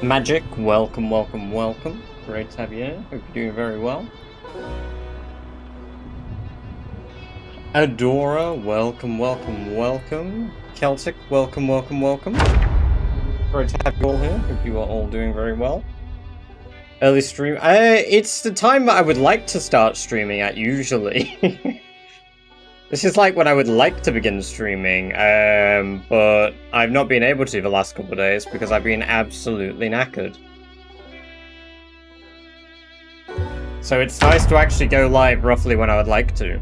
Magic, welcome, welcome, welcome. Great to have you here. Hope you're doing very well. Adora, welcome, welcome, welcome. Celtic, welcome, welcome, welcome. Great to have you all here. Hope you are all doing very well. Early stream. It's the time that I would like to start streaming at usually. This is like when I would like to begin streaming, but I've not been able to the last couple of days because I've been absolutely knackered. So it's nice to actually go live roughly when I would like to.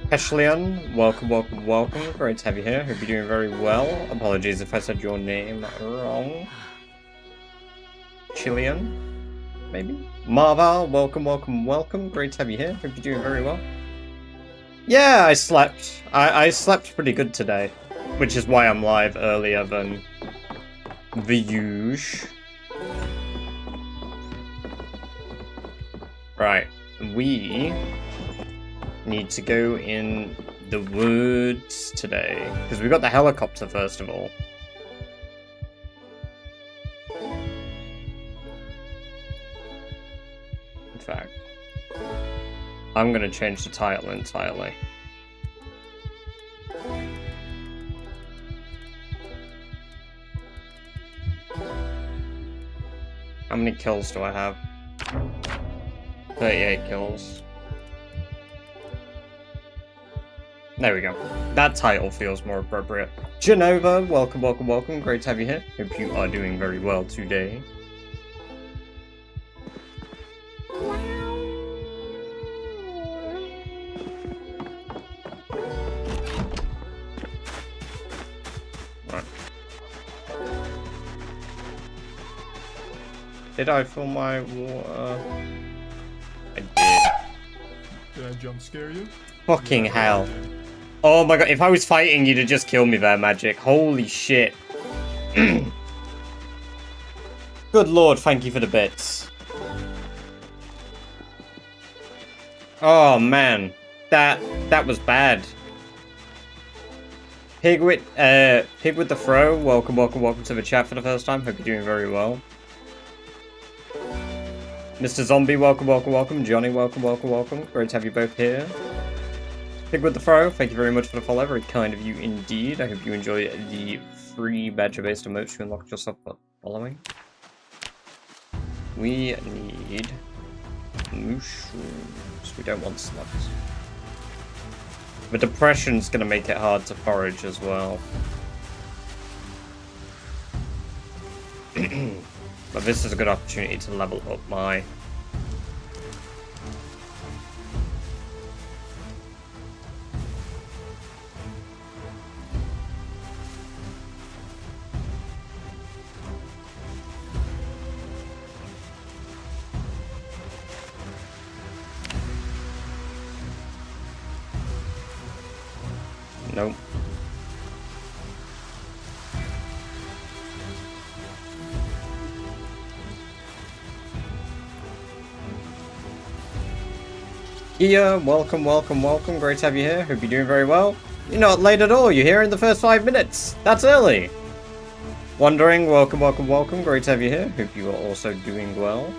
Peshlian, welcome, welcome, welcome. Great to have you here. Hope you're doing very well. Apologies if I said your name wrong. Chilean, maybe? Marval, welcome, welcome, welcome. Great to have you here. Hope you're doing very well. Yeah, I slept. I slept pretty good today, which is why I'm live earlier than the usual. Right, we need to go in the woods today, because we got the helicopter first of all. In fact, I'm going to change the title entirely. How many kills do I have? 38 kills. There we go. That title feels more appropriate. Genova, welcome, welcome, welcome. Great to have you here. Hope you are doing very well today. Right. Did I fill my water? I did. Did I jump scare you? Fucking hell. Oh my god, if I was fighting, you'd have just killed me there, Magic. Holy shit. Good lord, thank you for the bits. Oh man, that was bad. Pig with the throw, welcome, welcome, welcome to the chat for the first time. Hope you're doing very well. Mr. Zombie, welcome, welcome, welcome. Johnny, welcome, welcome, welcome. Great to have you both here. Pig with the throw, thank you very much for the follow. Very kind of you indeed. I hope you enjoy the free badger-based emotes you unlocked yourself for following. We need mushrooms. We don't want slugs. The depression's gonna make it hard to forage as well. But this is a good opportunity to level up my... Nope. Gia, welcome, welcome, welcome. Great to have you here. Hope you're doing very well. You're not late at all. You're here in the first 5 minutes. That's early. Wondering, welcome, welcome, welcome. Great to have you here. Hope you are also doing well.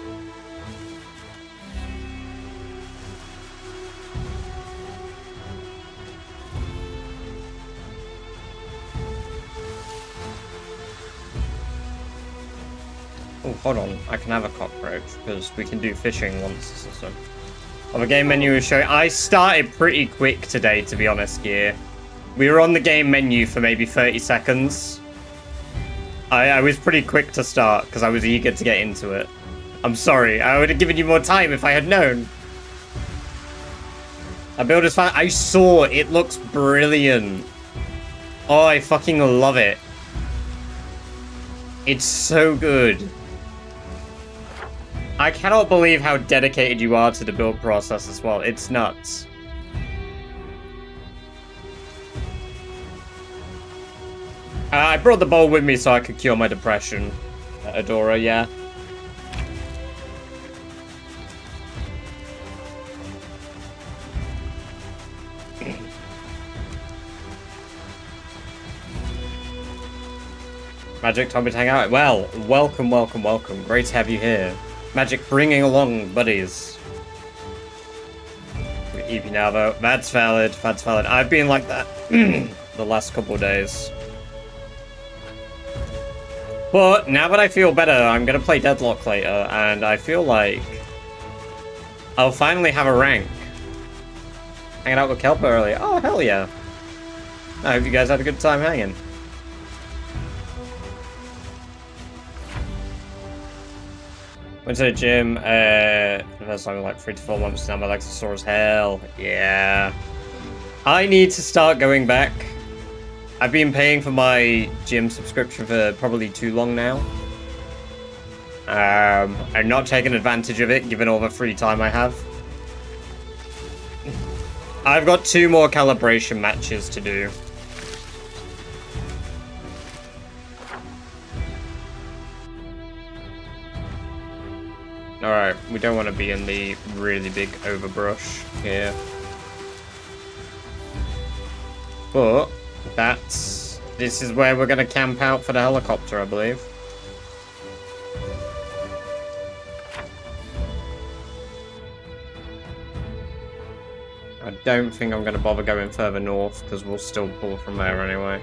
Oh, hold on. I can have a cockroach because we can do fishing once. So. Oh, the game menu is showing. I started pretty quick today, to be honest, Gear. We were on the game menu for maybe 30 seconds. I was pretty quick to start because I was eager to get into it. I'm sorry. I would have given you more time if I had known. A builder's fan. I saw it. It looks brilliant. Oh, I fucking love it. It's so good. I cannot believe how dedicated you are to the build process as well. It's nuts. I brought the bowl with me so I could cure my depression. Adora, yeah. Magic, Tommy, hang out. Well, welcome, welcome, welcome. Great to have you here. Magic bringing along buddies. EP now, though. That's valid. That's valid. I've been like that the last couple of days. But now that I feel better, I'm going to play Deadlock later, and I feel like I'll finally have a rank. Hanging out with Kelpa earlier. Oh, hell yeah. I hope you guys had a good time hanging. Went to the gym for the first time in like 3 to 4 months now. My legs are sore as hell. Yeah. I need to start going back. I've been paying for my gym subscription for probably too long now. I'm not taking advantage of it, given all the free time I have. I've got 2 more calibration matches to do. Alright, we don't want to be in the really big overbrush here. But this is where we're going to camp out for the helicopter, I believe. I don't think I'm going to bother going further north, because we'll still pull from there anyway.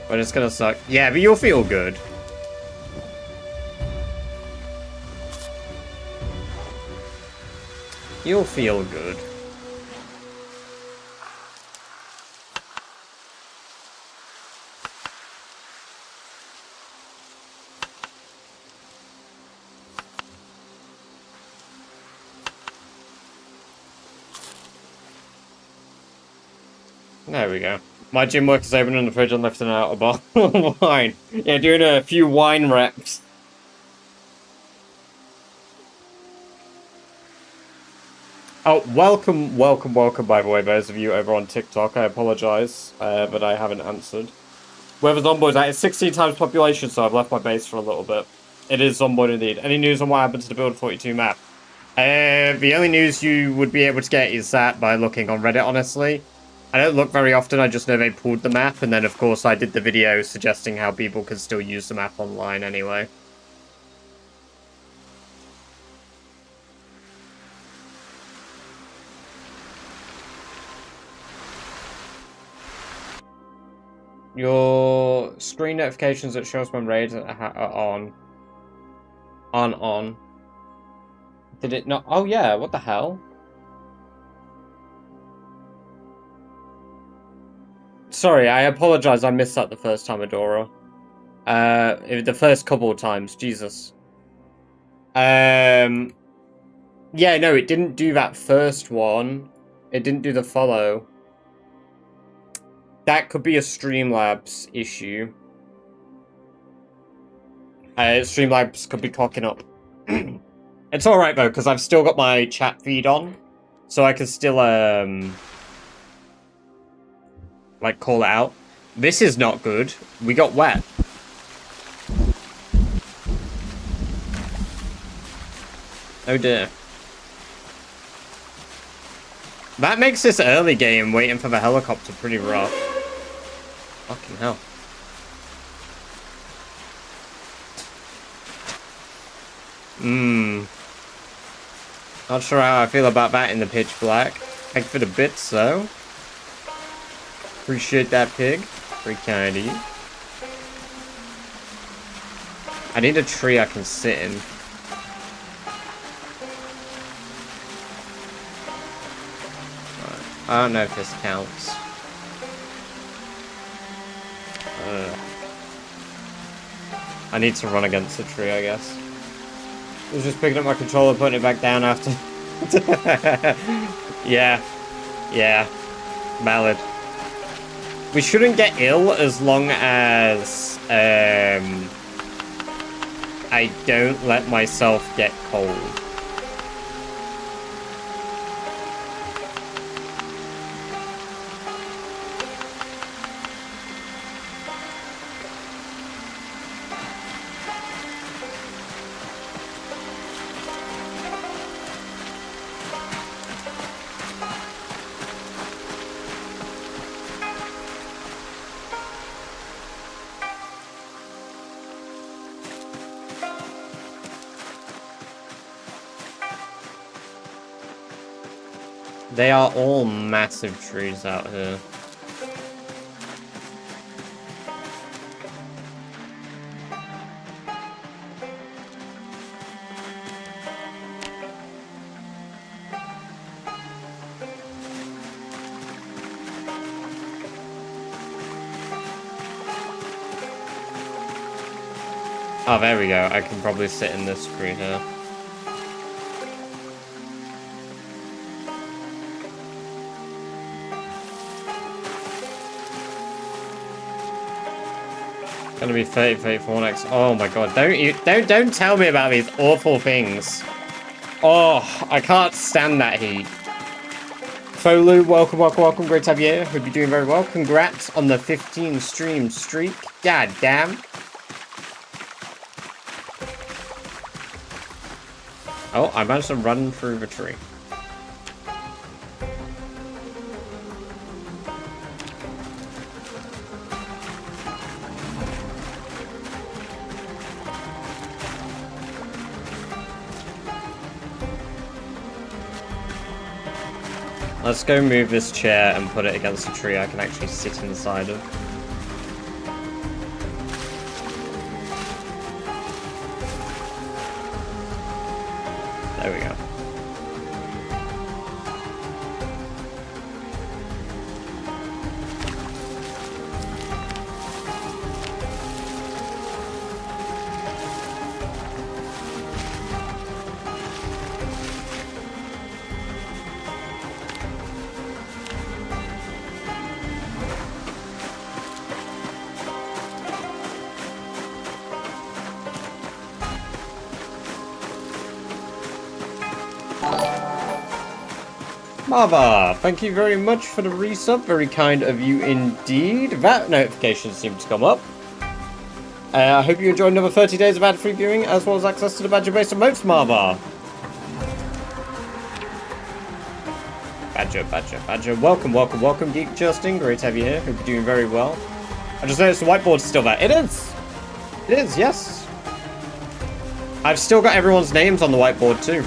But it's going to suck. Yeah, but you'll feel good. You'll feel good. There we go. My gym work is opening the fridge and lifting out a bottle of wine. Yeah, doing a few wine reps. Oh, welcome, welcome, welcome, by the way, those of you over on TikTok. I apologise, but I haven't answered. Whoever's on board, that is 16 times population, so I've left my base for a little bit. It is on board indeed. Any news on what happened to the Build 42 map? The only news you would be able to get is that by looking on Reddit, honestly. I don't look very often, I just know they pulled the map, and then of course I did the video suggesting how people can still use the map online anyway. Your screen notifications that shows when raids are on. On. Did it not? Oh yeah, what the hell? Sorry, I apologize, I missed that the first time, Adora. The first couple of times, Jesus. Yeah, no, it didn't do that first one. It didn't do the follow. That could be a Streamlabs issue. Streamlabs could be clocking up. It's alright though, because I've still got my chat feed on. So I can still, like, call it out. This is not good. We got wet. Oh dear. That makes this early game waiting for the helicopter pretty rough. Fucking hell. Not sure how I feel about that in the pitch black. Thank you for the bits, though. Appreciate that, pig. Very kind of you. I need a tree I can sit in. I don't know if this counts. I need to run against the tree, I guess. I was just picking up my controller, putting it back down after. Yeah. Valid. We shouldn't get ill as long as I don't let myself get cold. They are all massive trees out here. Oh, there we go. I can probably sit in this tree here. Gonna be 34 next. Oh my god! Don't tell me about these awful things. Oh, I can't stand that heat. Folu, welcome. Great to have you here. Hope you're doing very well. Congrats on the 15 stream streak. God damn. Oh, I managed to run through the tree. Let's go move this chair and put it against a tree I can actually sit inside of. There we go. Marva, thank you very much for the resub. Very kind of you indeed. That notification seemed to come up. I hope you enjoyed another 30 days of ad-free viewing, as well as access to the Badger-based emotes, Marva. Badger. Welcome, Geek Justin. Great to have you here. Hope you're doing very well. I just noticed the whiteboard's still there. It is, yes. I've still got everyone's names on the whiteboard, too.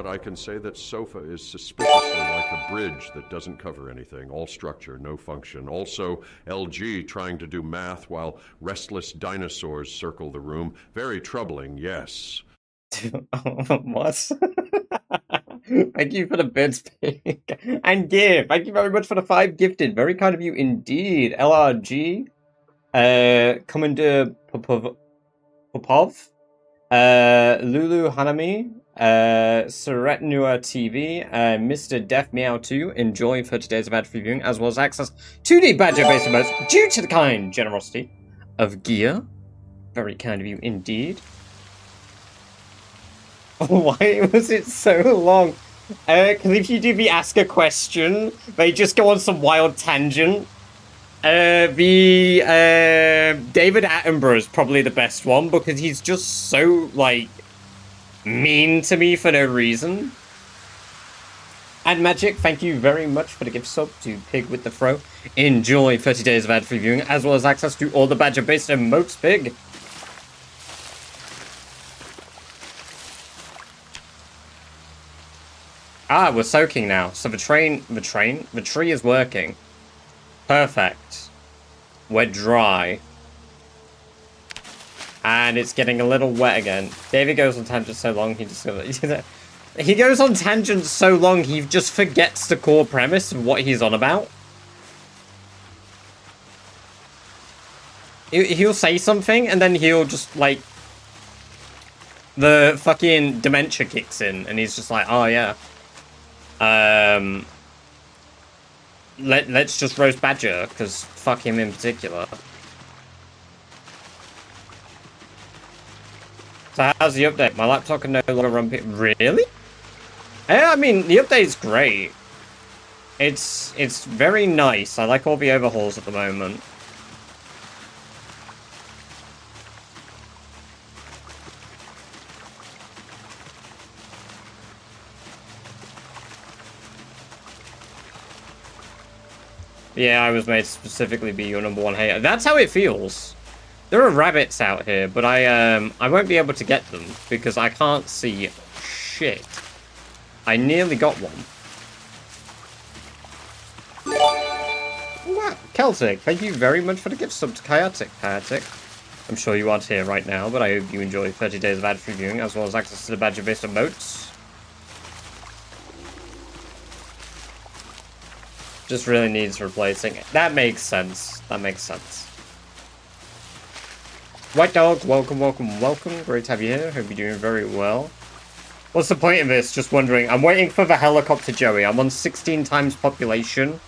I can say that sofa is suspiciously like a bridge that doesn't cover anything. All structure, no function. Also, LG trying to do math while restless dinosaurs circle the room. Very troubling, yes. What? Thank you for the bids, Pig. And Give, thank you very much for the 5 gifted. Very kind of you indeed. LRG, Commander Popov, Lulu Hanami, Suretnua TV, Mr. Deaf Meow 2, enjoy 30 days of ad-free viewing, as well as access to the Badger-based emotes due to the kind generosity of Gia. Very kind of you indeed. Why was it so long? Because if you do the ask a question, they just go on some wild tangent. David Attenborough is probably the best one, because he's just so, like, mean to me for no reason. And Magic, thank you very much for the gift sub to Pig with the Fro. Enjoy 30 days of ad-free viewing, as well as access to all the Badger-based emotes, Pig. Ah, we're soaking now. So the tree is working. Perfect. We're dry. And it's getting a little wet again. David goes on tangents so long, he goes on tangents so long, he just forgets the core premise of what he's on about. He'll say something, and then he'll just, like, the fucking dementia kicks in, and he's just like, oh, yeah. Let's just roast Badger, because fuck him in particular. So how's the update? My laptop can no longer run... Really? I mean, the update's great. It's very nice. I like all the overhauls at the moment. Yeah, I was made to specifically be your #1 hater. That's how it feels. There are rabbits out here, but I won't be able to get them because I can't see shit. I nearly got one. Wow, Celtic, thank you very much for the gift sub to Chaotic. I'm sure you aren't here right now, but I hope you enjoy 30 days of ad-free viewing as well as access to the badger-based emotes. Just really needs replacing. That makes sense. That makes sense. White Dog, welcome, welcome, welcome. Great to have you here. Hope you're doing very well. What's the point of this? Just wondering. I'm waiting for the helicopter, Joey. I'm on 16 times population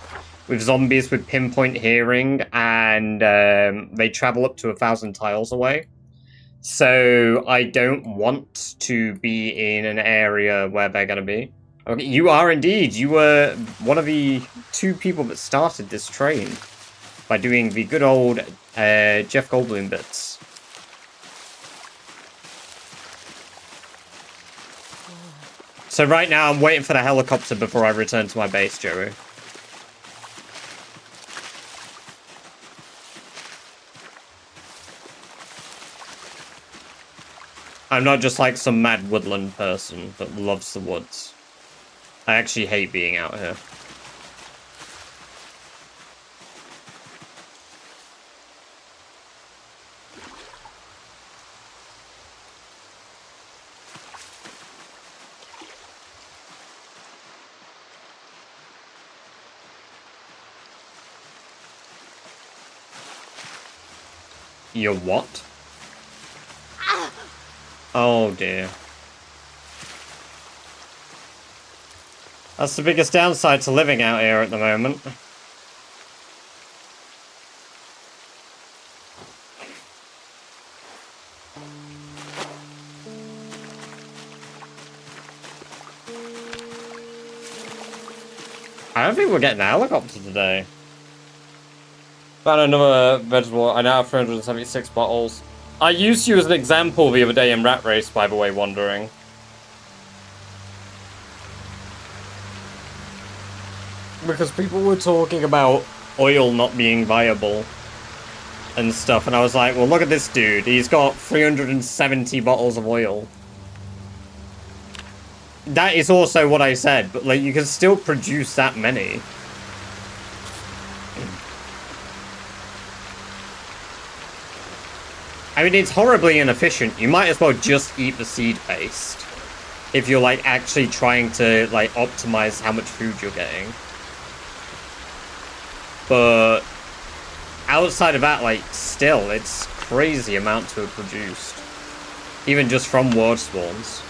with zombies with pinpoint hearing, and they travel up to 1,000 tiles away. So I don't want to be in an area where they're going to be. Okay, you are indeed. You were one of the 2 people that started this train by doing the good old Jeff Goldblum bits. So right now I'm waiting for the helicopter before I return to my base, Joey. I'm not just like some mad woodland person that loves the woods. I actually hate being out here. Your what? Oh dear. That's the biggest downside to living out here at the moment. I don't think we're getting a helicopter today. Found another vegetable. I now have 376 bottles. I used you as an example the other day in Rat Race, by the way, wondering. Because people were talking about oil not being viable and stuff, and I was like, well, look at this dude. He's got 370 bottles of oil. That is also what I said, but like, you can still produce that many. I mean, it's horribly inefficient. You might as well just eat the seed paste if you're like actually trying to like optimize how much food you're getting. But outside of that, like, still, it's crazy amount to have produced. Even just from ward spawns.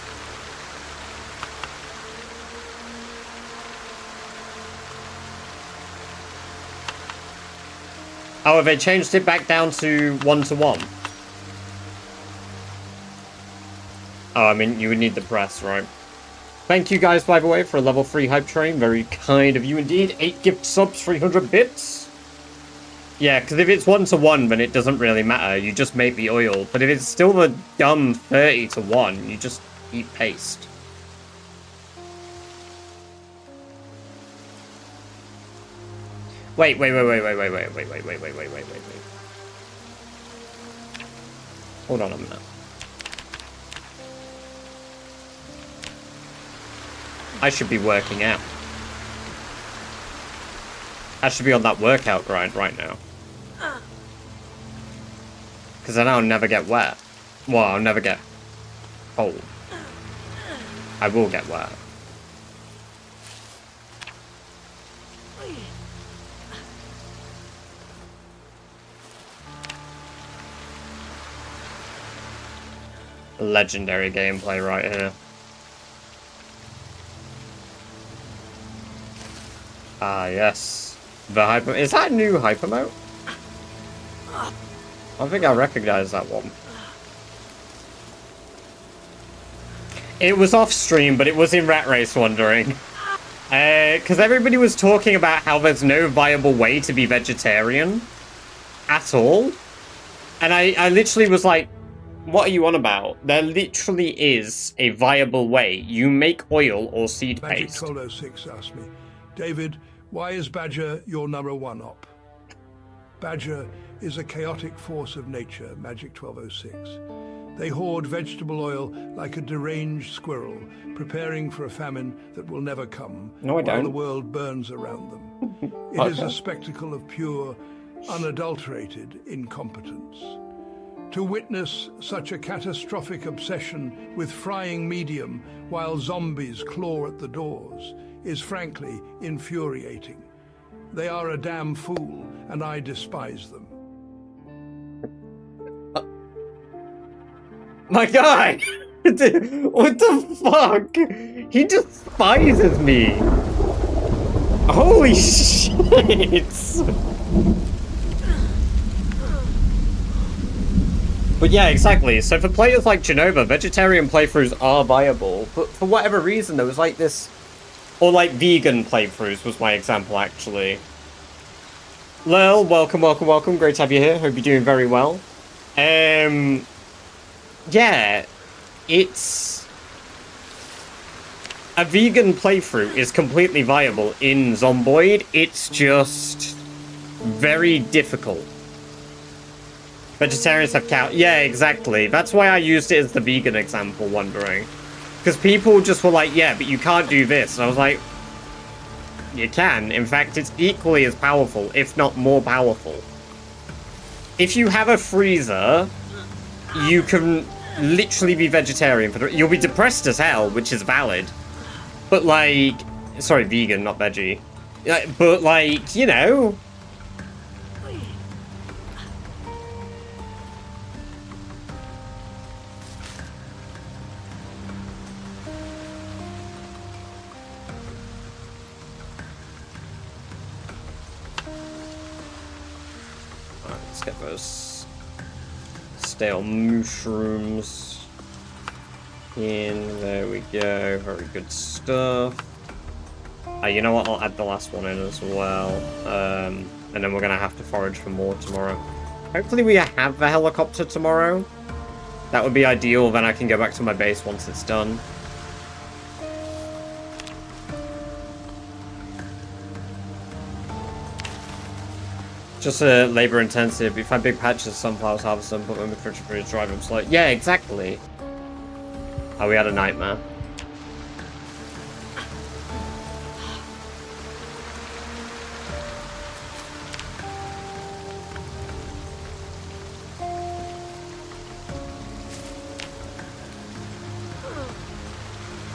Oh, have they changed it back down to 1-to-1? Oh, I mean, you would need the press, right? Thank you guys, by the way, for a level 3 hype train. Very kind of you indeed. 8 gift subs, 300 bits. Yeah, because if it's 1-to-1, then it doesn't really matter. You just make the oil. But if it's still the dumb 30-to-1, you just eat paste. Wait. Hold on a minute. I should be working out. I should be on that workout grind right now. Because then I'll never get wet. Well, I'll never get cold. I will get wet. Legendary gameplay right here. Ah, yes. The hyper... Is that a new hyper mode? I think I recognize that one. It was off stream, but it was in Rat Race Wandering. Because everybody was talking about how there's no viable way to be vegetarian at all. And I literally was like, what are you on about? There literally is a viable way. You make oil or seed Magic paste. 1206 asked me, David, why is Badger your #1 op? Badger is a chaotic force of nature, Magic 1206. They hoard vegetable oil like a deranged squirrel, preparing for a famine that will never come, No, I while don't. the world burns around them. It is a spectacle of pure, unadulterated incompetence. To witness such a catastrophic obsession with frying medium while zombies claw at the doors is frankly infuriating. They are a damn fool, and I despise them. My God! What the fuck? He despises me! Holy shit! But yeah, exactly. So for players like Genova, vegetarian playthroughs are viable. But for whatever reason, there was like this... Or like vegan playthroughs was my example, actually. Lil, welcome, welcome, welcome. Great to have you here. Hope you're doing very well. Yeah, it's... A vegan playthrough is completely viable in Zomboid. It's just very difficult. Vegetarians have cow... Yeah, exactly. That's why I used it as the vegan example, wondering. Because people just were like, yeah, but you can't do this. And I was like, you can. In fact, it's equally as powerful, if not more powerful. If you have a freezer, you can literally be vegetarian. You'll be depressed as hell, which is valid. But like... Sorry, vegan, not veggie. But like, you know... Let's get those stale mushrooms in. There we go. Very good stuff. You know what? I'll add the last one in as well. And then we're going to have to forage for more tomorrow. Hopefully we have the helicopter tomorrow. That would be ideal. Then I can go back to my base once it's done. Just labor intensive. If I find big patches of sunflowers, harvest them, put them in the refrigerator, drive them slow. Yeah, exactly. Oh, we had a nightmare.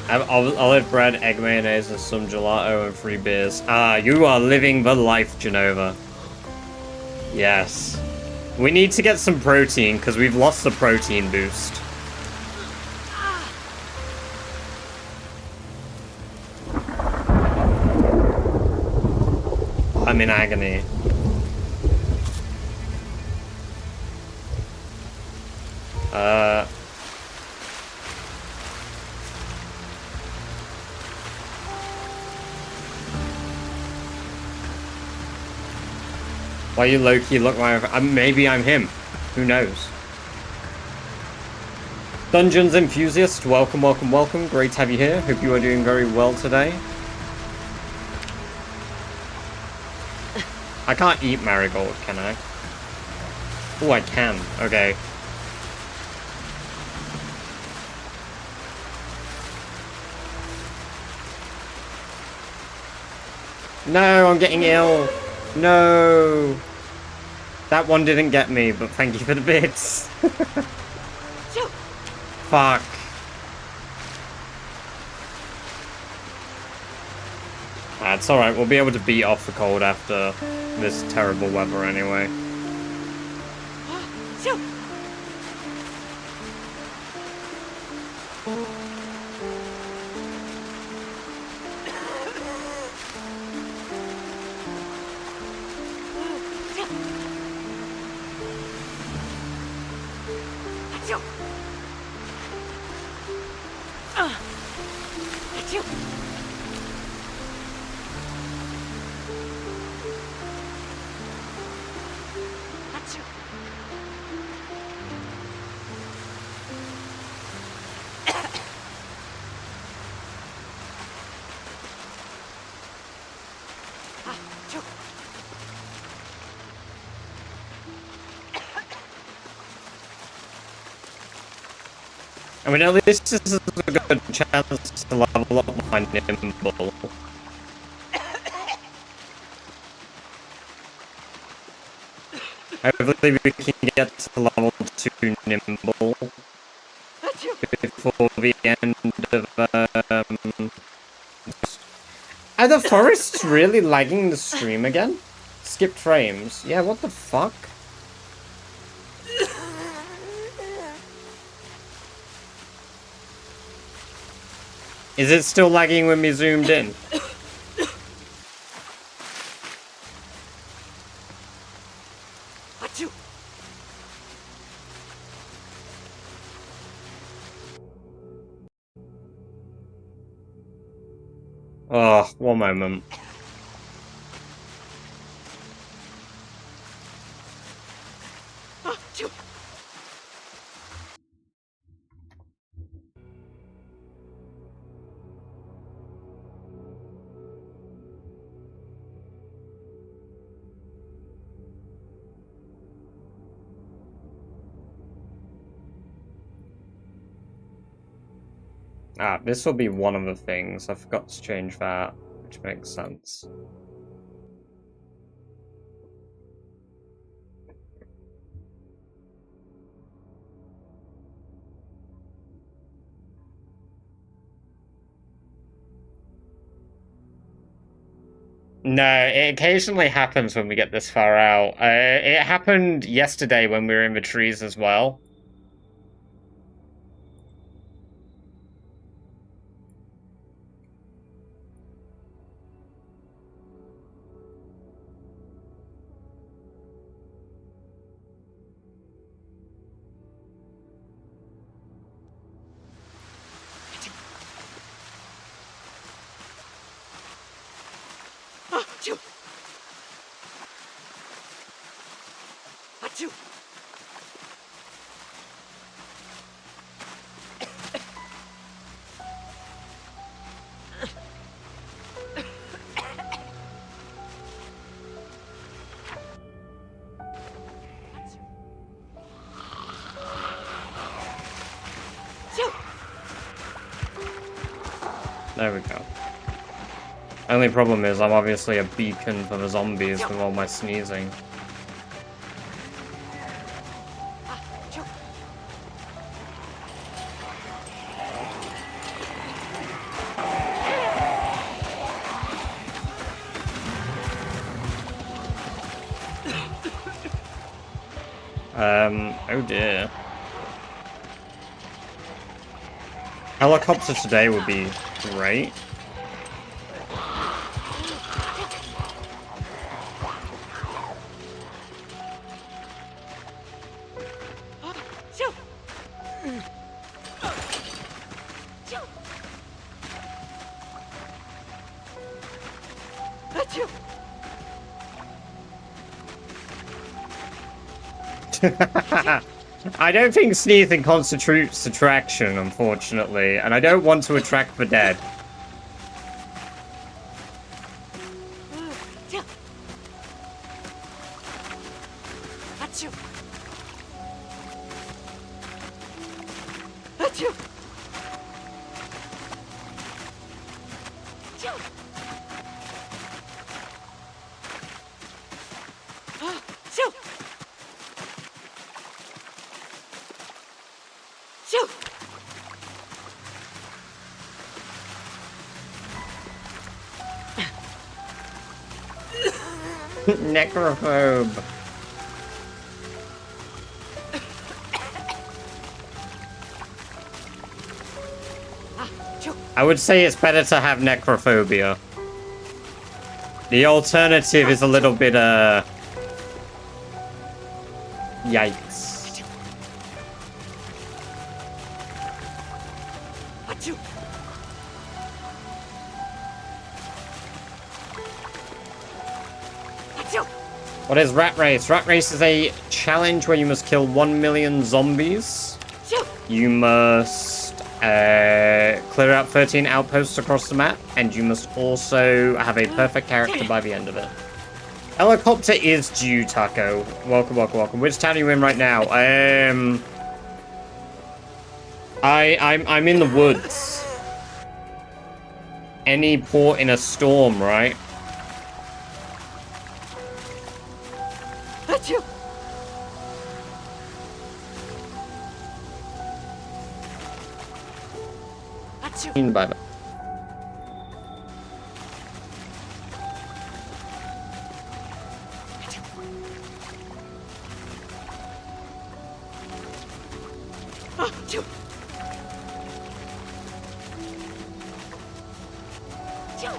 Olive bread, egg mayonnaise, and some gelato and free beers. Ah, you are living the life, Genova. Yes. We need to get some protein, because we've lost the protein boost. I'm in agony. Why you low-key look like... maybe I'm him. Who knows? Dungeons Enthusiast, welcome, welcome, welcome. Great to have you here. Hope you are doing very well today. I can't eat marigold, can I? Oh, I can. Okay. No, I'm getting ill. No. That one didn't get me, but thank you for the bits. Fuck. It's alright, we'll be able to beat off the cold after this terrible weather anyway. Achoo! Achoo! Achoo! I mean, at least this is a good chance to level up my nimble. Hopefully we can get to level 2 nimble before the end of, Are the forests really lagging the stream again? Skipped frames. Yeah, what the fuck? Is it still lagging when we zoomed in? Achoo! Oh, one moment. Achoo! Ah, this will be one of the things. I forgot to change that, which makes sense. No, it occasionally happens when we get this far out. It happened yesterday when we were in the trees as well. Achoo! Achoo! There we go. Only problem is I'm obviously a beacon for the zombies with all my sneezing. Oh dear. Helicopter today would be great. I don't think sneezing constitutes attraction, unfortunately, and I don't want to attract the dead. Achoo! Achoo! Achoo! Achoo! Achoo! Necrophobe. I would say it's better to have necrophobia. The alternative is a little bit, yikes. Achoo! Achoo! What is Rat Race? Rat Race is a challenge where you must kill 1 million zombies. Achoo! You must clear out 13 outposts across the map, and you must also have a perfect character by the end of it. Helicopter is due, Taco. Welcome, welcome, welcome. Which town are you in right now? I'm in the woods. Any port in a storm, right? Achoo! Achoo! Bye bye. Achoo! Achoo!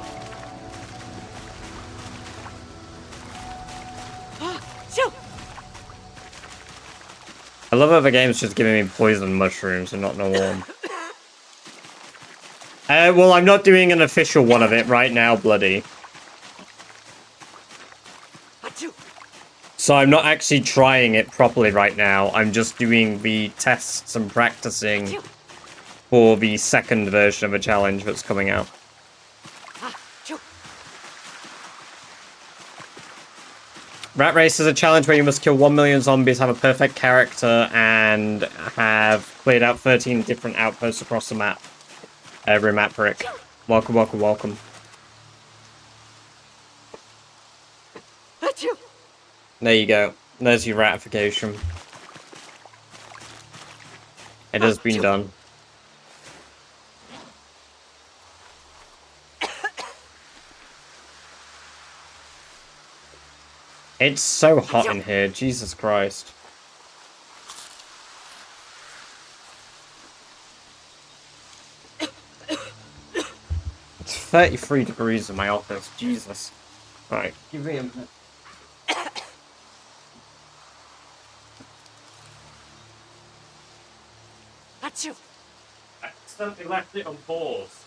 Achoo! I love how the game's just giving me poison mushrooms and not no one. Well, I'm not doing an official one of it right now, bloody. Achoo! So I'm not actually trying it properly right now. I'm just doing the tests and practicing Achoo! for the second version of a challenge that's coming out. Achoo! Rat Race is a challenge where you must kill 1 million zombies, have a perfect character, and have cleared out 13 different outposts across the map. Every map brick. Welcome, welcome, welcome. Achoo! There you go. There's your ratification. It has been done. It's so hot in here, Jesus Christ. It's 33 degrees in my office, Jesus. Right, give me a minute. Achoo! I accidentally left it on pause.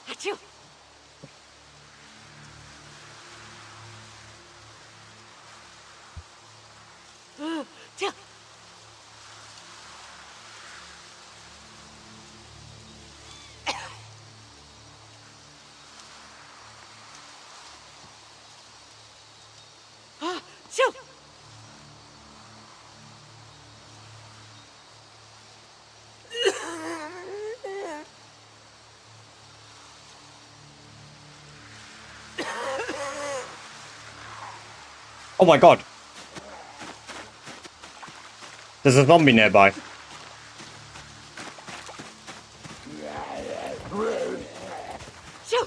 Achoo! Achoo! Achoo! Oh my god! There's a zombie nearby. Achoo!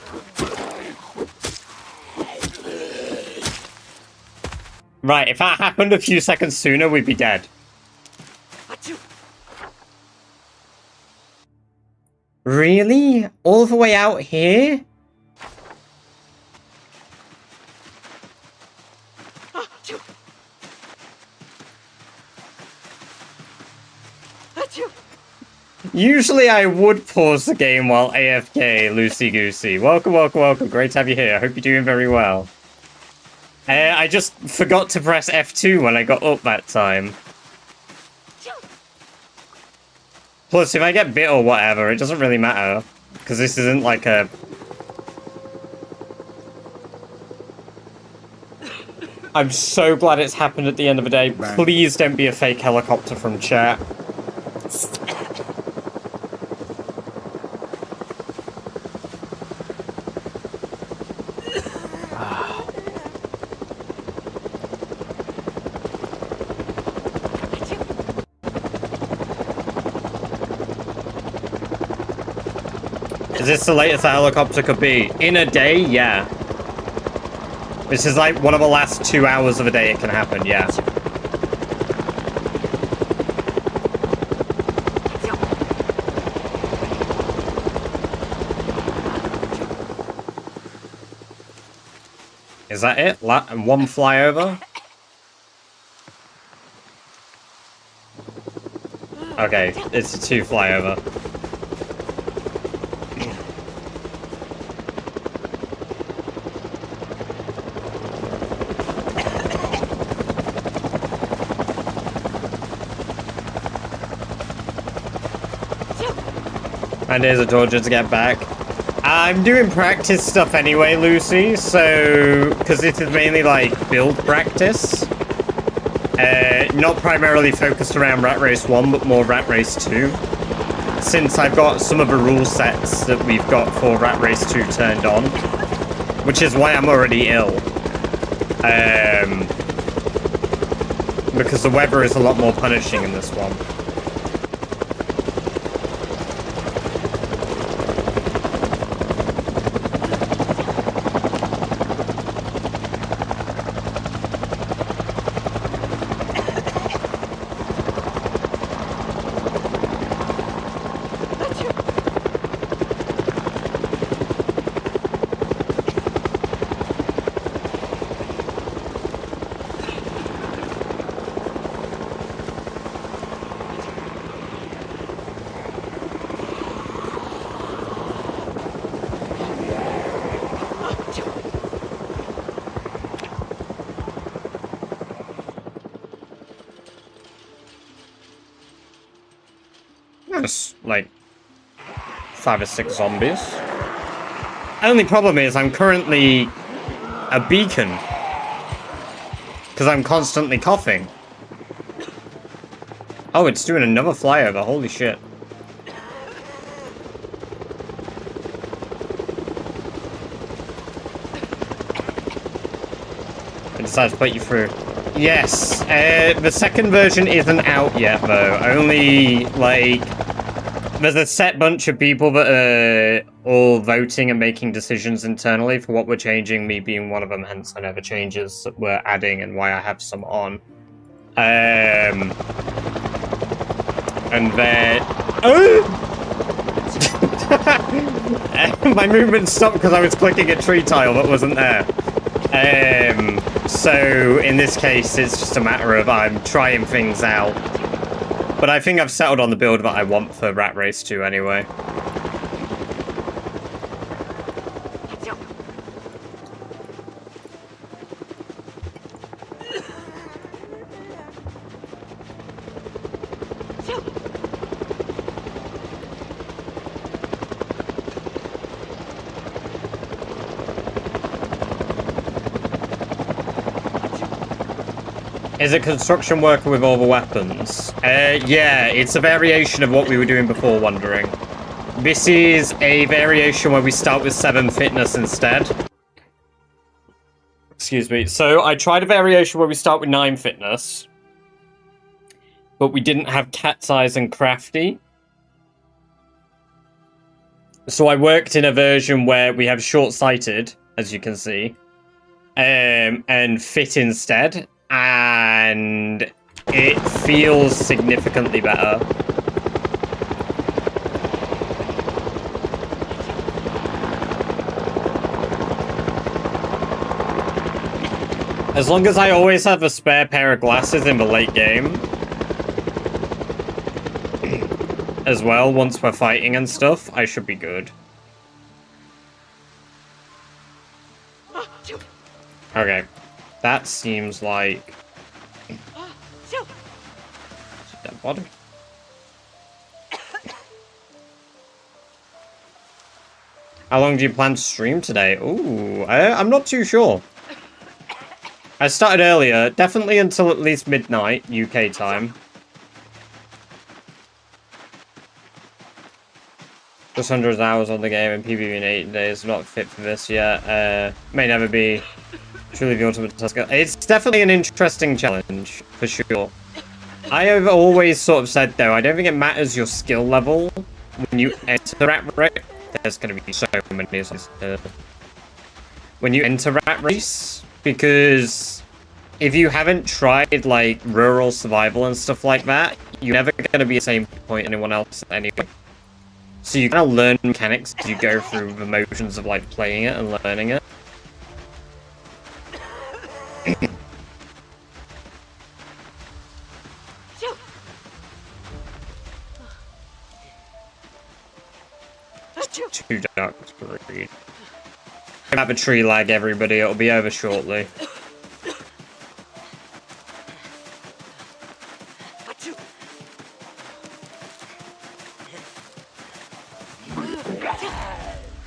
Right, if that happened a few seconds sooner, we'd be dead. Achoo! Really? All the way out here? Achoo! Achoo! Usually I would pause the game while AFK, Loosey Goosey. Welcome, welcome, welcome. Great to have you here. I hope you're doing very well. I just forgot to press F2 when I got up that time. Plus, if I get bit or whatever, it doesn't really matter. Because this isn't like a... I'm so glad it's happened at the end of the day. Please don't be a fake helicopter from chat. Is this the latest a helicopter could be? In a day? Yeah. This is like one of the last 2 hours of a day it can happen, yeah. Is that it? One flyover? Okay, it's a 2 flyover. And here's a torture to get back. I'm doing practice stuff anyway, Lucy, so... Because this is mainly, like, build practice. Not primarily focused around Rat Race 1, but more Rat Race 2. Since I've got some of the rule sets that we've got for Rat Race 2 turned on. Which is why I'm already ill. Because the weather is a lot more punishing in this one. There's like 5 or 6 zombies. Only problem is I'm currently a beacon. Because I'm constantly coughing. Oh, it's doing another flyover. Holy shit. I decided to put you through. Yes, the second version isn't out yet, though. Only, like, there's a set bunch of people that are all voting and making decisions internally for what we're changing, me being one of them, hence I know the changes that we're adding and why I have some on. And then... Oh! My movement stopped because I was clicking a tree tile that wasn't there. So in this case, it's just a matter of I'm trying things out. But I think I've settled on the build that I want for Rat Race 2 anyway. Is it construction worker with all the weapons? Yeah, it's a variation of what we were doing before, Wandering. This is a variation where we start with 7 fitness instead. Excuse me. So I tried a variation where we start with 9 fitness. But we didn't have Cat's Eyes and Crafty. So I worked in a version where we have short-sighted, as you can see. And fit instead. And it feels significantly better. As long as I always have a spare pair of glasses in the late game. As well, once we're fighting and stuff, I should be good. Okay. That seems like... Dead body. How long do you plan to stream today? Ooh, I'm not too sure. I started earlier, definitely until at least midnight, UK time. Just hundreds of hours on the game and PvP in 8 days, not fit for this yet. May never be truly the ultimate task. It's definitely an interesting challenge, for sure. I have always sort of said, though, I don't think it matters your skill level when you enter Rat there's going to be so many zombies when you enter Rat Race, because if you haven't tried like rural survival and stuff like that, you're never going to be at the same point anyone else anyway. So you kind of learn mechanics as you go through the motions of like playing it and learning it. Too dark to read. Have a tree lag, everybody. It'll be over shortly.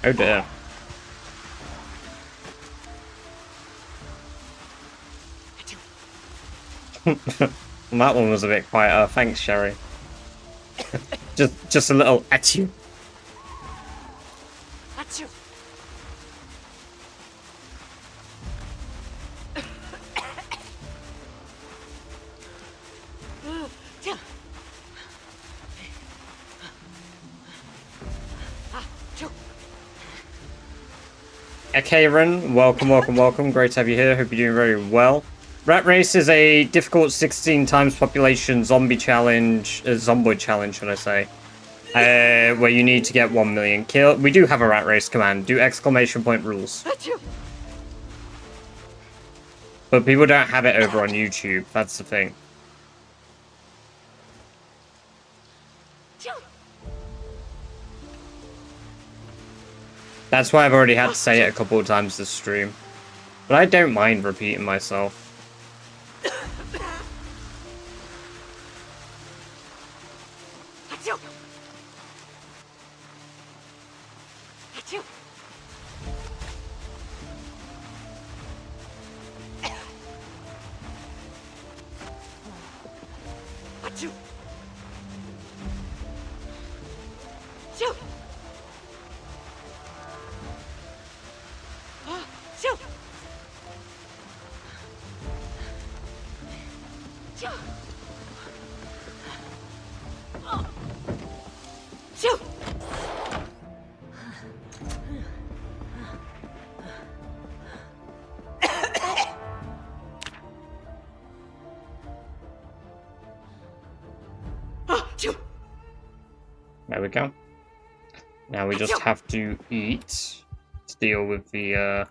Oh dear. That one was a bit quieter. Thanks, Sherry. just a little at you. Karen, welcome. Great to have you here. Hope you're doing very well. Rat Race is a difficult 16 times population zombie challenge, zomboid challenge, should I say, where you need to get 1 million kill. We do have a Rat Race command. Do exclamation point rules. But people don't have it over on YouTube. That's the thing. That's why I've already had to say it a couple of times this stream. But I don't mind repeating myself. There we go. Now we just have to eat to deal with the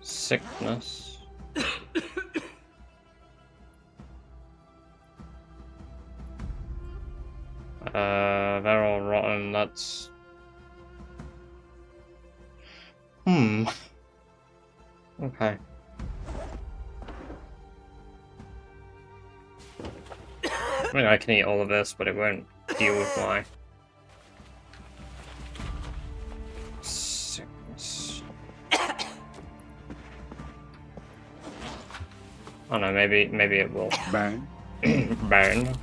sickness. They're all rotten. That's okay. I mean, I can eat all of this, but it won't deal with my sickness. Oh no, maybe it will. Burn. Burn.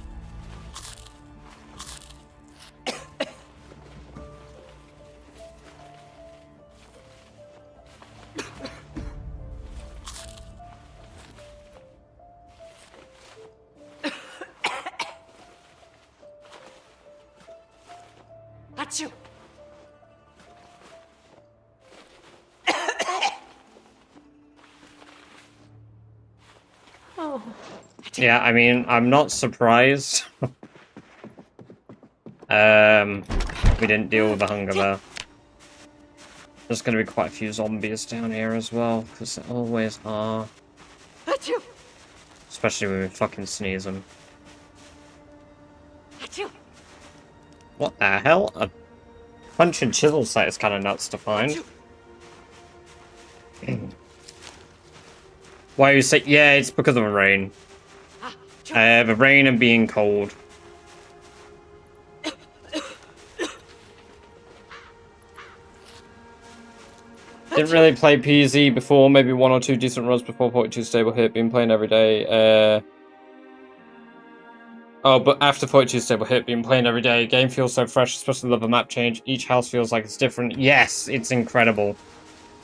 Yeah, I mean, I'm not surprised. We didn't deal with the hunger there. There's gonna be quite a few zombies down here as well, because there always are. Especially when we fucking sneeze them. What the hell? A punch and chisel site is kind of nuts to find. Why you say? Yeah, it's because of the rain. The rain and being cold. Didn't really play PZ before, maybe 1 or 2 decent runs before 42 stable hit, been playing every day. Oh, but after 42 stable hit, been playing every day. Game feels so fresh, especially love the map change. Each house feels like it's different. Yes, it's incredible.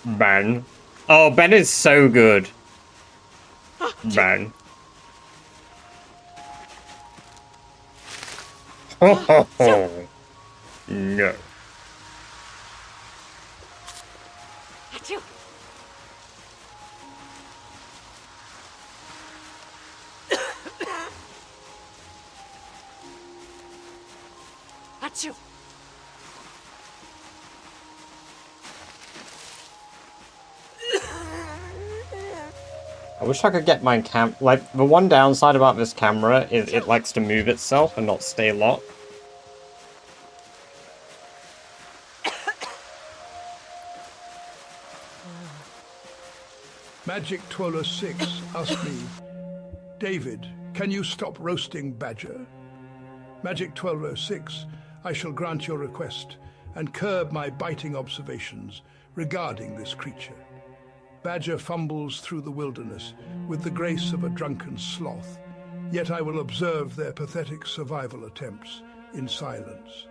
Ben. Oh, Ben is so good. Ben. No. Achoo! Achoo! I wish I could get my like, the one downside about this camera is it likes to move itself and not stay locked. Magic Twirler 6 asked me, David, can you stop roasting Badger? Magic Twirler 6, I shall grant your request and curb my biting observations regarding this creature. Badger fumbles through the wilderness with the grace of a drunken sloth, yet I will observe their pathetic survival attempts in silence.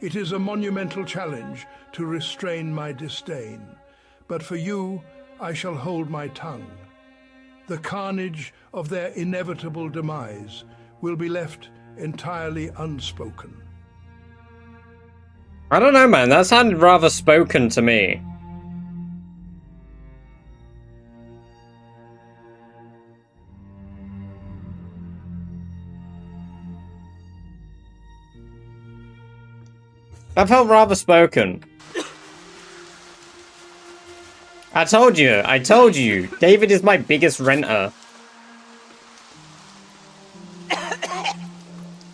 It is a monumental challenge to restrain my disdain, but for you, I shall hold my tongue. The carnage of their inevitable demise will be left entirely unspoken. I don't know, man. That sounded rather spoken to me. That felt rather spoken. I told you. David is my biggest renter.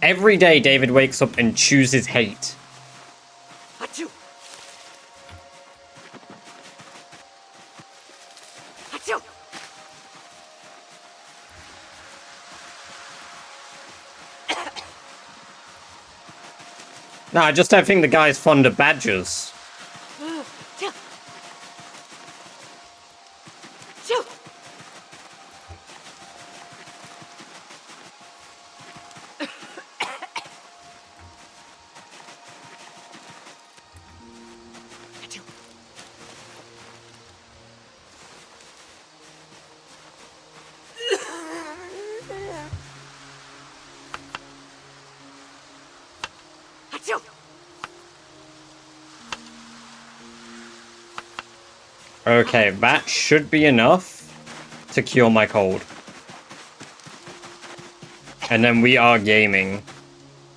Every day David wakes up and chooses hate. Achoo! Achoo! No, I just don't think the guy's fond of badgers. Achoo! Achoo! Achoo! Achoo! Okay, that should be enough to cure my cold. And then we are gaming.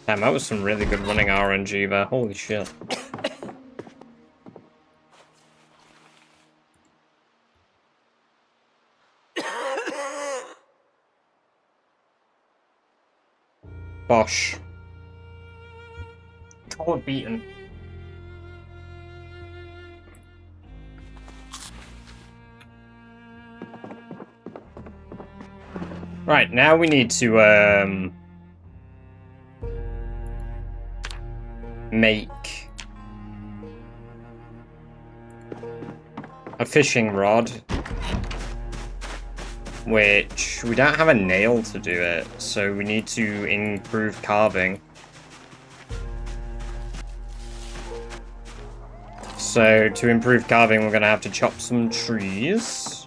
Damn, that was some really good running RNG there. Holy shit. Bosh. Cold beaten. Right, now we need to, make a fishing rod, which we don't have a nail to do it, so we need to improve carving. So to improve carving, we're gonna have to chop some trees.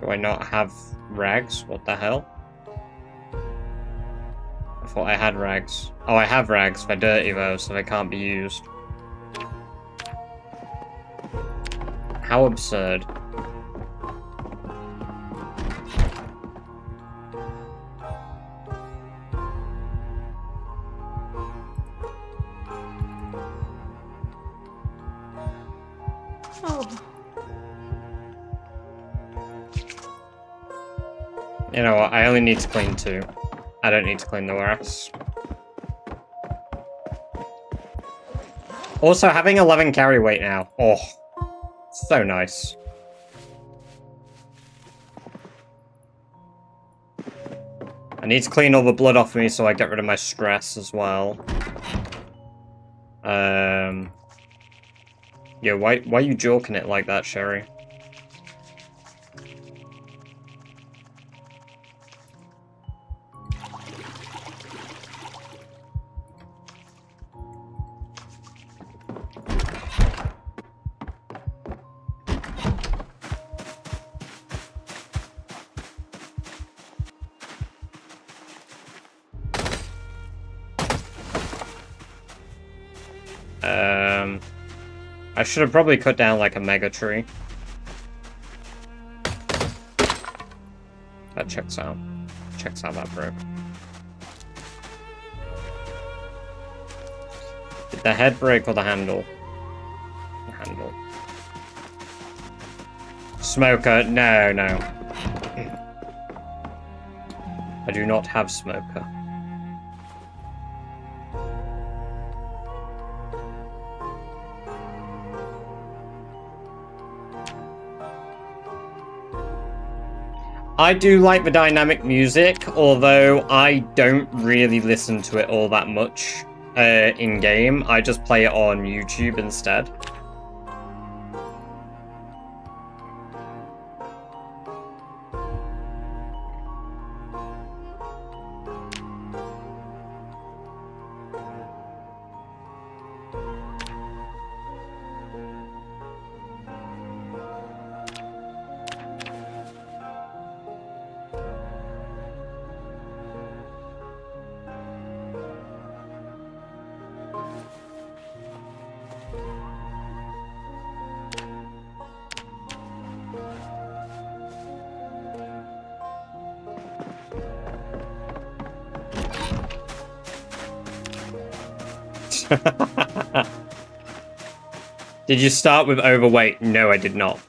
Do I not have rags? What the hell? I thought I had rags. Oh, I have rags. They're dirty though, so they can't be used. How absurd. Oh. You know what? I only need to clean 2. I don't need to clean the rest. Also, having 11 carry weight now. Oh, so nice. I need to clean all the blood off me so I get rid of my stress as well. Yeah, why are you joking it like that, Sherry? I should have probably cut down like a mega tree. That checks out. Checks out that broke. Did the head break or the handle? The handle. Smoker, no, no. I do not have smoker. I do like the dynamic music, although I don't really listen to it all that much in-game. I just play it on YouTube instead. Did you start with overweight? No, I did not.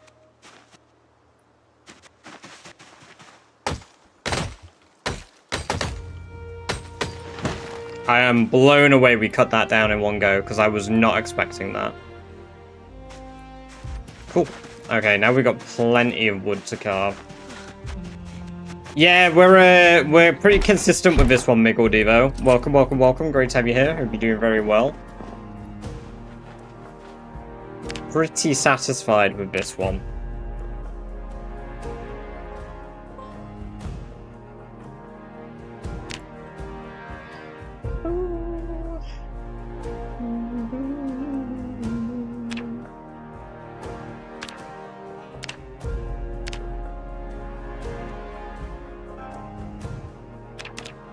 I am blown away we cut that down in one go, because I was not expecting that. Cool. Okay, now we've got plenty of wood to carve. Yeah, we're pretty consistent with this one, Miguel Devo. Welcome, welcome, welcome. Great to have you here. Hope you're doing very well. Pretty satisfied with this one.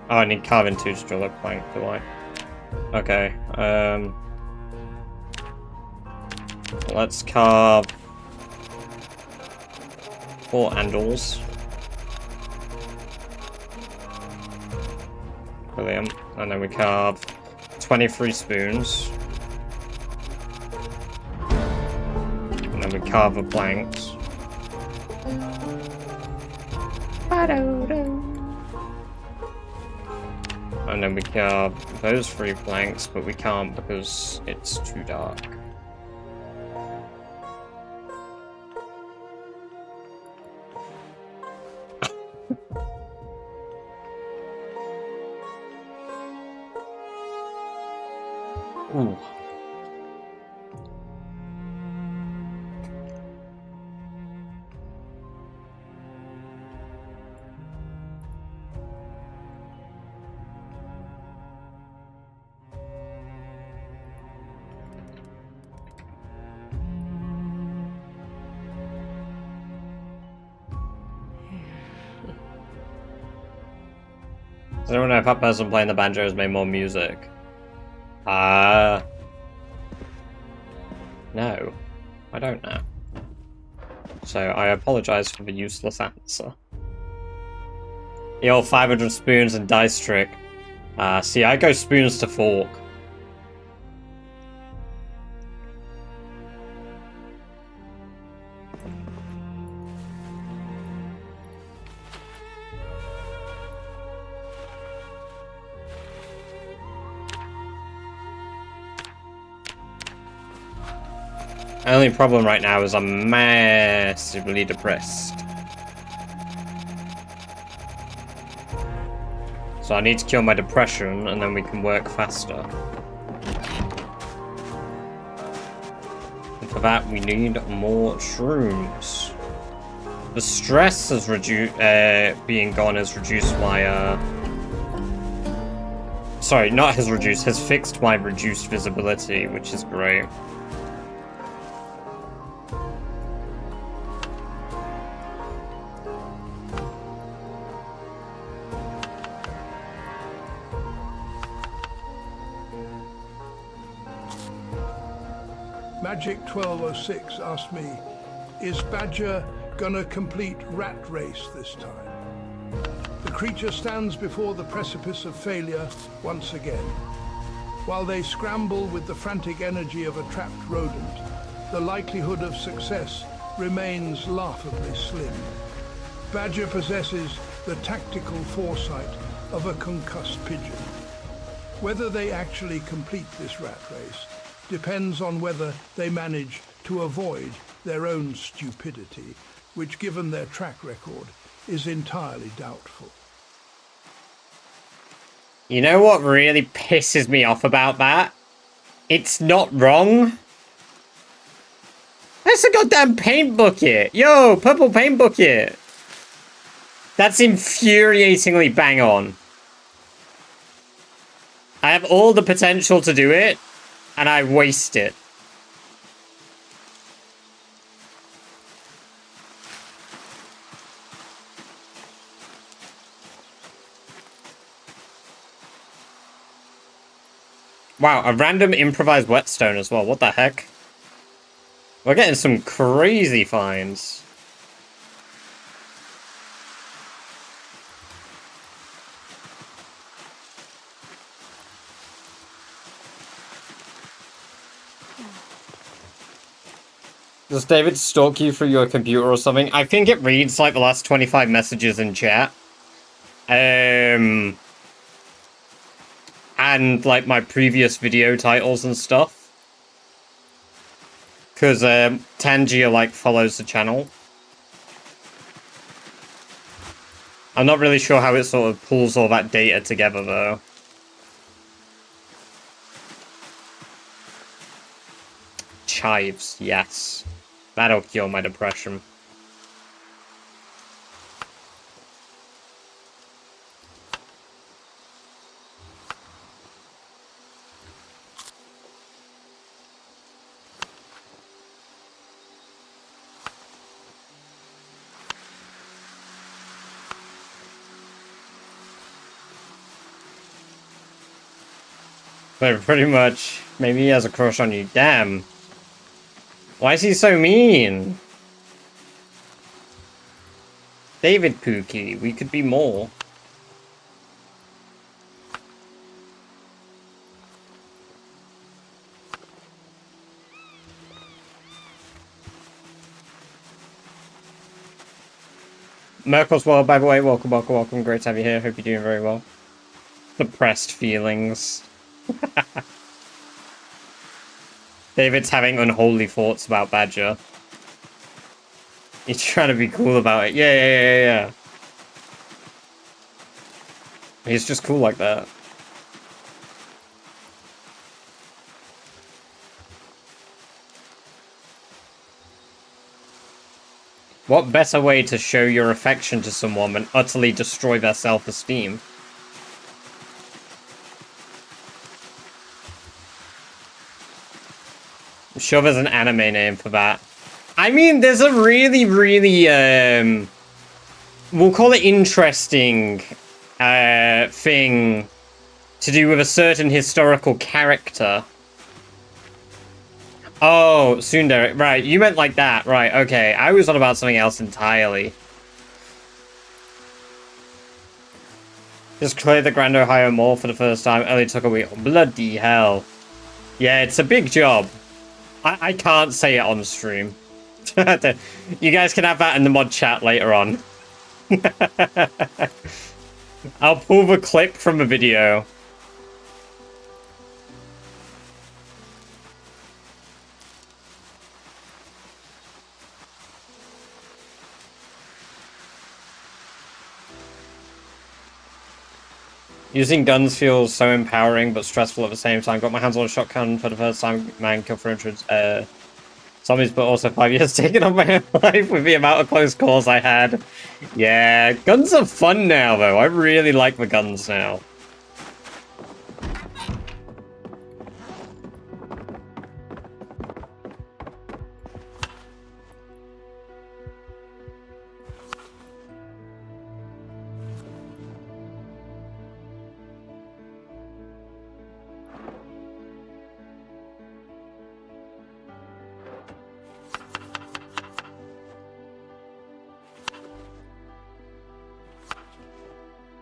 Oh, I need carving tools to drill a plank, do I? Okay, let's carve 4 handles. Brilliant. And then we carve 23 spoons. And then we carve the planks. And then we carve those 3 planks, but we can't because it's too dark. Ooh. Does anyone know if that person playing the banjo has made more music? No. I don't know. So I apologize for the useless answer. The old 500 spoons and dice trick. See, I go spoons to fork. The only problem right now is I'm massively depressed. So I need to cure my depression and then we can work faster. And for that we need more shrooms. The stress has reduced, being gone has reduced my, sorry, not has reduced, has fixed my reduced visibility, which is great. Magic 1206 asked me, is Badger gonna complete Rat Race this time? The creature stands before the precipice of failure once again. While they scramble with the frantic energy of a trapped rodent, the likelihood of success remains laughably slim. Badger possesses the tactical foresight of a concussed pigeon. Whether they actually complete this rat race depends on whether they manage to avoid their own stupidity, which, given their track record, is entirely doubtful. You know what really pisses me off about that? It's not wrong. That's a goddamn paint bucket. Yo, purple paint bucket. That's infuriatingly bang on. I have all the potential to do it, and I waste it. Wow, a random improvised whetstone as well. What the heck? We're getting some crazy finds. Does David stalk you through your computer or something? I think it reads like the last 25 messages in chat. And like my previous video titles and stuff. Because Tangia like follows the channel. I'm not really sure how it sort of pulls all that data together though. Chives, yes. That'll cure my depression. But pretty much, maybe he has a crush on you. Damn. Why is he so mean? David Pookie, we could be more. Merkel's World, by the way, welcome, welcome, welcome. Great to have you here. Hope you're doing very well. Suppressed feelings. David's having unholy thoughts about Badger. He's trying to be cool about it. Yeah. He's just cool like that. What better way to show your affection to someone than utterly destroy their self-esteem? I'm sure there's an anime name for that. I mean, there's a really, we'll call it interesting, thing to do with a certain historical character. Oh, Tsundere, right, you meant like that, right, okay. I was on about something else entirely. Just cleared the Grand Ohio Mall for the first time, only took a week. Bloody hell. Yeah, it's a big job. I can't say it on stream. You guys can have that in the mod chat later on. I'll pull the clip from the video. Using guns feels so empowering but stressful at the same time. Got my hands on a shotgun for the first time. Man, killed for zombies, but also 5 years taken off my life with the amount of close calls I had. Yeah, guns are fun now, though. I really like the guns now.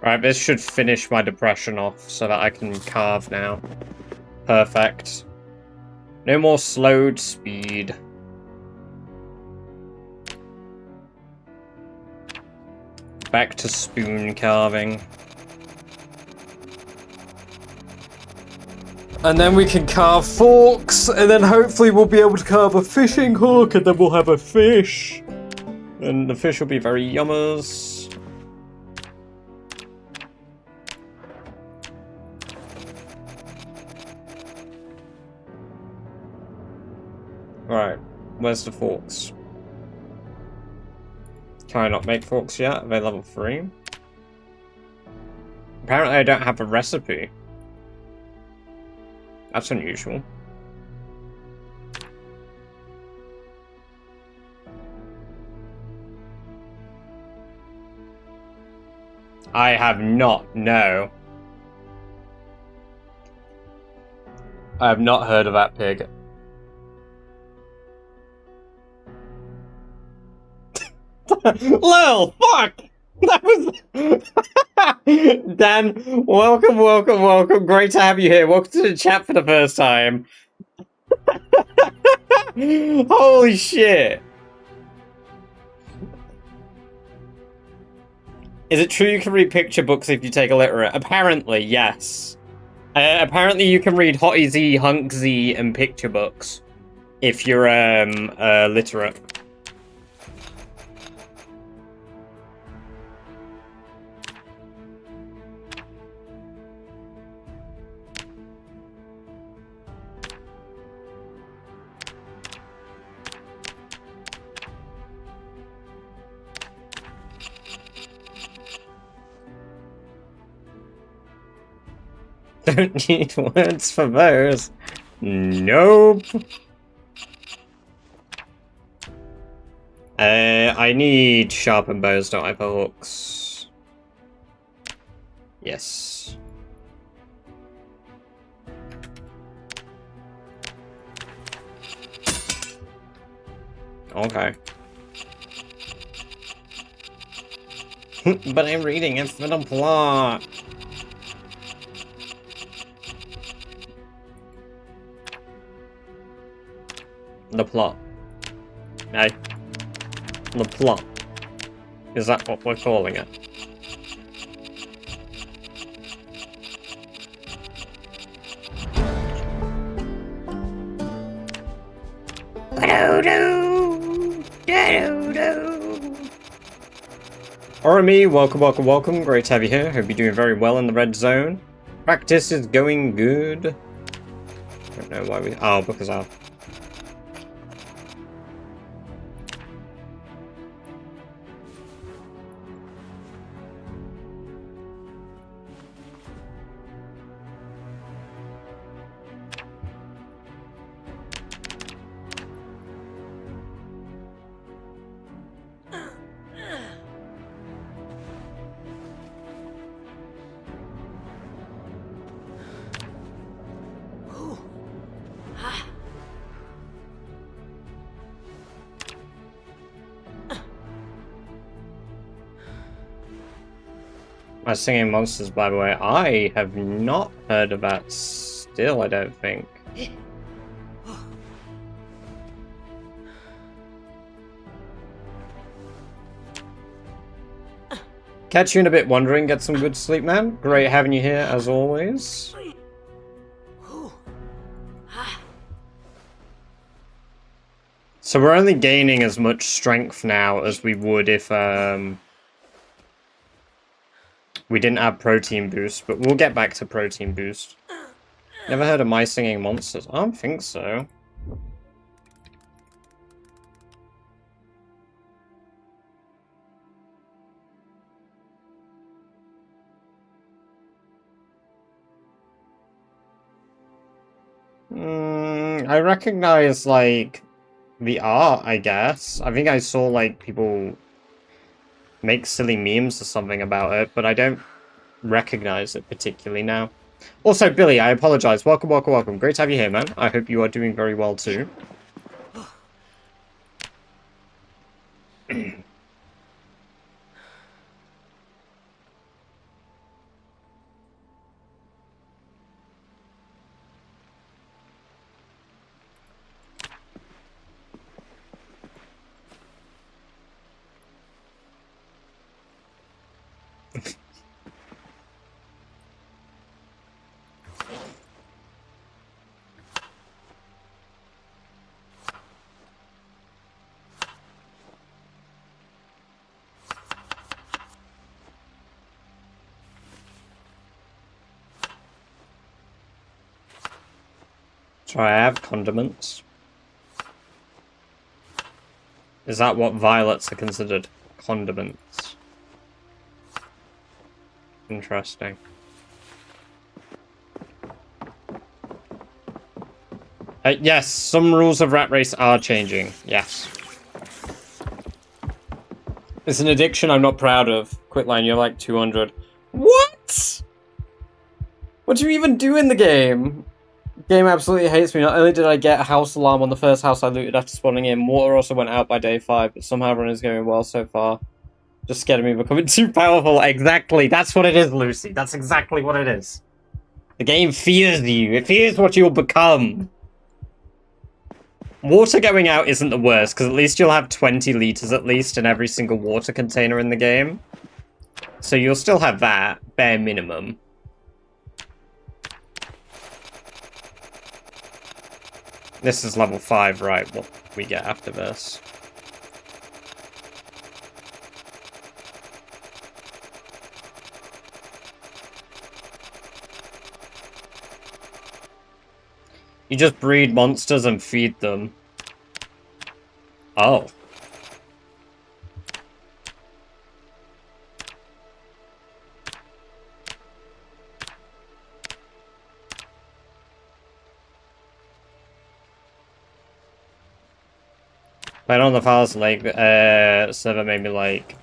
Right, this should finish my depression off so that I can carve now. Perfect. No more slowed speed. Back to spoon carving. And then we can carve forks, and then hopefully we'll be able to carve a fishing hook, and then we'll have a fish. And the fish will be very yummers. Right, where's the forks? Can I not make forks yet? Are they level 3? Apparently I don't have a recipe. That's unusual. I have not, no. I have not heard of that pig. Lil, fuck! That was... Dan, welcome, welcome, welcome. Great to have you here. Welcome to the chat for the first time. Holy shit. Is it true you can read picture books if you take illiterate? Apparently, yes. Apparently you can read Hottie Z, Hunk Z, and picture books if you're literate. Don't need words for those. Nope. I need sharpened bows, don't I, for hooks? Yes. Okay. But I'm reading it for the plot. The plot. No. The plot. Is that what we're calling it? Orami, welcome, welcome, welcome. Great to have you here. Hope you're doing very well in the red zone. Practice is going good. Don't know why we... Oh, because our... My Singing Monsters, by the way, I have not heard of that still, I don't think. Catch you in a bit wandering, get some good sleep, man. Great having you here, as always. So we're only gaining as much strength now as we would if, we didn't have protein boost, but we'll get back to protein boost. Never heard of My Singing Monsters? I don't think so. I recognize, like, the art, I guess. I think I saw, like, people make silly memes or something about it, but I don't recognize it particularly now. Also, Billy, I apologize. Welcome, welcome, welcome. Great to have you here, man. I hope you are doing very well, too. So I have condiments. Is that what violets are considered? Condiments. Interesting. Yes, some rules of Rat Race are changing. Yes. It's an addiction I'm not proud of. Quitline, you're like 200. What? What do you even do in the game? The game absolutely hates me. Not only did I get a house alarm on the first house I looted after spawning in, water also went out by day 5, but somehow everyone is going well so far. Just scared of me becoming too powerful. Exactly. That's what it is, Lucy. That's exactly what it is. The game fears you. It fears what you'll become. Water going out isn't the worst, because at least you'll have 20 liters at least in every single water container in the game. So you'll still have that, bare minimum. This is level 5, right? What we get after this. You just breed monsters and feed them. Oh. Playing on the Fallas Lake server made me like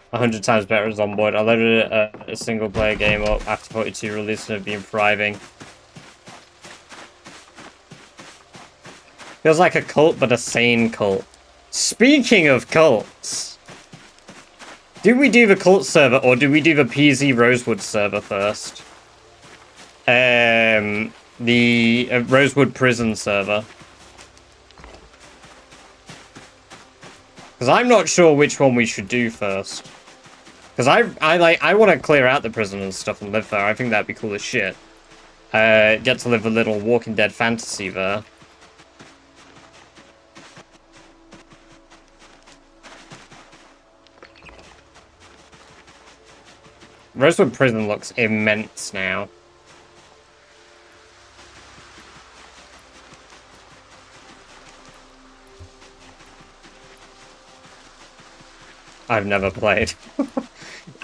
100 times better as on board. I loaded a single player game up after 42 release and have been thriving. Feels like a cult, but a sane cult. Speaking of cults, do we do the cult server or do we do the PZ Rosewood server first? The Rosewood prison server. Because I'm not sure which one we should do first. Because I want to clear out the prison and stuff and live there. I think that'd be cool as shit. Get to live a little Walking Dead fantasy there. Rosewood Prison looks immense now. I've never played.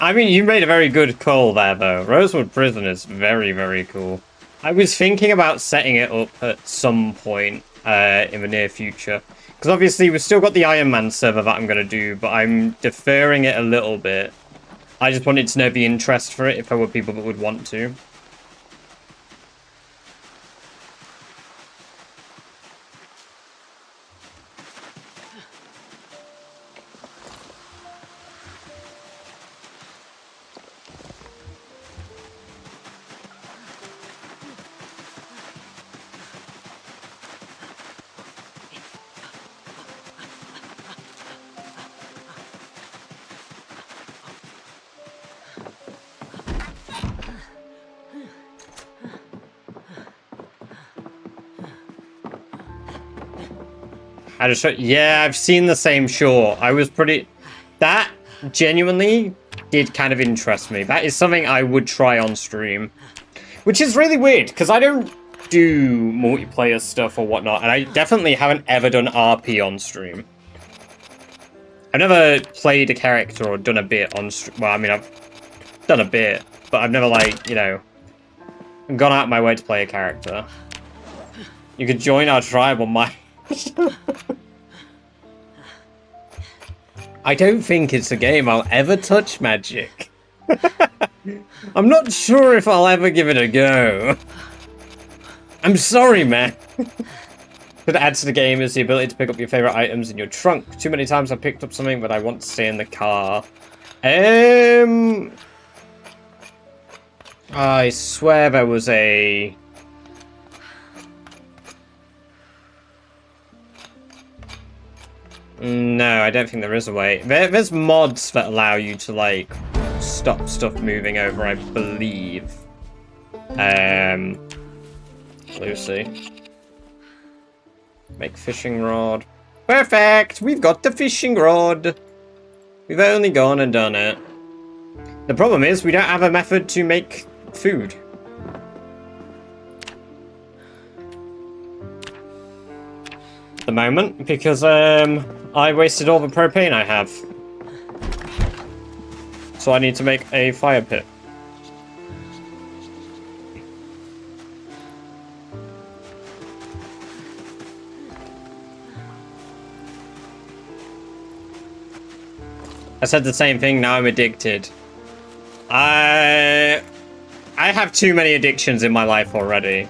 I mean, you made a very good call there, though. Rosewood Prison is very, very cool. I was thinking about setting it up at some point in the near future. Because obviously we've still got the Iron Man server that I'm going to do, but I'm deferring it a little bit. I just wanted to know the interest for it, if there were people that would want to. Yeah, I've seen the same shore. I was pretty... That genuinely did kind of interest me. That is something I would try on stream. Which is really weird, because I don't do multiplayer stuff or whatnot, and I definitely haven't ever done RP on stream. I've never played a character or done a bit on stream. Well, I mean, I've done a bit, but I've never, like, you know, gone out of my way to play a character. You could join our tribe on my... I don't think it's a game I'll ever touch, Magic. I'm not sure if I'll ever give it a go. I'm sorry, man. What adds to the game is the ability to pick up your favorite items in your trunk. Too many times I've picked up something, but I want to stay in the car. I swear there was a... No, I don't think there is a way. There's mods that allow you to, like, stop stuff moving over, I believe. Lucy. Make fishing rod. Perfect! We've got the fishing rod! We've only gone and done it. The problem is, we don't have a method to make food. at the moment because I wasted all the propane I have. So I need to make a fire pit. I said the same thing, now I'm addicted. I have too many addictions in my life already.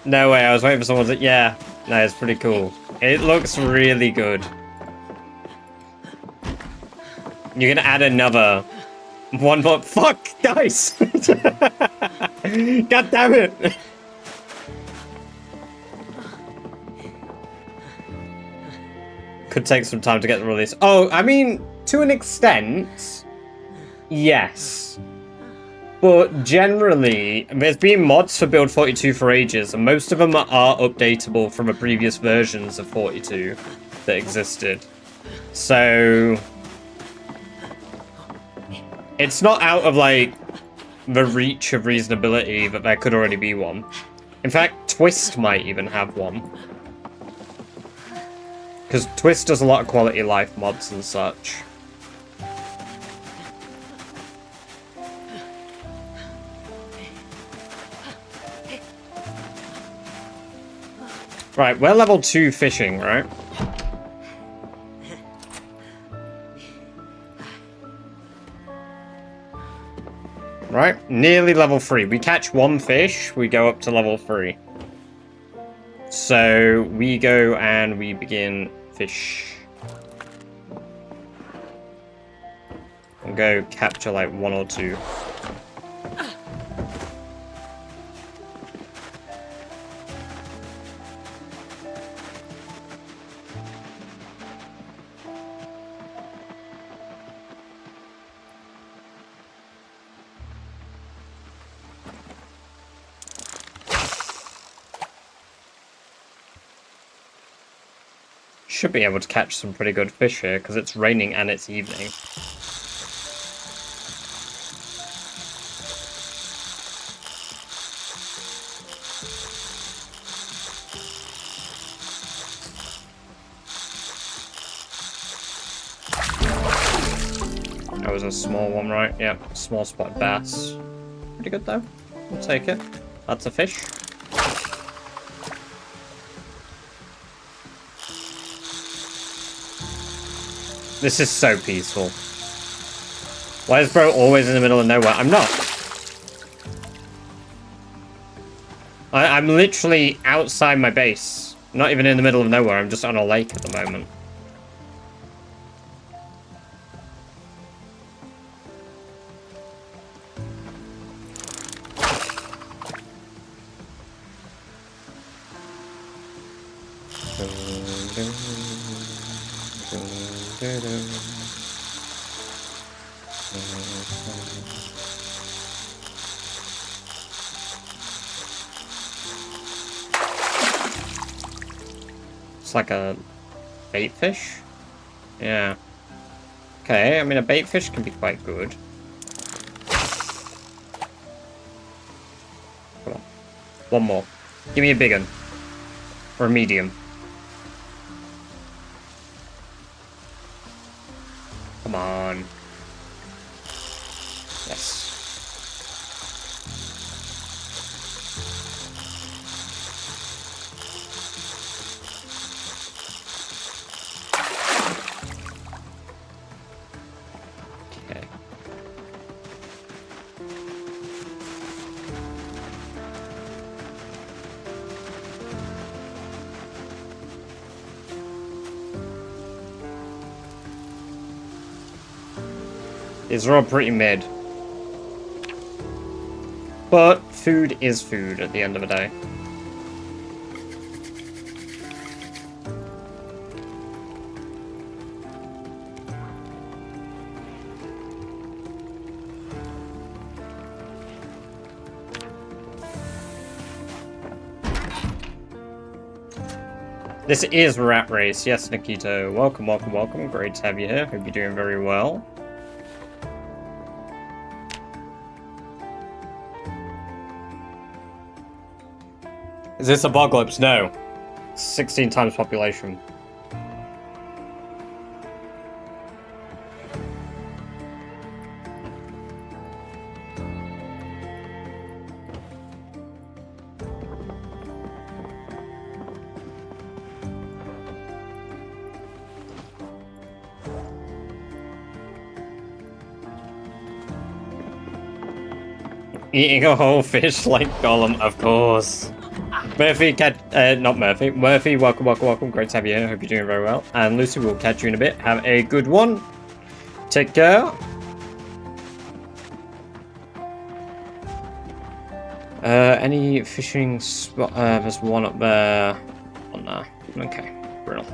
No way, I was waiting for someone to... Yeah, no, it's pretty cool. It looks really good. You can add another one, but fuck, guys! God damn it! Could take some time to get the release. Oh, I mean, to an extent, yes. But generally, there's been mods for Build 42 for ages, and most of them are updatable from the previous versions of 42 that existed. So it's not out of, like, the reach of reasonability that there could already be one. In fact, Twist might even have one. Because Twist does a lot of quality of life mods and such. Right, we're level 2 fishing, right? Right, nearly level 3. We catch one fish, we go up to level 3. So we go and we begin fish. And go capture like 1 or 2. Should be able to catch some pretty good fish here because it's raining and it's evening. That was a small one, right? Yep, small spot bass. Pretty good though. We'll take it. That's a fish. This is so peaceful. Why is bro always in the middle of nowhere? I'm not. I'm literally outside my base. Not even in the middle of nowhere. I'm just on a lake at the moment. It's like a bait fish? Yeah. Okay, I mean a bait fish can be quite good. Come on. One more. Give me a big one. Or a medium. Come on. Yes. Okay. These are all pretty mid. But food is food at the end of the day. This is Rat Race. Yes, Nikito. Welcome, welcome, welcome. Great to have you here. Hope you're doing very well. Is this Apocalypse? No. 16 times population. Eating a whole fish like Gollum, of course. Murphy, not Murphy. Murphy, welcome. Great to have you here. Hope you're doing very well. And Lucy, we'll catch you in a bit. Have a good one. Take care. Any fishing spot? There's one up there. On there. Okay, brilliant.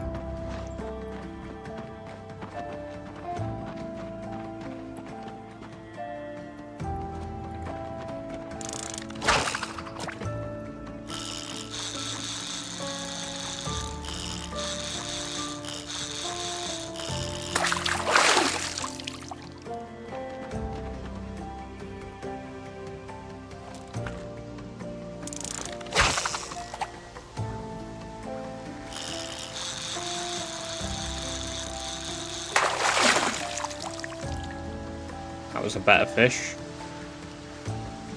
That was a better fish.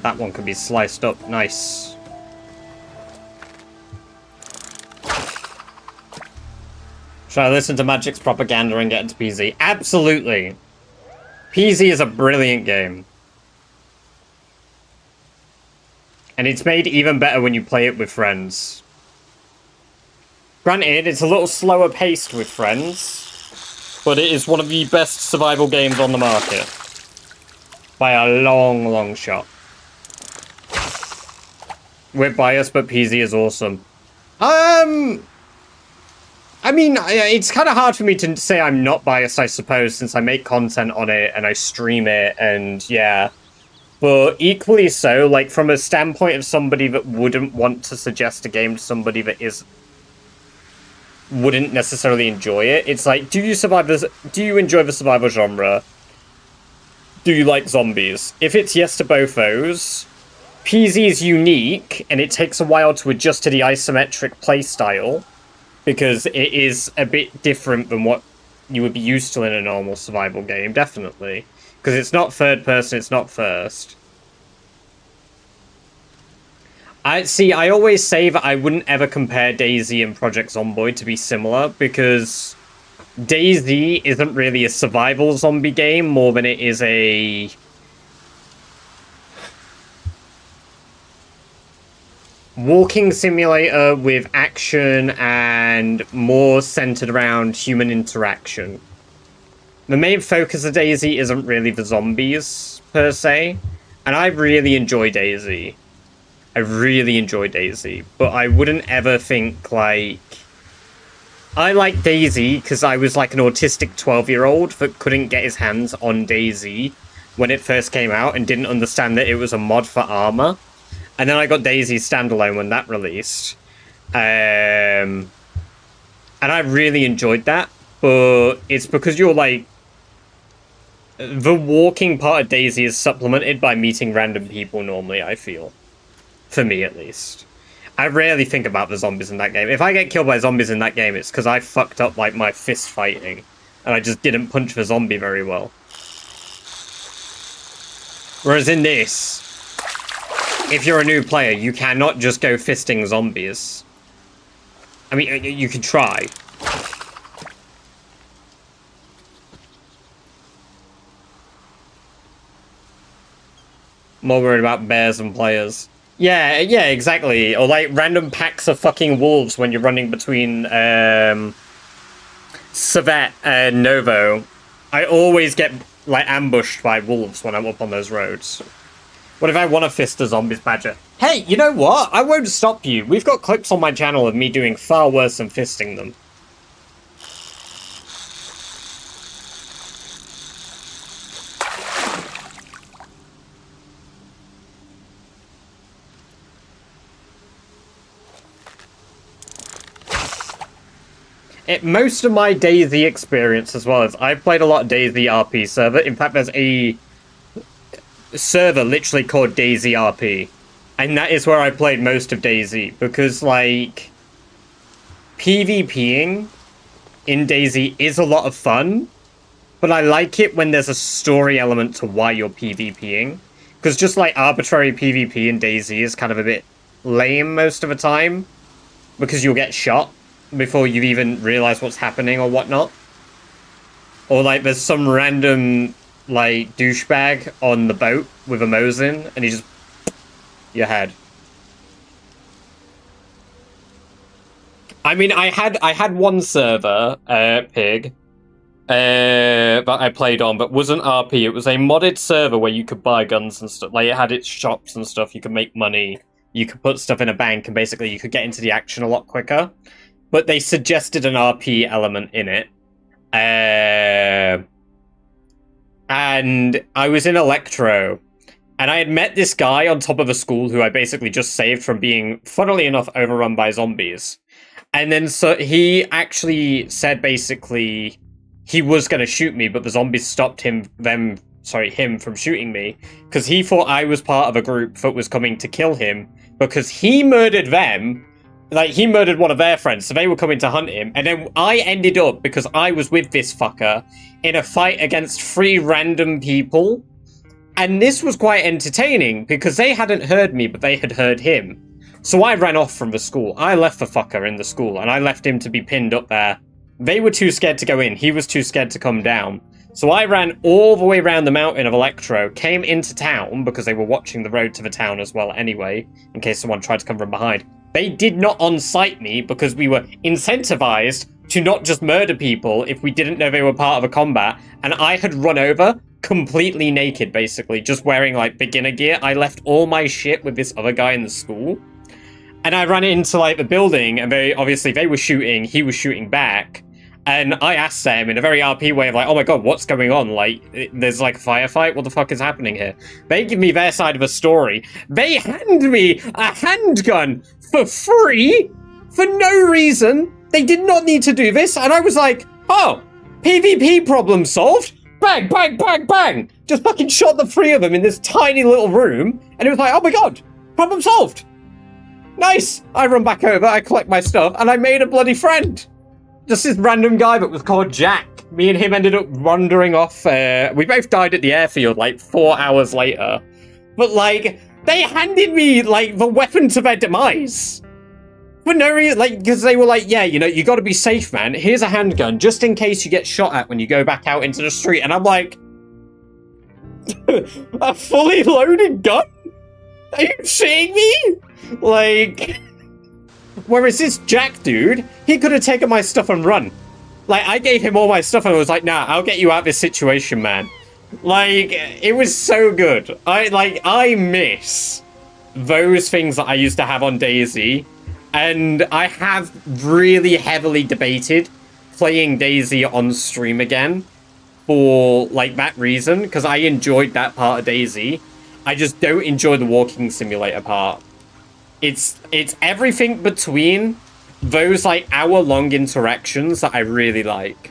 That one could be sliced up. Nice. Should I listen to Magic's propaganda and get into PZ? Absolutely. PZ is a brilliant game. And it's made even better when you play it with friends. Granted, it's a little slower paced with friends, but it is one of the best survival games on the market. By a long, long shot. We're biased, but PZ is awesome. I mean, it's kind of hard for me to say I'm not biased, I suppose, since I make content on it and I stream it, and yeah. But equally so, like, from a standpoint of somebody that wouldn't want to suggest a game to somebody that wouldn't necessarily enjoy it, it's like, do you enjoy the survival genre? Do you like zombies? If it's yes to both those, PZ is unique, and it takes a while to adjust to the isometric playstyle, because it is a bit different than what you would be used to in a normal survival game, definitely. Because it's not third person, it's not first. I always say that I wouldn't ever compare DayZ and Project Zomboid to be similar, because DayZ isn't really a survival zombie game more than it is a walking simulator with action and more centered around human interaction. The main focus of DayZ isn't really the zombies, per se, and I really enjoy DayZ. I really enjoy DayZ, but I wouldn't ever think, like... I like DayZ because I was like an autistic 12-year-old that couldn't get his hands on DayZ when it first came out and didn't understand that it was a mod for Arma. And then I got DayZ standalone when that released. And I really enjoyed that, but it's because you're like... The walking part of DayZ is supplemented by meeting random people normally, I feel. For me, at least. I rarely think about the zombies in that game. If I get killed by zombies in that game, it's because I fucked up, like, my fist fighting. And I just didn't punch the zombie very well. Whereas in this, if you're a new player, you cannot just go fisting zombies. I mean, you can try. More worried about bears than players. Yeah, exactly. Or like random packs of fucking wolves when you're running between Civet and Novo. I always get like ambushed by wolves when I'm up on those roads. What if I want to fist a zombies badger? Hey, you know what? I won't stop you. We've got clips on my channel of me doing far worse than fisting them. Most of my DayZ experience as well is I've played a lot of DayZ RP server. In fact, there's a server literally called DayZ RP. And that is where I played most of DayZ, because, like, PvPing in DayZ is a lot of fun, but I like it when there's a story element to why you're PvPing. Because just, like, arbitrary PvP in DayZ is kind of a bit lame most of the time, because you'll get shot before you even realize what's happening or whatnot. Or, like, there's some random, like, douchebag on the boat with a Mosin, and he just... your head. I mean, I had one server, Pig, that I played on, but wasn't RP. It was a modded server where you could buy guns and stuff. Like, it had its shops and stuff. You could make money. You could put stuff in a bank, and basically you could get into the action a lot quicker. But they suggested an RP element in it. And I was in Electro, and I had met this guy on top of a school who I basically just saved from being, funnily enough, overrun by zombies. And then so he actually said basically he was going to shoot me, but the zombies stopped him from shooting me, because he thought I was part of a group that was coming to kill him, because he murdered them. Like, he murdered one of their friends, so they were coming to hunt him. And then I ended up, because I was with this fucker, in a fight against 3 random people. And this was quite entertaining, because they hadn't heard me, but they had heard him. So I ran off from the school. I left the fucker in the school, and I left him to be pinned up there. They were too scared to go in. He was too scared to come down. So I ran all the way around the mountain of Electro, came into town, because they were watching the road to the town as well anyway, in case someone tried to come from behind. They did not on-site me, because we were incentivized to not just murder people if we didn't know they were part of a combat, and I had run over completely naked, basically, just wearing, like, beginner gear. I left all my shit with this other guy in the school, and I ran into, like, the building, and they were shooting, he was shooting back, and I asked them in a very RP way of like, oh my god, what's going on? Like, there's like a firefight? What the fuck is happening here? They give me their side of the story. They hand me a handgun for free for no reason. They did not need to do this. And I was like, oh, PvP problem solved. Bang, bang, bang, bang. Just fucking shot the 3 of them in this tiny little room. And it was like, oh my god, problem solved. Nice. I run back over, I collect my stuff, and I made a bloody friend. Just this random guy that was called Jack. Me and him ended up wandering off. We both died at the airfield like 4 hours later. But like, they handed me like the weapon to their demise. For no reason, like, because they were like, yeah, you know, you gotta be safe, man. Here's a handgun just in case you get shot at when you go back out into the street. And I'm like, a fully loaded gun? Are you shitting me? Like... Whereas this Jack dude, he could have taken my stuff and run. Like, I gave him all my stuff and I was like, nah, I'll get you out of this situation, man. Like, it was so good. I miss those things that I used to have on DayZ. And I have really heavily debated playing DayZ on stream again for, like, that reason. Because I enjoyed that part of DayZ. I just don't enjoy the walking simulator part. It's everything between those, like, hour-long interactions that I really like.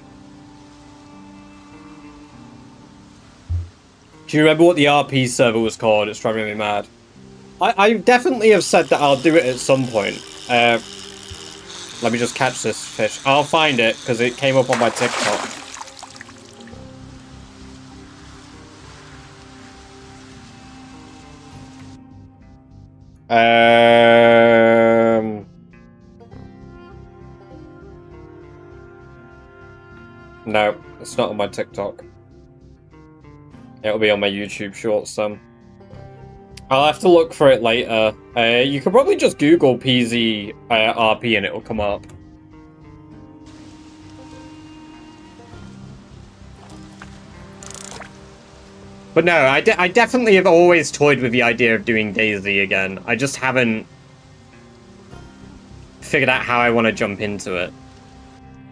Do you remember what the RP server was called? It's driving me mad. I definitely have said that I'll do it at some point. Let me just catch this fish. I'll find it, because it came up on my TikTok. No, it's not on my TikTok. It'll be on my YouTube shorts then. I'll have to look for it later. You could probably just Google PZ RP and it'll come up. But no, I definitely have always toyed with the idea of doing DayZ again. I just haven't figured out how I want to jump into it.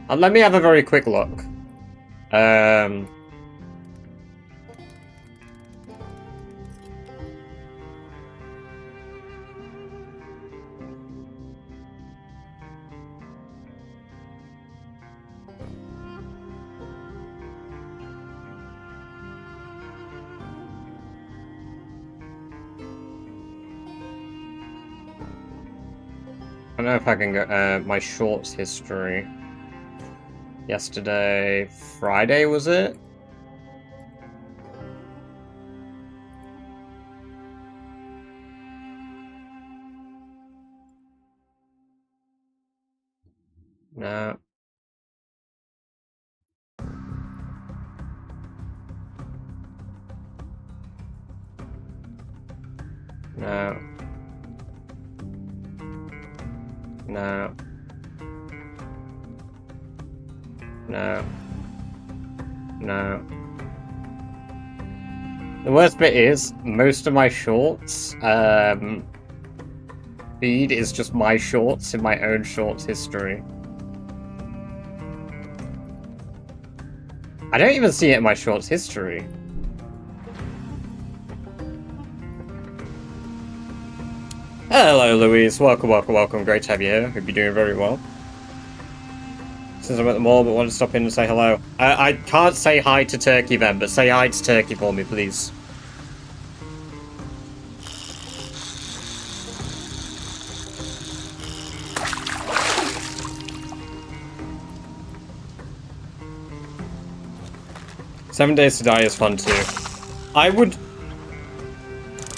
Let me have a very quick look. don't know if I can go, my shorts history. Yesterday, Friday, was it? No. No. No. No. No. The worst bit is, most of my shorts, feed is just my shorts in my own shorts history. I don't even see it in my shorts history. Hello, Louise. Welcome, welcome, welcome. Great to have you here. Hope you're doing very well. Since I'm at the mall, but want to stop in and say hello. I can't say hi to Turkey then, but say hi to Turkey for me, please. Seven Days to Die is fun too. I would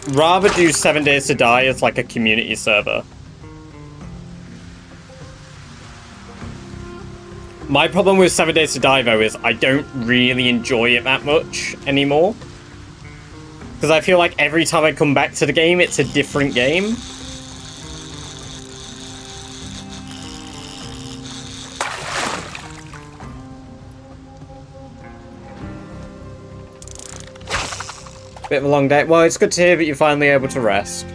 rather do 7 Days to Die as like a community server. My problem with 7 Days to Die though is I don't really enjoy it that much anymore. Because I feel like every time I come back to the game, it's a different game. Bit of a long day. Well, it's good to hear that you're finally able to rest.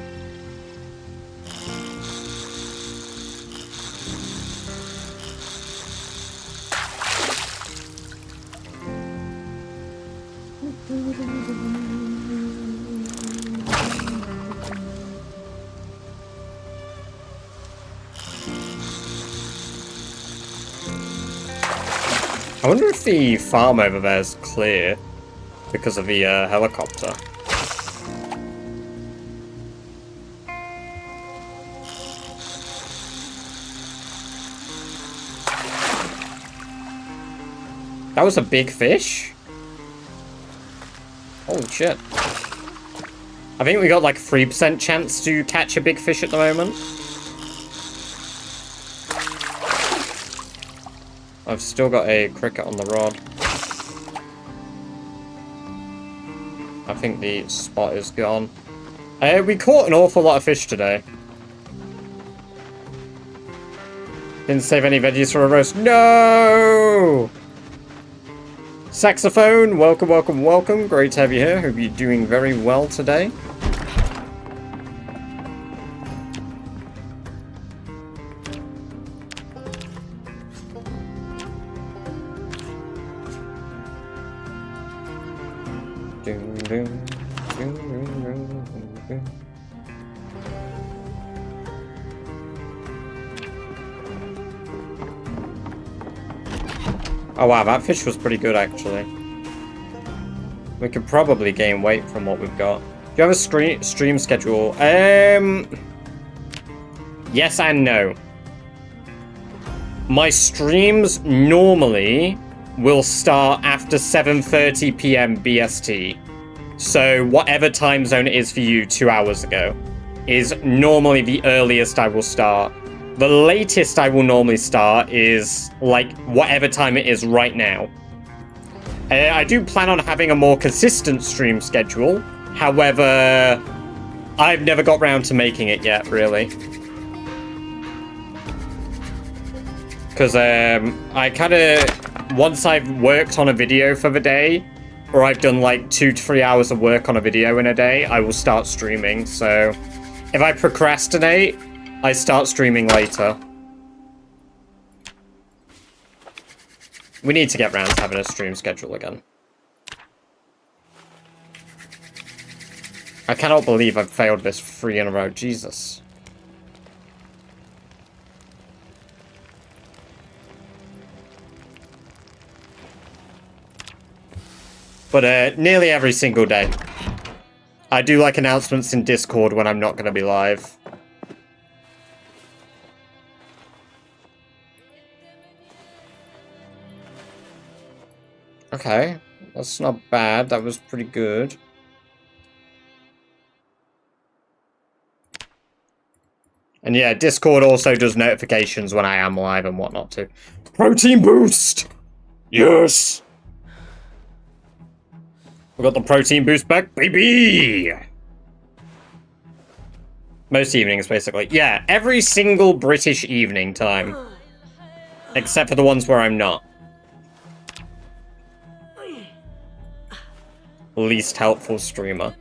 I wonder if the farm over there is clear because of the helicopter. That was a big fish? Holy shit. I think we got like 3% chance to catch a big fish at the moment. I've still got a cricket on the rod. I think the spot is gone. We caught an awful lot of fish today. Didn't save any veggies for a roast. No! Saxophone, welcome, welcome, welcome. Great to have you here. Hope you're doing very well today. Oh wow, that fish was pretty good actually. We could probably gain weight from what we've got. Do you have a stream schedule? Yes and no. My streams normally will start after 7:30 PM BST. So whatever time zone it is for you 2 hours ago is normally the earliest I will start. The latest I will normally start is like whatever time it is right now. I do plan on having a more consistent stream schedule. However, I've never got round to making it yet, really. Because I kind of, once I've worked on a video for the day, or I've done like 2 to 3 hours of work on a video in a day, I will start streaming. So if I procrastinate, I start streaming later. We need to get round to having a stream schedule again. I cannot believe I've failed this 3 in a row. Jesus. But nearly every single day. I do like announcements in Discord when I'm not going to be live. Okay, that's not bad. That was pretty good. And yeah, Discord also does notifications when I am live and whatnot too. Protein boost! Yes! We got the protein boost back, baby! Most evenings, basically. Yeah, every single British evening time. Except for the ones where I'm not. Least helpful streamer.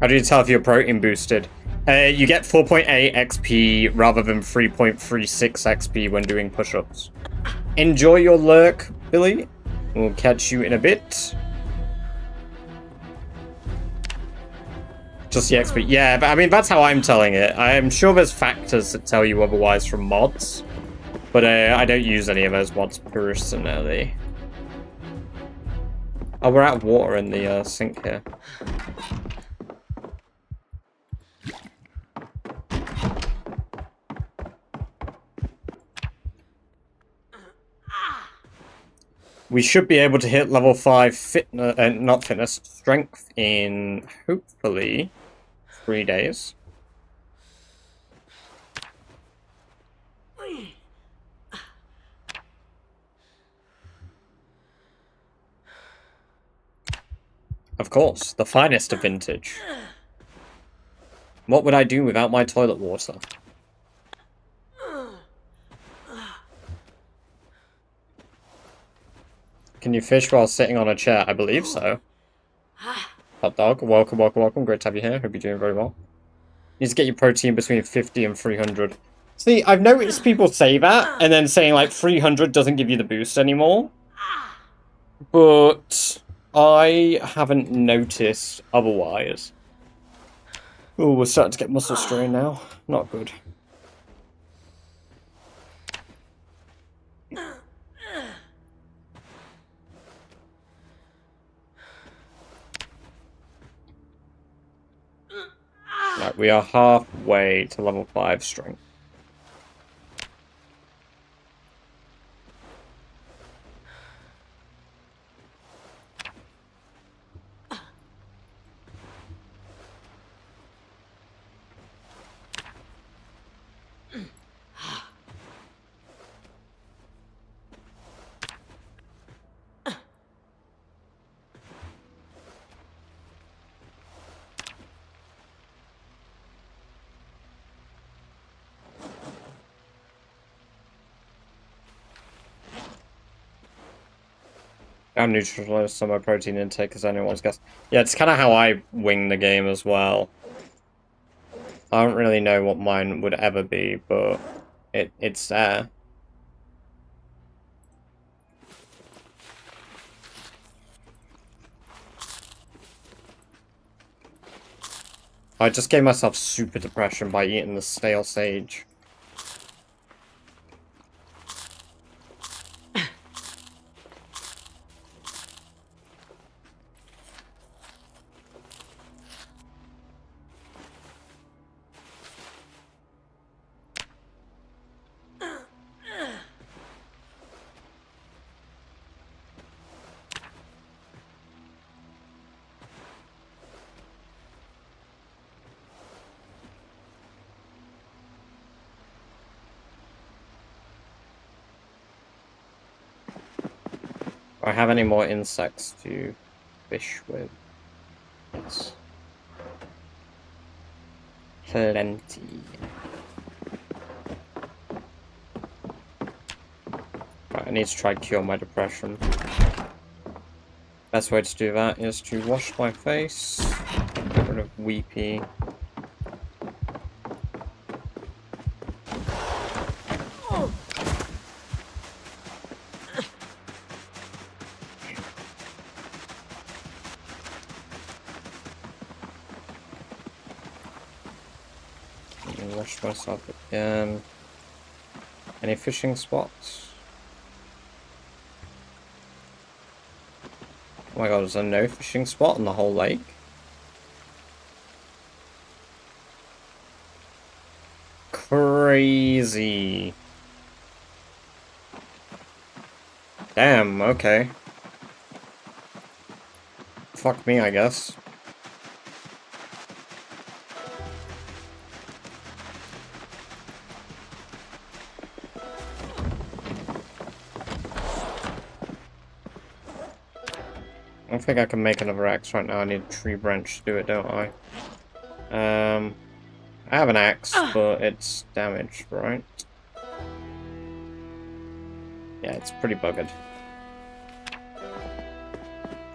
How do you tell if you're protein boosted? You get 4.8 XP rather than 3.36 XP when doing push-ups. Enjoy your lurk, Billy. We'll catch you in a bit. Just the XP. Yeah, but I mean, that's how I'm telling it. I'm sure there's factors that tell you otherwise from mods. But I don't use any of those mods personally. Oh, we're out of water in the sink here. We should be able to hit level 5 strength in, hopefully, 3 days. Of course, the finest of vintage. What would I do without my toilet water? Can you fish while sitting on a chair? I believe so. Hot dog, welcome, welcome, welcome. Great to have you here. Hope you're doing very well. You need to get your protein between 50 and 300. See, I've noticed people say that, and then saying, like, 300 doesn't give you the boost anymore. But I haven't noticed otherwise. Oh, we're starting to get muscle strain now. Not good. Right, we are halfway to level 5 strength. I'm neutralized on my protein intake as anyone's guess. Yeah, it's kind of how I wing the game as well. I don't really know what mine would ever be, but it's there. I just gave myself super depression by eating the stale sage. Do I have any more insects to fish with? Yes. Plenty. Right, I need to try cure my depression. Best way to do that is to wash my face, get rid of weepy. Wash myself again. Any fishing spots? Oh my god, is there no fishing spot on the whole lake? Crazy. Damn, okay. Fuck me, I guess. I don't think I can make another axe right now. I need a tree branch to do it, don't I? I have an axe, but it's damaged, right? Yeah, it's pretty buggered.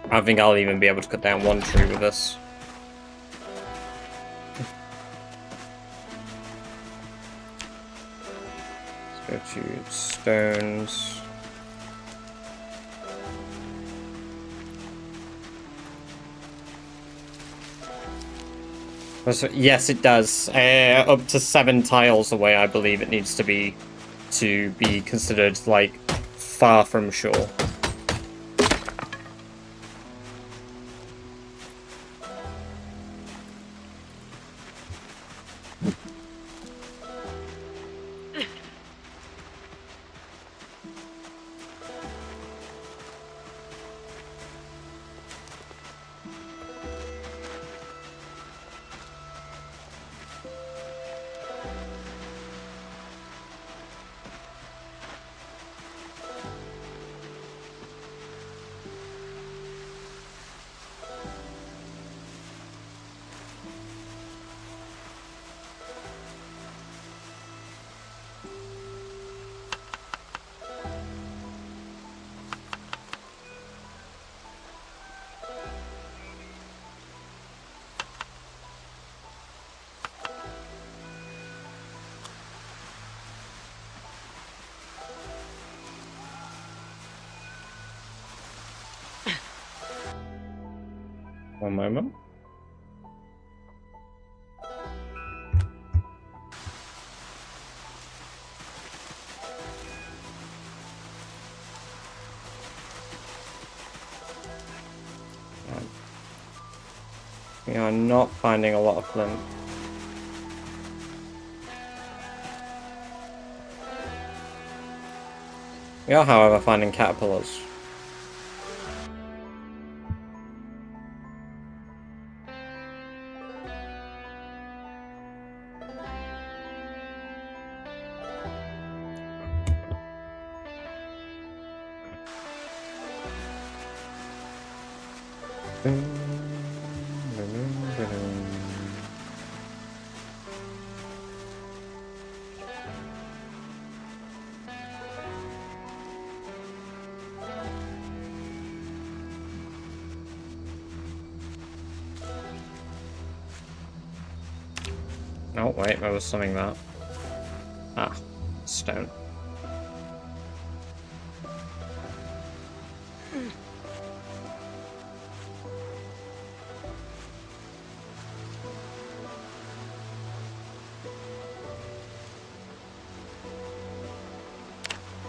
I don't think I'll even be able to cut down one tree with this. Let's go to stones. Yes, it does. Up to 7 tiles away, I believe it needs to be considered, like, far from shore. One moment. We are not finding a lot of flint. We are, however, finding caterpillars. Oh, wait, there was something there. Ah, stone.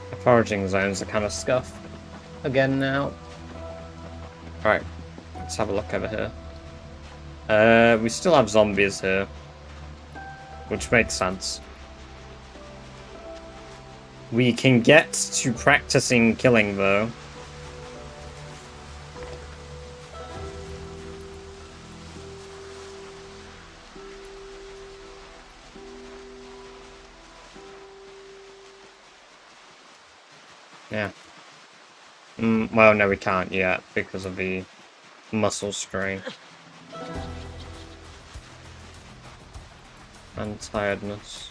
The foraging zones are kind of scuffed again now. Right, let's have a look over here. We still have zombies here. Which makes sense. We can get to practicing killing, though. Yeah. Well, no, we can't yet because of the muscle strain. And tiredness.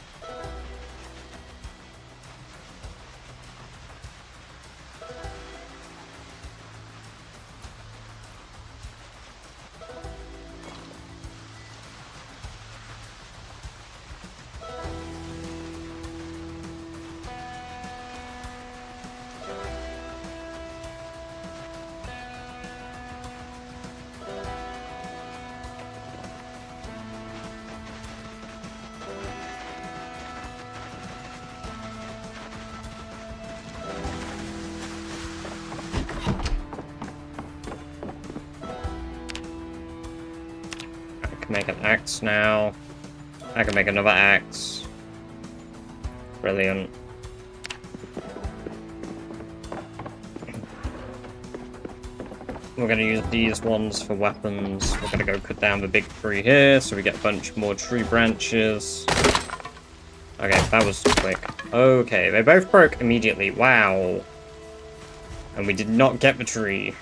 can make an axe now. I can make another axe. Brilliant. We're gonna use these ones for weapons. We're gonna go cut down the big tree here, so we get a bunch more tree branches. Okay, that was quick. Okay, they both broke immediately. Wow. And we did not get the tree.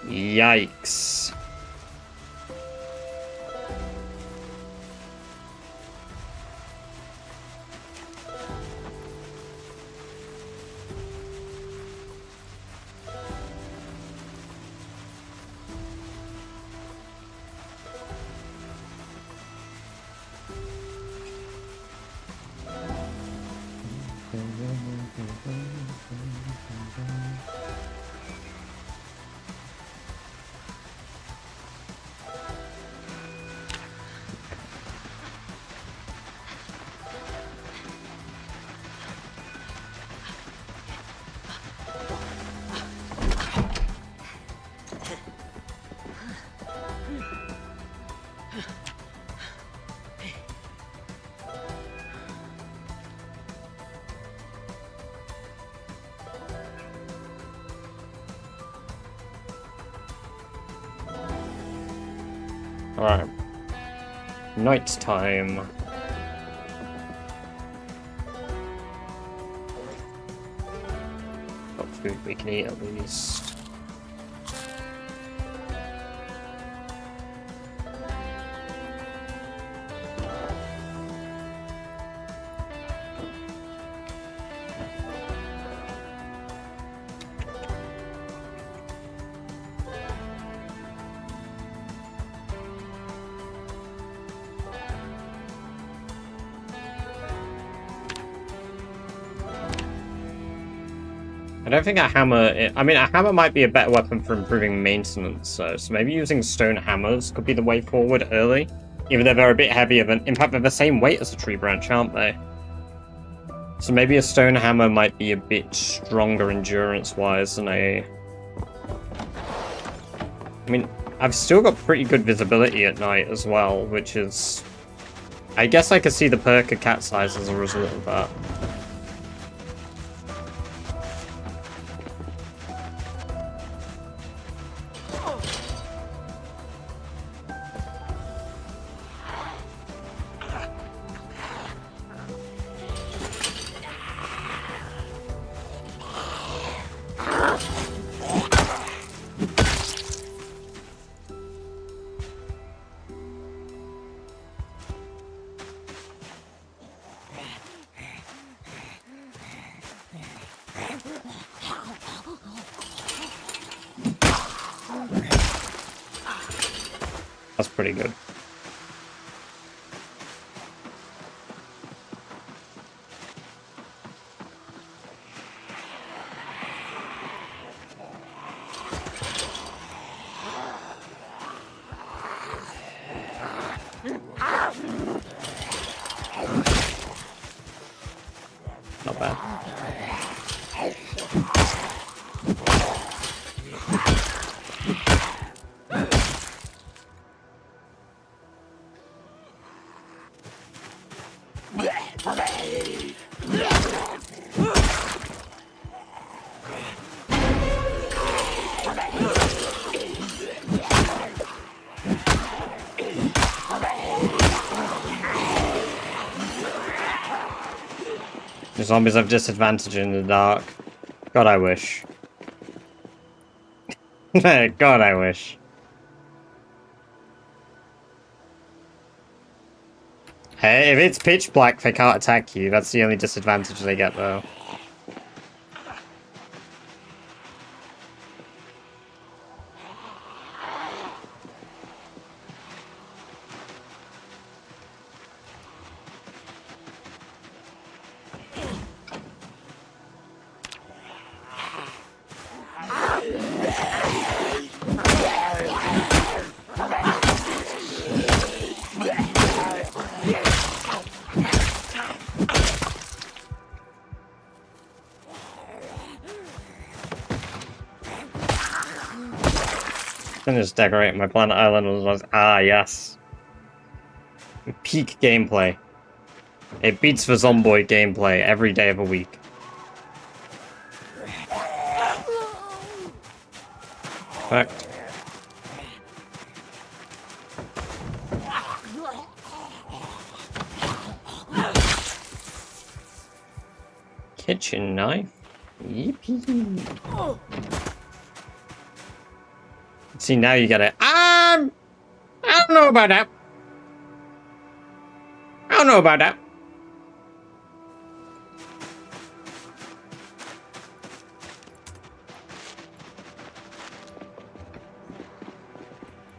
Yikes. Alright. Night time. Got food we can eat at least. I don't think a hammer... I mean, a hammer might be a better weapon for improving maintenance, so maybe using stone hammers could be the way forward early. Even though they're a bit heavier than... In fact, they're the same weight as a tree branch, aren't they? So maybe a stone hammer might be a bit stronger endurance-wise than a... I mean, I've still got pretty good visibility at night as well, which is... I guess I could see the perk of cat size as a result of that. That's pretty good. Not bad. The zombies have disadvantage in the dark. God, I wish. God, I wish. Hey, if it's pitch black, they can't attack you. That's the only disadvantage they get, though. Finished decorating my planet island was yes. Peak gameplay. It beats the Zomboid gameplay every day of the week. Perfect. Kitchen knife. Yippee. See, now you gotta. I don't know about that. I don't know about that.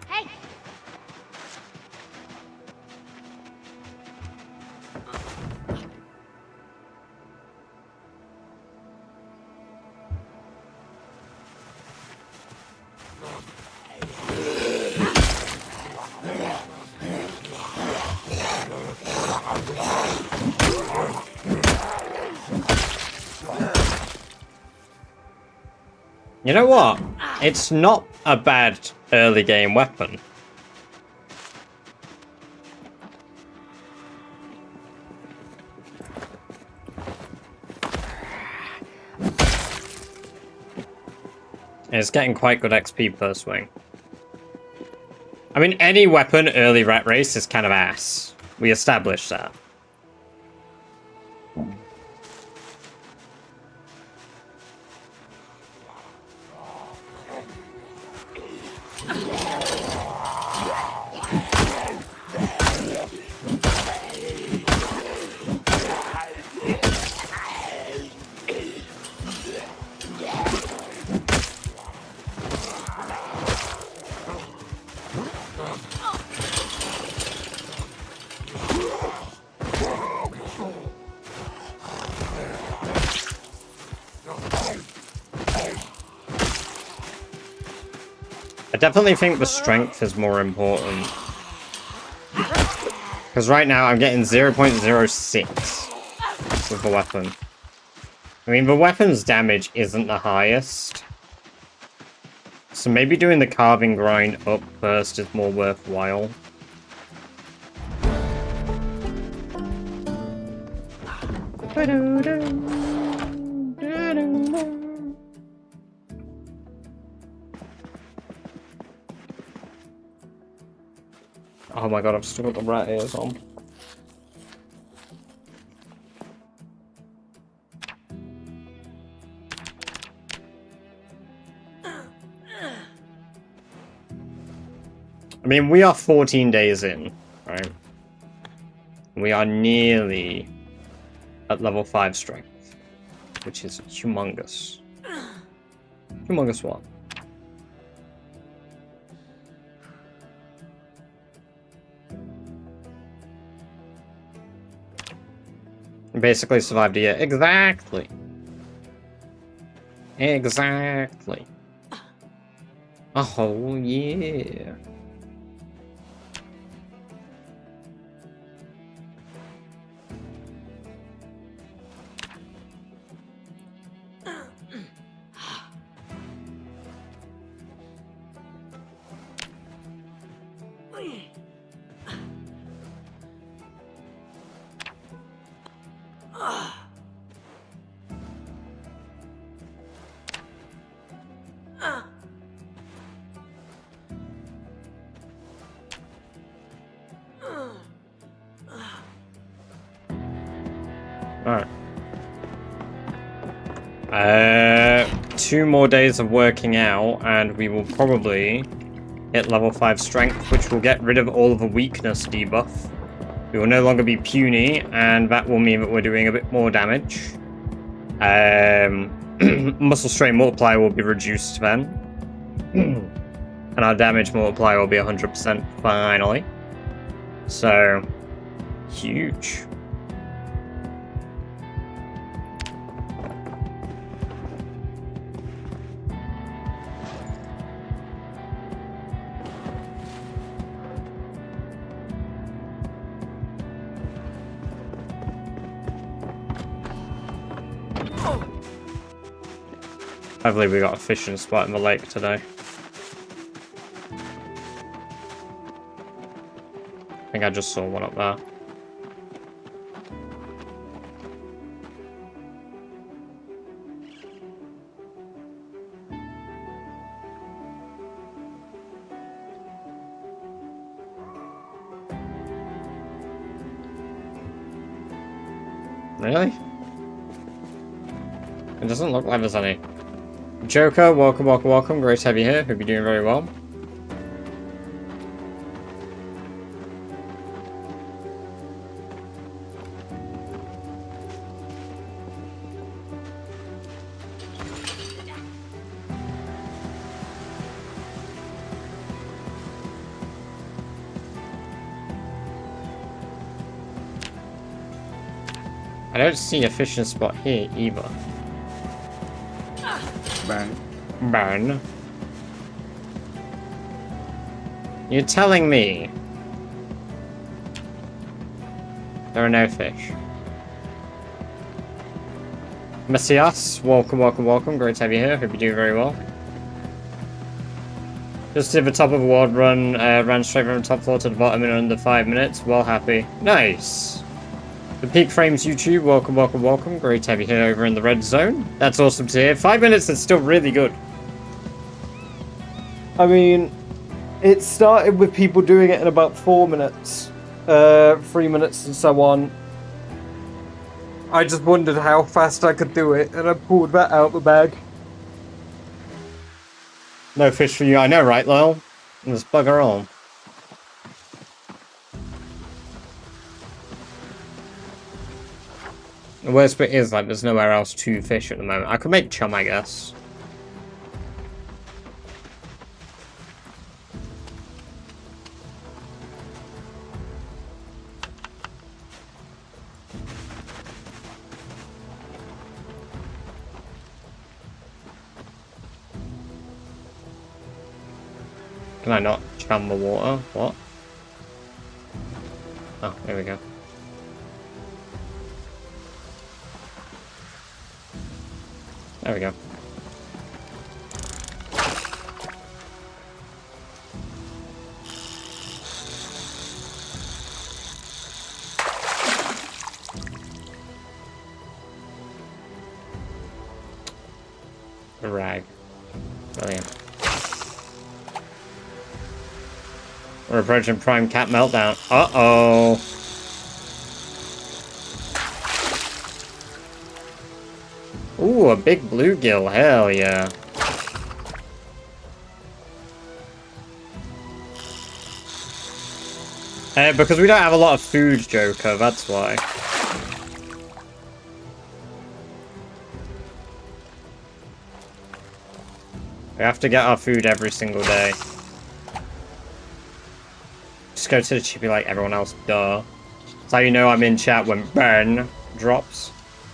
Hey! You know what? It's not a bad early game weapon. It's getting quite good XP per swing. I mean, any weapon early rat race is kind of ass. We established that. I definitely think the strength is more important. Because right now I'm getting 0.06 with the weapon. I mean, the weapon's damage isn't the highest. So maybe doing the carving grind up first is more worthwhile. Oh my god, I've still got the rat ears on. I mean, we are 14 days in, right? We are nearly at level 5 strength, which is humongous. Humongous one. Basically survived a year. Exactly. Exactly. A whole year. Alright. 2 more days of working out, and we will probably hit level 5 strength, which will get rid of all of the weakness debuff. We will no longer be puny, and that will mean that we're doing a bit more damage. Muscle strain multiplier will be reduced then. And our damage multiplier will be 100% finally. So, huge. I believe we got a fishing spot in the lake today. I think I just saw one up there. Really? It doesn't look like there's any. Joker, welcome, welcome, welcome. Great to have you here. Hope you're doing very well. I don't see a fishing spot here either. Burn. Burn. You're telling me there are no fish? Messias, welcome, welcome, welcome. Great to have you here. Hope you're doing very well. Just did the top of a world run, ran straight from the top floor to the bottom in under 5 minutes. Well happy. Nice. The Peak Frames YouTube, welcome, welcome, welcome. Great to have you here over in the red zone. That's awesome to hear. 5 minutes is still really good. I mean, it started with people doing it in about 4 minutes, 3 minutes and so on. I just wondered how fast I could do it, and I pulled that out of the bag. No fish for you, I know, right, Lyle? Let's bugger on. The worst bit is, like, there's nowhere else to fish at the moment. I could make chum, I guess. Can I not chum the water? What? Oh, there we go. There we go. The rag. Brilliant. We're approaching Prime Cat Meltdown. Uh-oh. Ooh, a big bluegill. Hell yeah. Because we don't have a lot of food, Joker, that's why. We have to get our food every single day. Just go to the chippy like everyone else, duh. That's how you know I'm in chat when burn drops.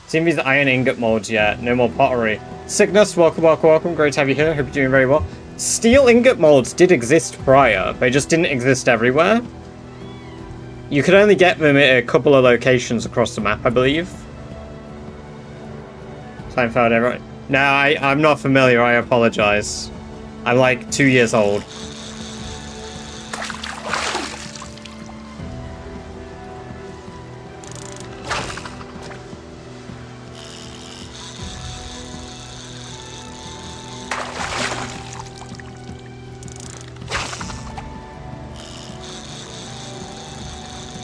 Seen these iron ingot molds yet? No more pottery. Cygnus, welcome, welcome, welcome. Great to have you here. Hope you're doing very well. Steel ingot molds did exist prior. They just didn't exist everywhere. You could only get them at a couple of locations across the map, I believe. Seinfeld, everyone. No, I'm not familiar. I apologize. I'm like 2 years old.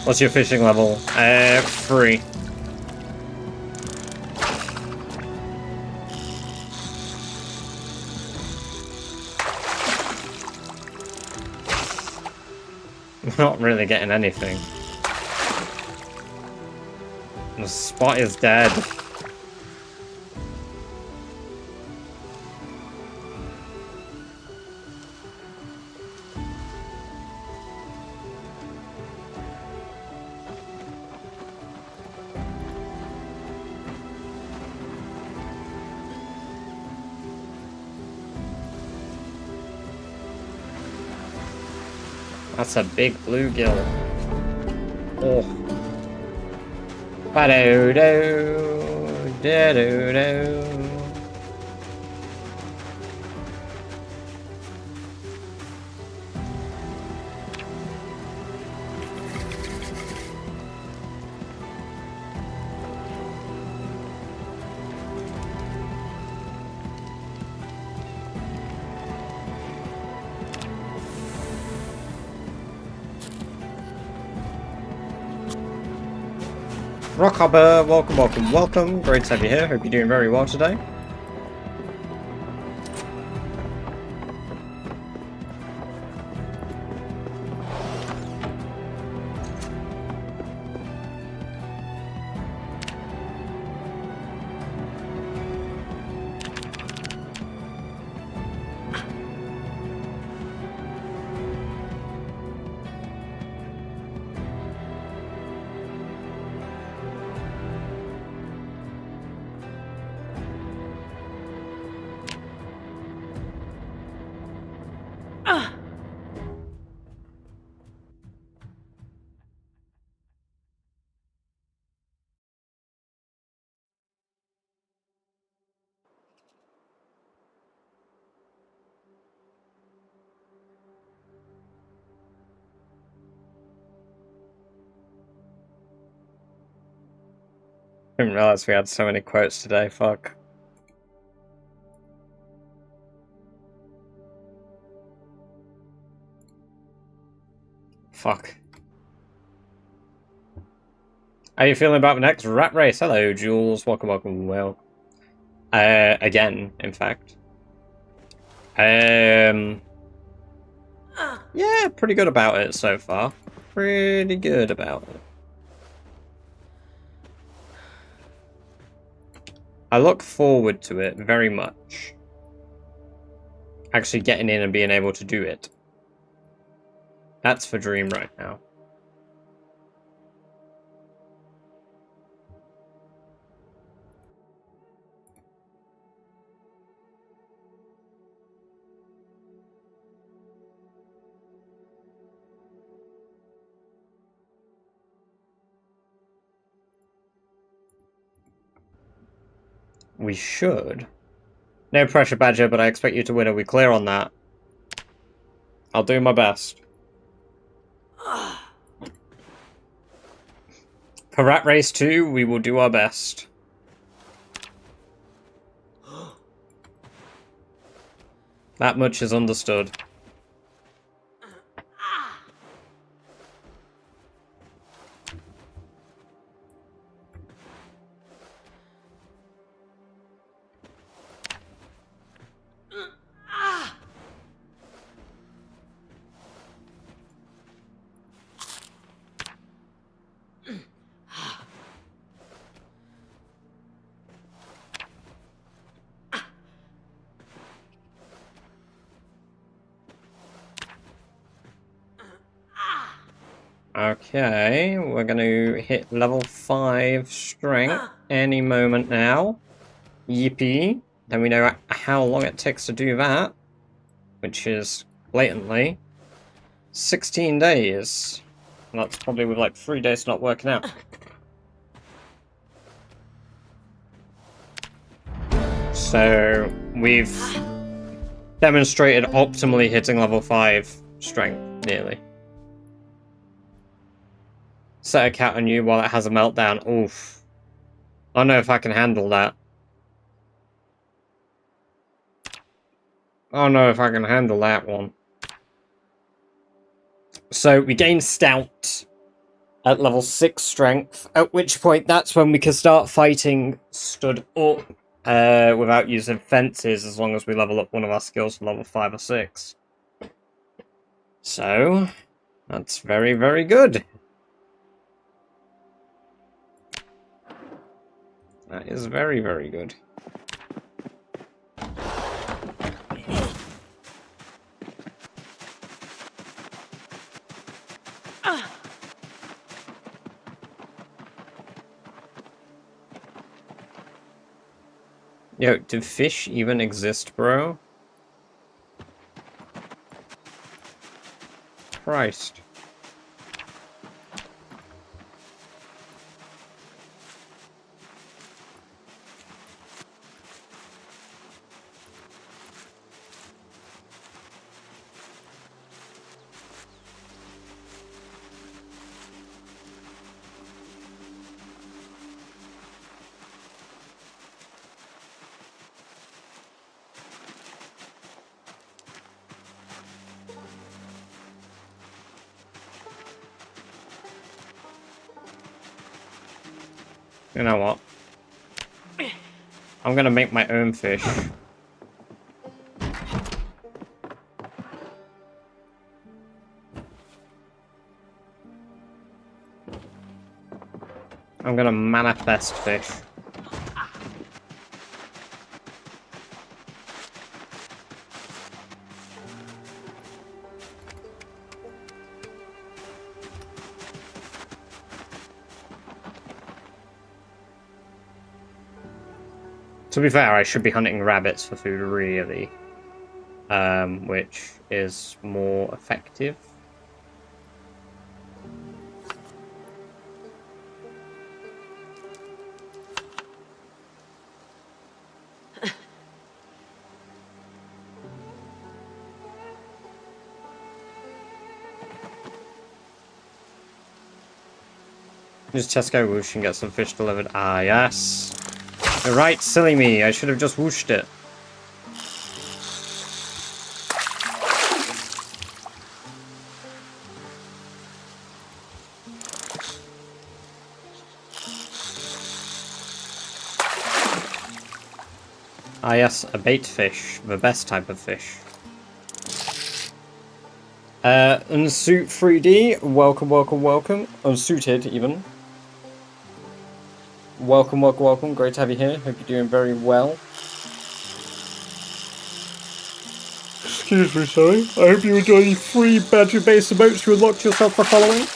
What's your fishing level? 3. I'm not really getting anything. The spot is dead. That's a big bluegill. Oh. Ba-do-do, da-do-do. Rockhopper, welcome, welcome, welcome. Great to have you here. Hope you're doing very well today. Didn't realize we had so many quotes today, fuck. Fuck. How are you feeling about the next rat race? Hello, Jules. Welcome, welcome, well. Again, in fact. Yeah, pretty good about it so far. Pretty good about it. I look forward to it very much. Actually getting in and being able to do it. That's the dream right now. We should. No pressure, Badger, but I expect you to win. Are we clear on that? I'll do my best. For Rat Race 2, we will do our best. That much is understood. Okay, we're going to hit level 5 strength any moment now. Yippee. Then we know how long it takes to do that, which is blatantly 16 days. And that's probably with like 3 days not working out. So we've demonstrated optimally hitting level 5 strength, nearly. Set a cat on you while it has a meltdown. Oof. I don't know if I can handle that. I don't know if I can handle that one. So we gain Stout at level 6 strength, at which point that's when we can start fighting stood up without using fences, as long as we level up one of our skills to level 5 or 6. So, that's very, very good. That is very, very good. Yo, do fish even exist, bro? Christ. You know what? I'm gonna make my own fish. I'm gonna manifest fish. To be fair, I should be hunting rabbits for food, really. Which is more effective. Just Tesco whoosh and get some fish delivered. Ah, yes. You're right, silly me. I should have just whooshed it. Ah, yes, a bait fish. The best type of fish. Unsuit 3D, welcome, welcome, welcome. Unsuited, even. Welcome, welcome, welcome. Great to have you here. Hope you're doing very well. Excuse me, sorry. I hope you enjoy the free badger-based emotes you unlocked yourself for following.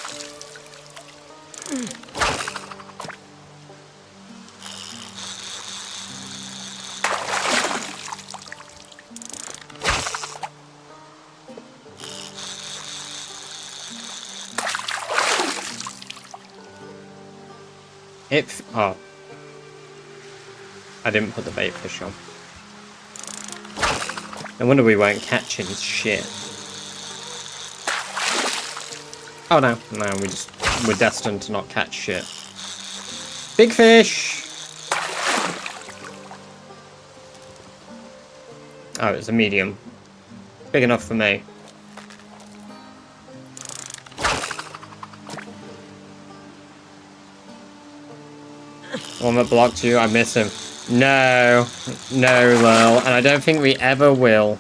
Oh. I didn't put the bait fish on. No wonder we weren't catching shit. Oh no, we're destined to not catch shit. Big fish! Oh, it's a medium. Big enough for me. One that blocked you, I miss him. No, Lil, and I don't think we ever will.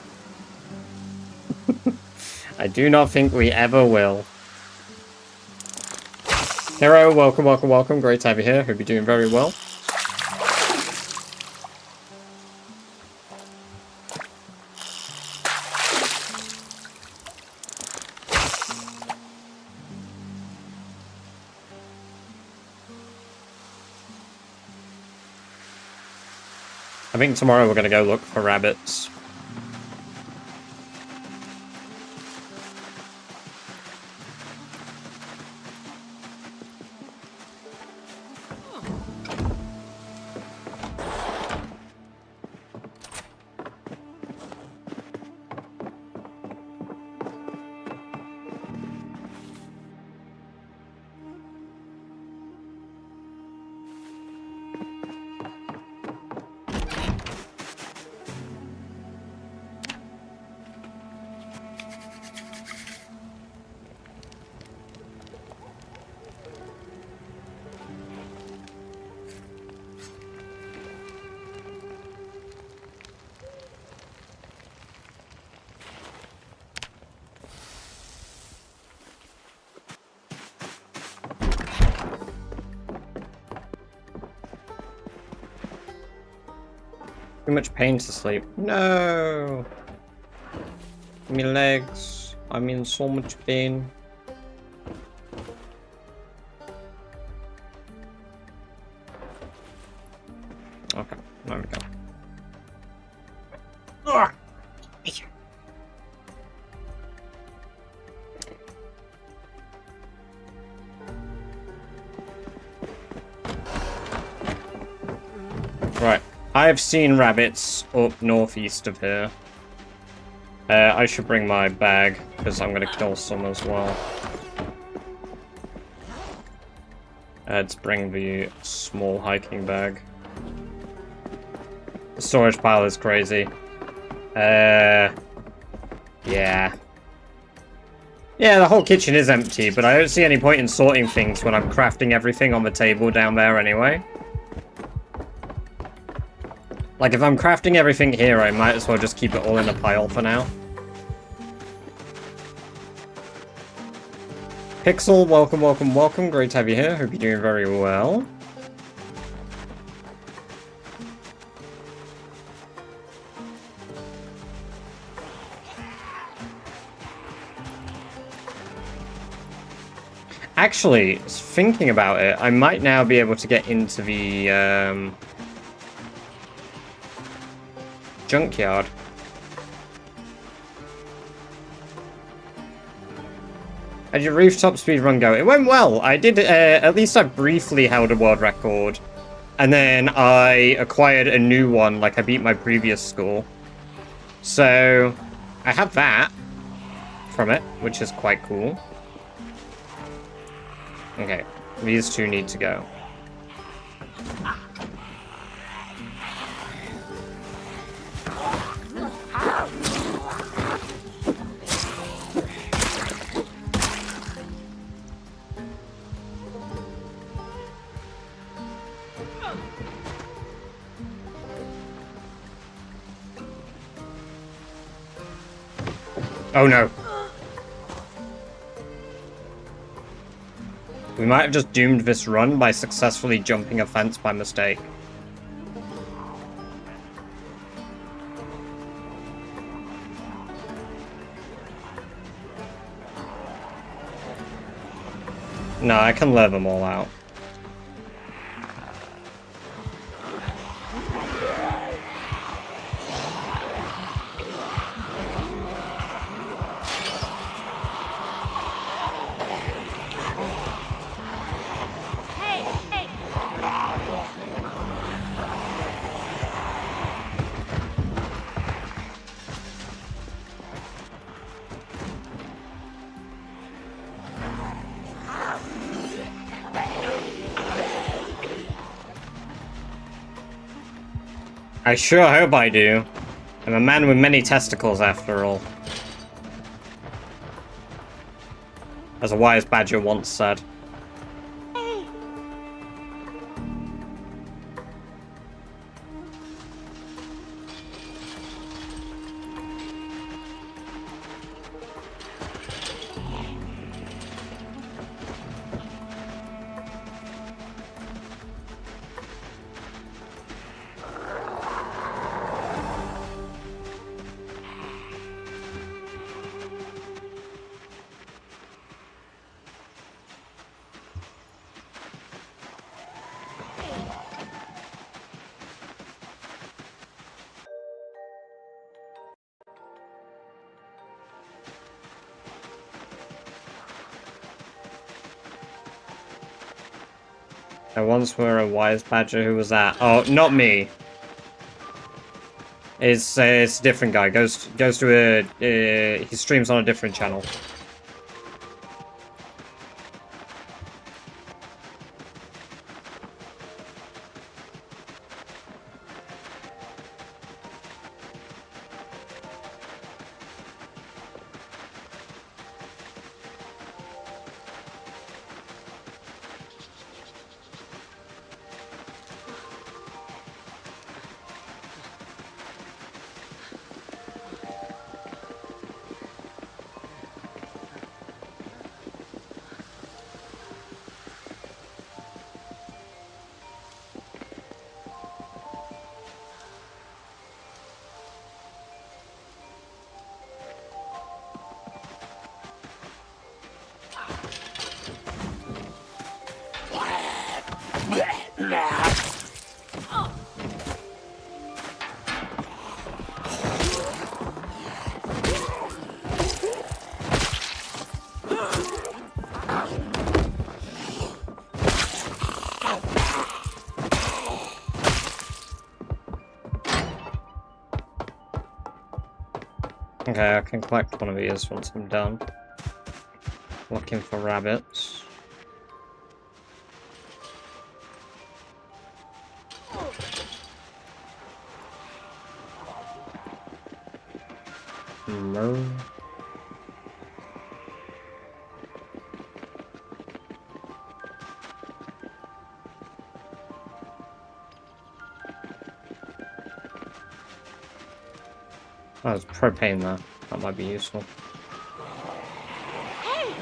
I do not think we ever will. Hero, welcome, welcome, welcome. Great to have you here. Hope you're doing very well. I think tomorrow we're going to go look for rabbits. Too much pain to sleep. No! My legs. I'm in so much pain. Okay, there we go. Ugh. Right. I've seen rabbits up northeast of here. I should bring my bag, because I'm going to kill some as well. Let's bring the small hiking bag. The storage pile is crazy. Yeah. Yeah, the whole kitchen is empty, but I don't see any point in sorting things when I'm crafting everything on the table down there anyway. Like, if I'm crafting everything here, I might as well just keep it all in a pile for now. Pixel, welcome, welcome, welcome. Great to have you here. Hope you're doing very well. Actually, thinking about it, I might now be able to get into the junkyard. How'd your rooftop speedrun go? It went well. I did, at least I briefly held a world record. And then I acquired a new one, like I beat my previous score. So, I have that from it, which is quite cool. Okay, these two need to go. Oh no. We might have just doomed this run by successfully jumping a fence by mistake. No, I can lure them all out. I sure hope I do. I'm a man with many testicles, after all. As a wise badger once said. I once were a wise badger. Who was that? Oh, not me. It's a different guy. Goes to he streams on a different channel. Okay, I can collect one of these once I'm done. Looking for rabbits. No. Oh, there's propane there. That might be useful. Hey!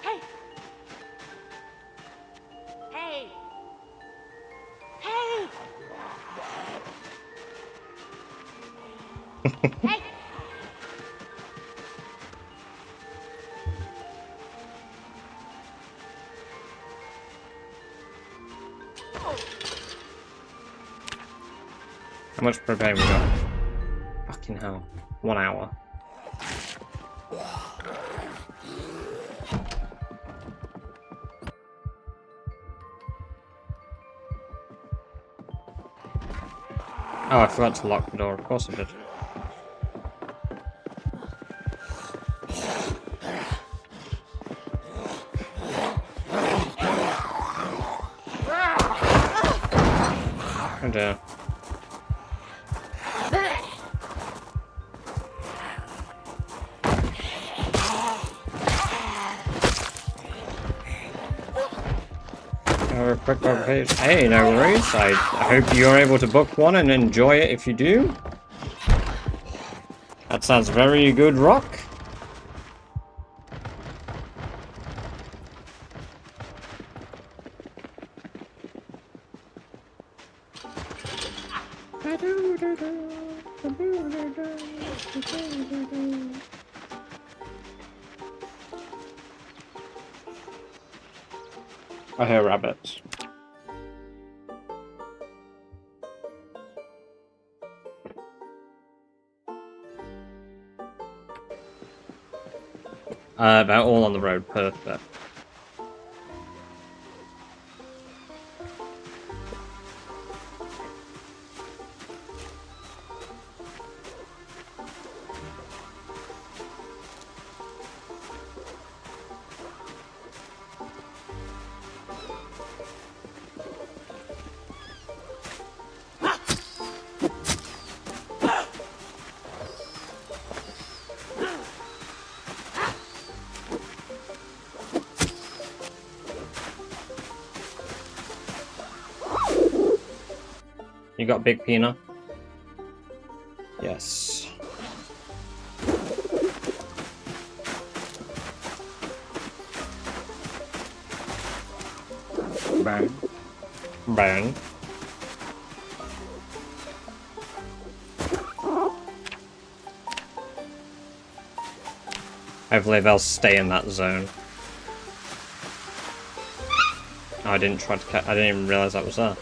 Hey! Hey! Hey! Hey! How much propane we got? Fucking hell. 1 hour. Oh, I forgot to lock the door. Of course I did. Oh dear. A quick page. Hey, no worries. I hope you're able to book one and enjoy it if you do. That sounds very good, Rock. I hear rabbits. They're all on the road, perfect. You got Big Pina? Yes. Bang. Bang. Hopefully they'll stay in that zone. Oh, I didn't try to I didn't even realize that was there.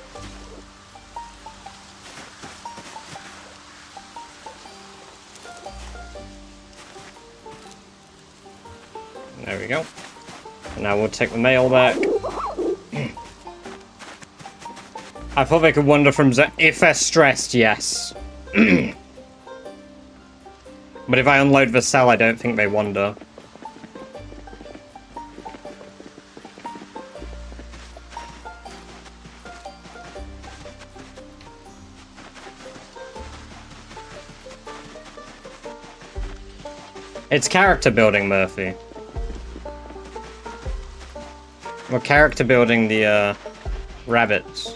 There we go. And now we'll take the mail back. I thought they could wander from if they're stressed, yes. But if I unload the cell, I don't think they wander. It's character building, Murphy. We're character building the, rabbits.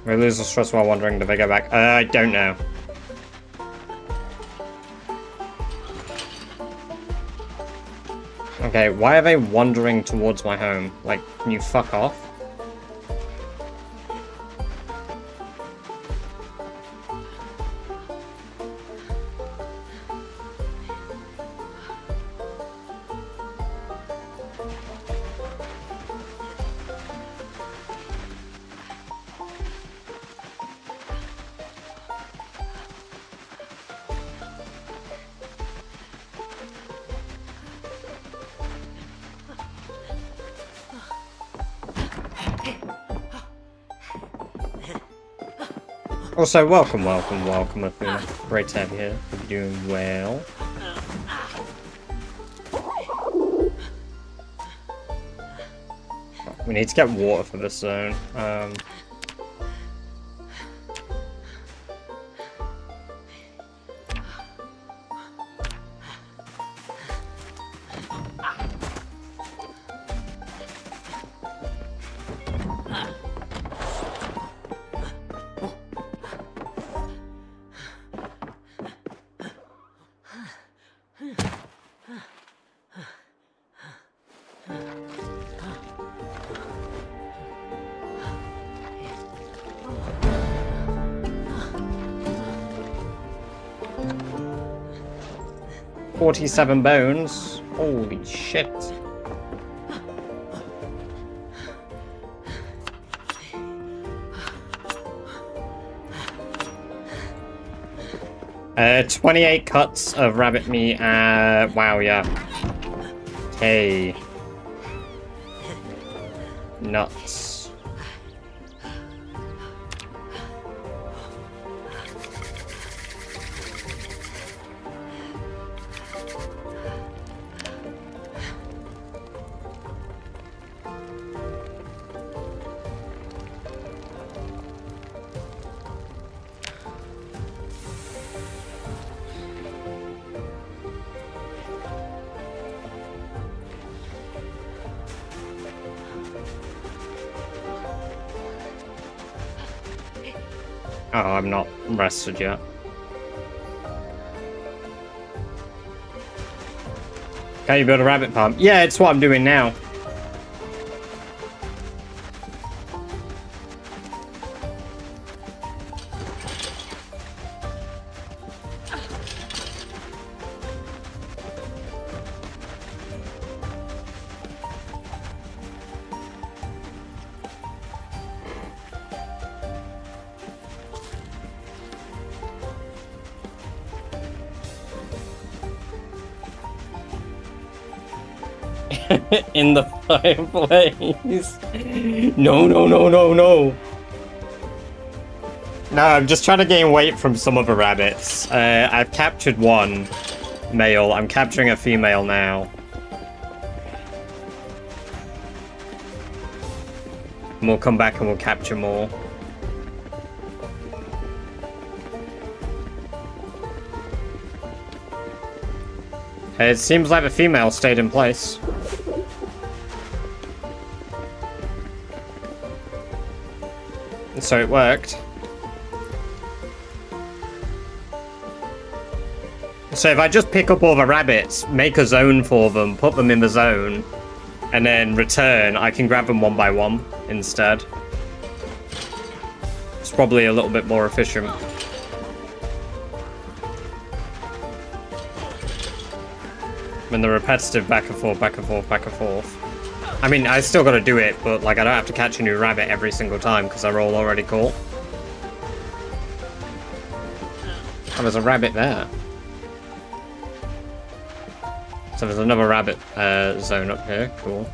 We lose the stress while wandering. Do they go back? I don't know. Okay, why are they wandering towards my home? Like, can you fuck off? Also, welcome, Athena. Great to have you here. Hope you're doing well. We need to get water for this zone. 47 bones. Holy shit. Uh, 28 cuts of rabbit meat. Wow, yeah. Okay. Nuts. Oh, I'm not rested yet. Can you build a rabbit farm? Yeah, it's what I'm doing now. In the fireplace. No, no, no, no, no. No, I'm just trying to gain weight from some of the rabbits. I've captured one male. I'm capturing a female now. And we'll come back and we'll capture more. It seems like the female stayed in place. So it worked. So if I just pick up all the rabbits, make a zone for them, put them in the zone, and then return, I can grab them one by one instead. It's probably a little bit more efficient. When the repetitive back and forth, back and forth, back and forth. I mean, I still gotta do it, but like I don't have to catch a new rabbit every single time because they're all already caught. Oh, there's a rabbit there. So there's another rabbit zone up here. Cool.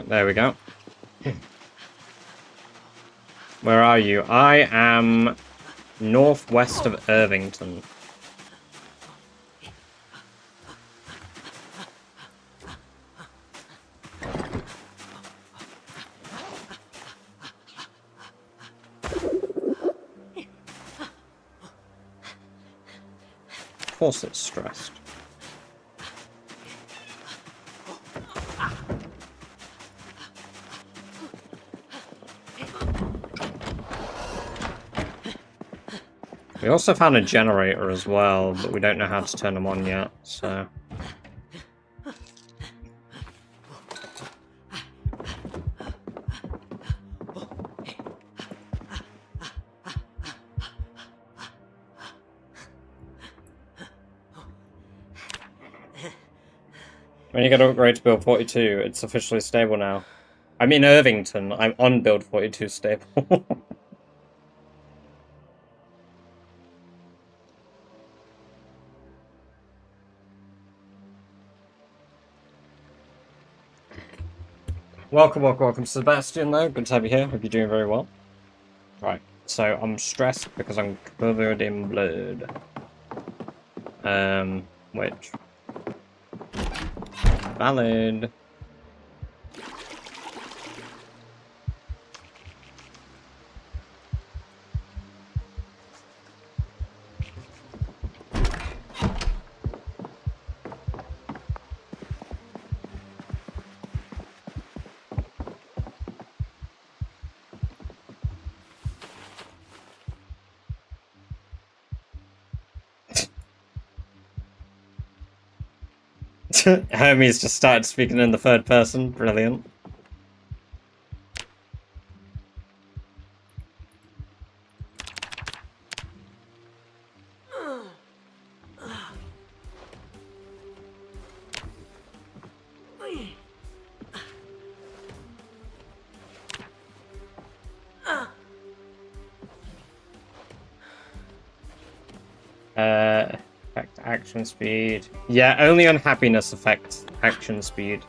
There we go. Where are you? I am northwest of Irvington. course it's stressed. We also found a generator as well, but we don't know how to turn them on yet, so... When you get to upgrade to build 42, it's officially stable now. I'm in Irvington, I'm on build 42 stable. Welcome, Sebastian, though. Good to have you here. Hope you're doing very well. Right, so I'm stressed because I'm covered in blood. Which... Valid. Hermes just started speaking in the third person. Brilliant. Affect action speed. Yeah, only unhappiness affects action speed.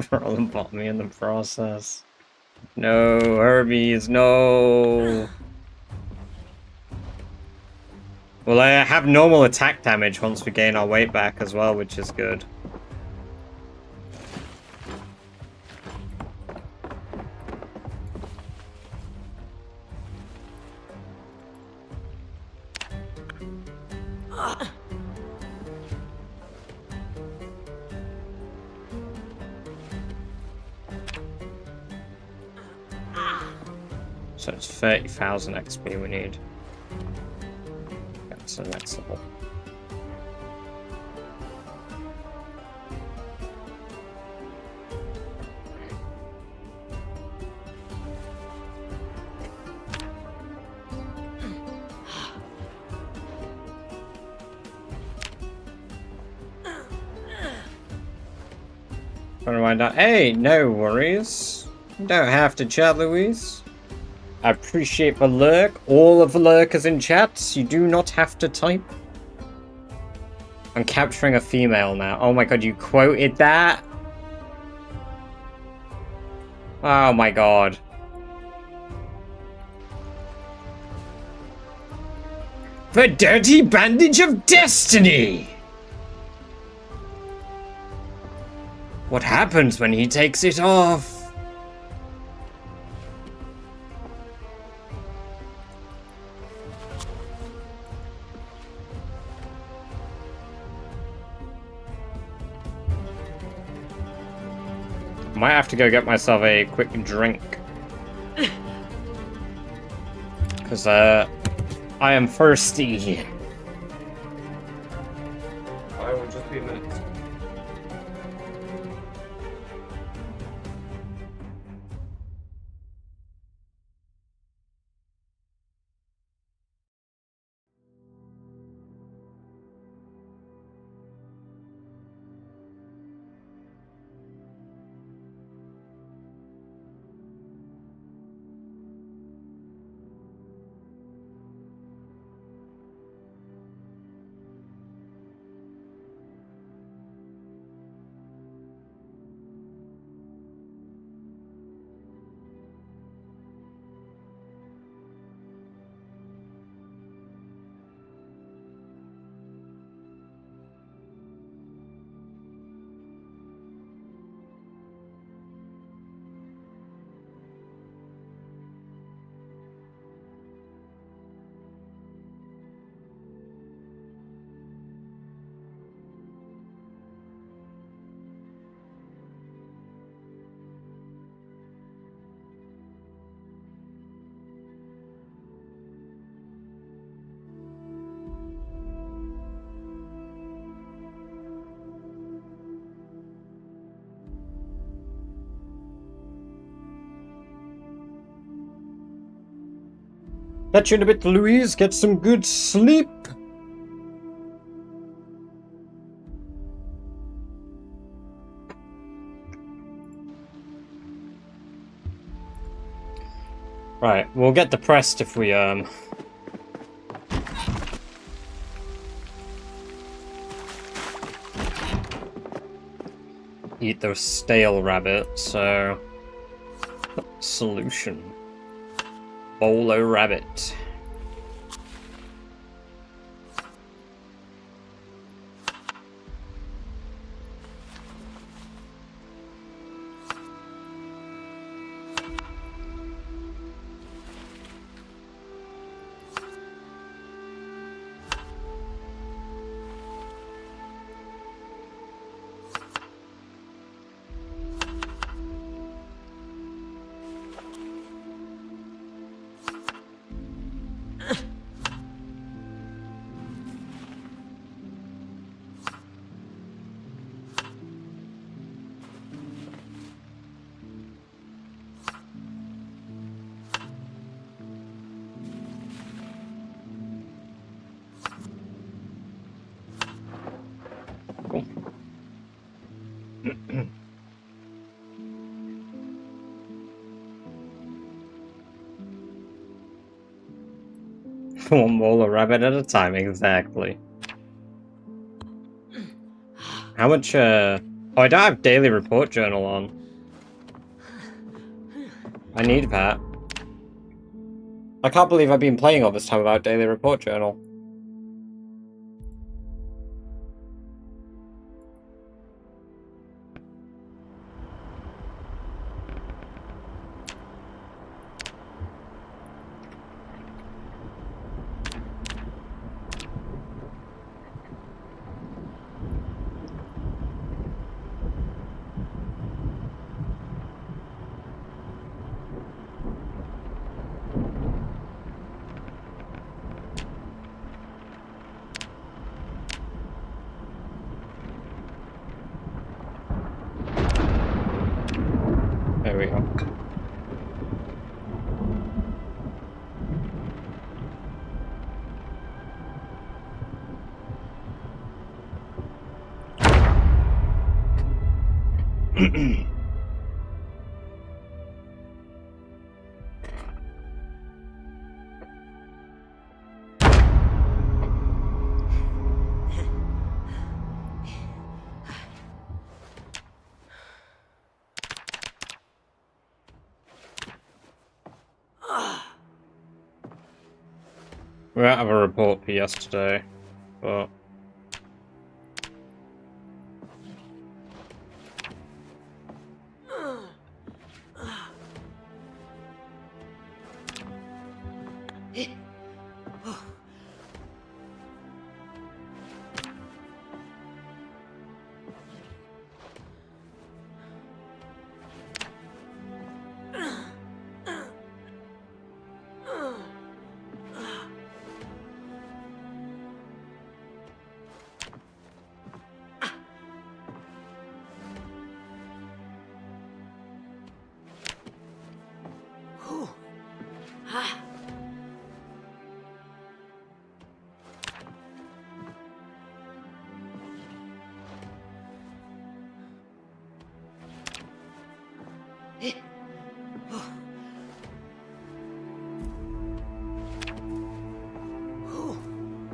Roland bought me in the process. No, Hermes, no. Well, I have normal attack damage once we gain our weight back as well, which is good. So it's 30,000 XP we need. That's the next level. Trying to find out. Hey, no worries. You don't have to chat, Louise. I appreciate the lurk. All of the lurkers in chats, you do not have to type. I'm capturing a female now. Oh my god, you quoted that? Oh my god. The dirty bandage of destiny! What happens when he takes it off? Might have to go get myself a quick drink. Because, I am thirsty. I will just be a minute. Catch you in a bit, Louise. Get some good sleep. Right, we'll get depressed if we, eat those stale rabbits, so... Solution. Bolo rabbit. One bolo rabbit at a time, exactly. How much, Oh, I don't have daily report journal on. I need that. I can't believe I've been playing all this time without daily report journal. There we go. We don't have a report for yesterday, but...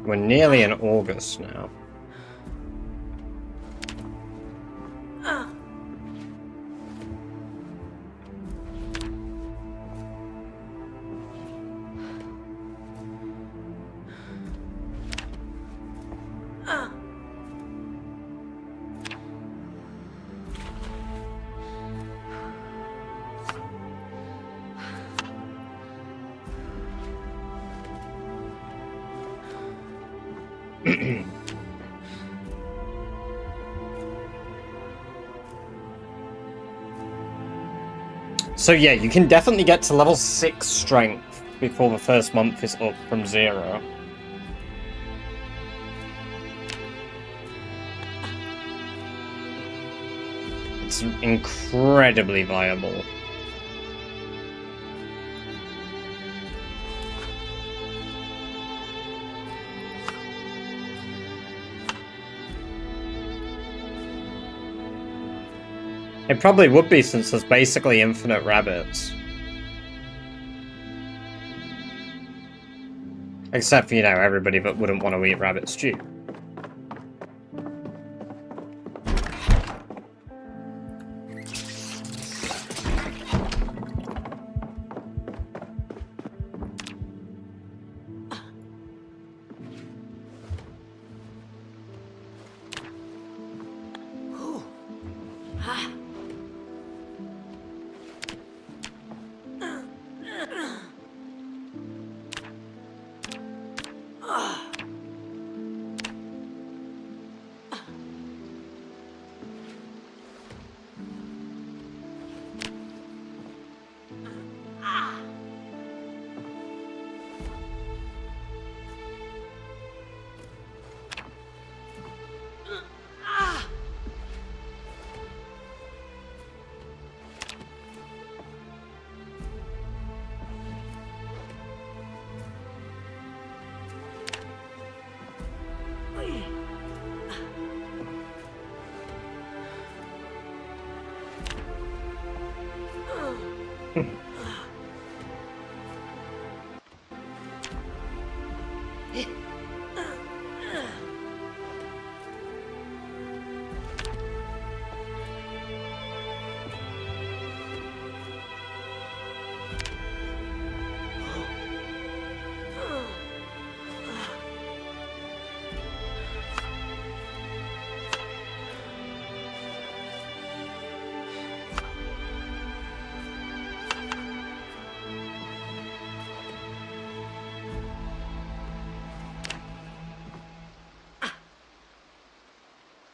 We're nearly in August now. So yeah, you can definitely get to level 6 strength before the first month is up from 0. It's incredibly viable. It probably would be, since there's basically infinite rabbits. Except for, you know, everybody that wouldn't want to eat rabbit stew.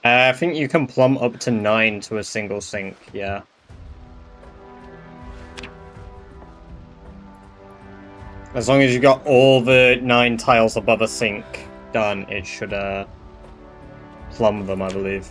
I think you can plumb up to 9 to a single sink, yeah. As long as you got all the 9 tiles above a sink done, it should plumb them, I believe.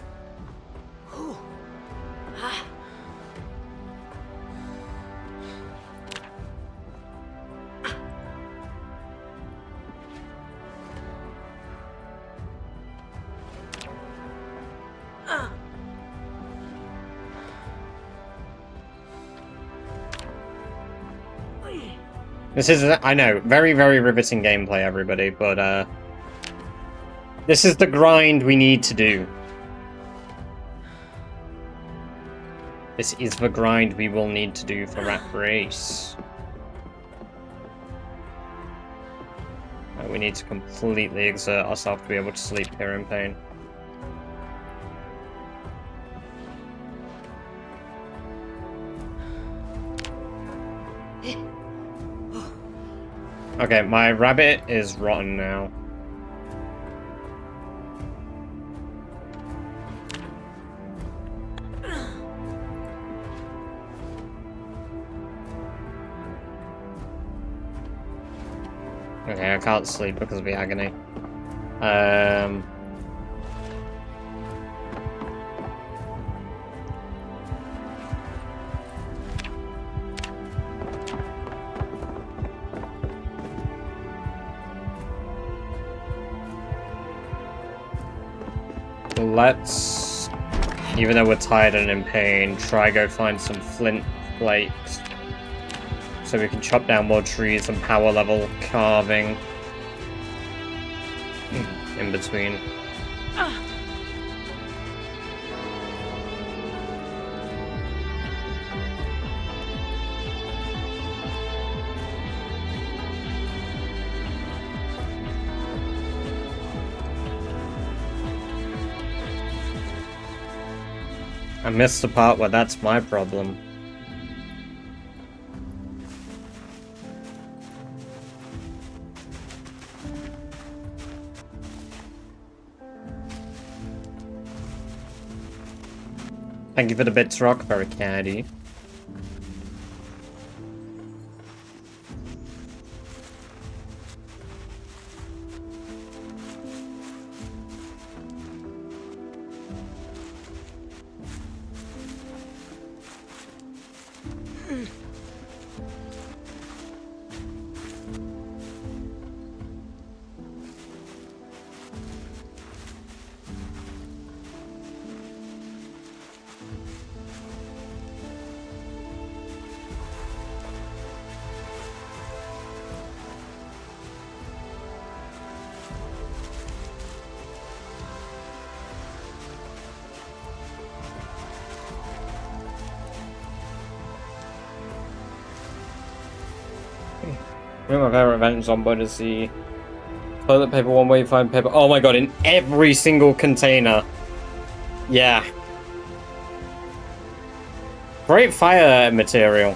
This is, I know, very, very riveting gameplay, everybody, but, this is the grind we need to do. This is the grind we will need to do for Rat Race. We need to completely exert ourselves to be able to sleep here in pain. Okay, my rabbit is rotten now. Okay, I can't sleep because of the agony. Let's, even though we're tired and in pain, try go find some flint flakes so we can chop down more trees and power level carving in between. I missed the part where that's my problem. Thank you for the bits, Rock, very candy. One of my favorite events on board is the toilet paper, one way you find paper. Oh my god, in every single container. Yeah. Great fire material.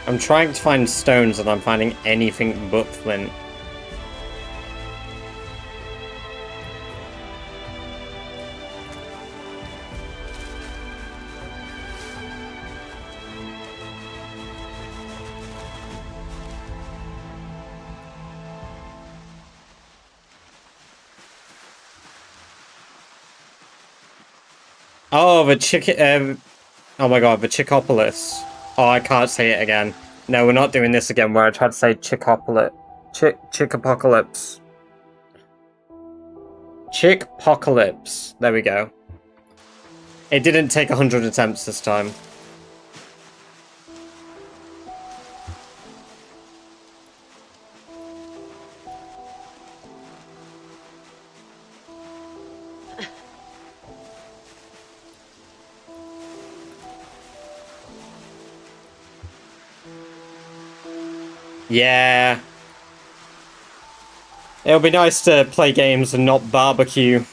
I'm trying to find stones and I'm finding anything but flint. Oh, the chicken. Oh my god, the Chickopolis. Oh, I can't say it again. No, we're not doing this again where I tried to say Chickopolis. Chickapocalypse. Chickpocalypse. There we go. It didn't take 100 attempts this time. Yeah. It'll be nice to play games and not barbecue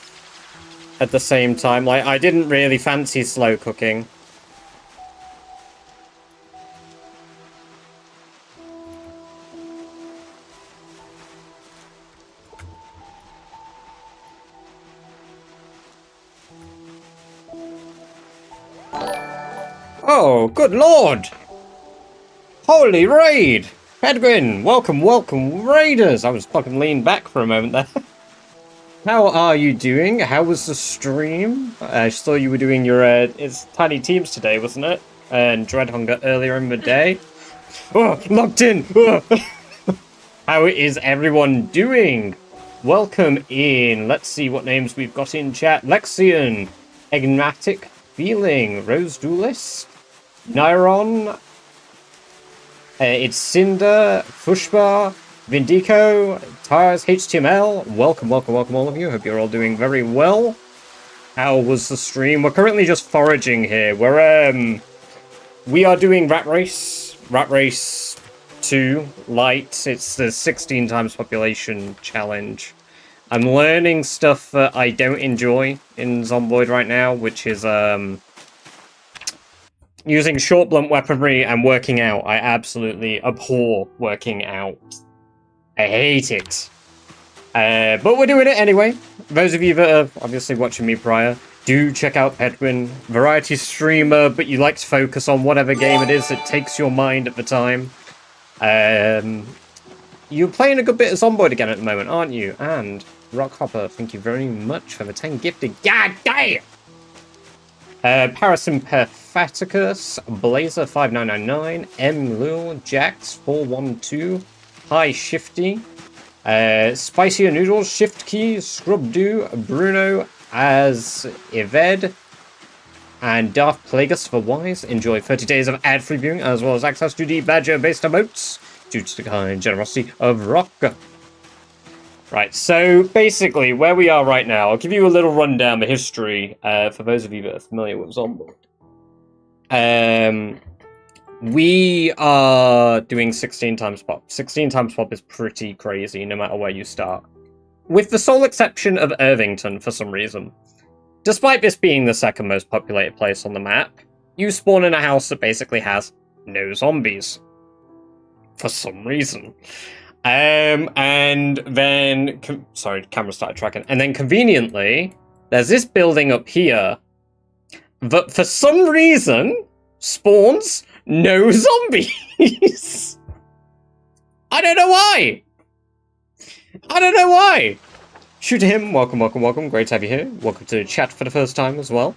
at the same time. Like, I didn't really fancy slow cooking. Oh, good lord! Holy raid! Pedguin, welcome, welcome, raiders! I was fucking leaning back for a moment there. How are you doing? How was the stream? I saw you were doing your, it's Tiny Teams today, wasn't it? And Dreadhunger earlier in the day. Oh, locked in! Oh. How is everyone doing? Welcome in. Let's see what names we've got in chat. Lexion, Enigmatic Feeling, Rose Duelist, Nyron, it's Cinder, Fushbar, Vindico, Tires, HTML. Welcome, welcome, welcome all of you. Hope you're all doing very well. How was the stream? We're currently just foraging here. We are doing Rat Race 2 Light. It's the 16 times population challenge. I'm learning stuff that I don't enjoy in Zomboid right now, which is using short blunt weaponry and working out. I absolutely abhor working out. I hate it. But we're doing it anyway. Those of you that are obviously watching me prior, do check out Pedguin. Variety streamer, but you like to focus on whatever game it is that takes your mind at the time. You're playing a good bit of Zomboid again at the moment, aren't you? And Rockhopper, thank you very much for the 10 gifted. God damn! Parasympatheticus, Blazer5999, M. Lul, Jax412, Hi Shifty, Spicier Noodles, Shift Key, Scrubdo, Bruno as Eved, and Darth Plagueis for Wise. Enjoy 30 days of ad-free viewing as well as access to the Badger-based emotes due to the kind generosity of Rock. Right, so basically where we are right now, I'll give you a little rundown of history for those of you that are familiar with Zomboid. We are doing 16 times pop. 16 times pop is pretty crazy no matter where you start. With the sole exception of Irvington for some reason. Despite this being the second most populated place on the map, you spawn in a house that basically has no zombies. For some reason. And then... Sorry, camera started tracking. And then conveniently, there's this building up here that for some reason spawns no zombies. I don't know why. I don't know why. Shoot him. Welcome, welcome, welcome. Great to have you here. Welcome to the chat for the first time as well.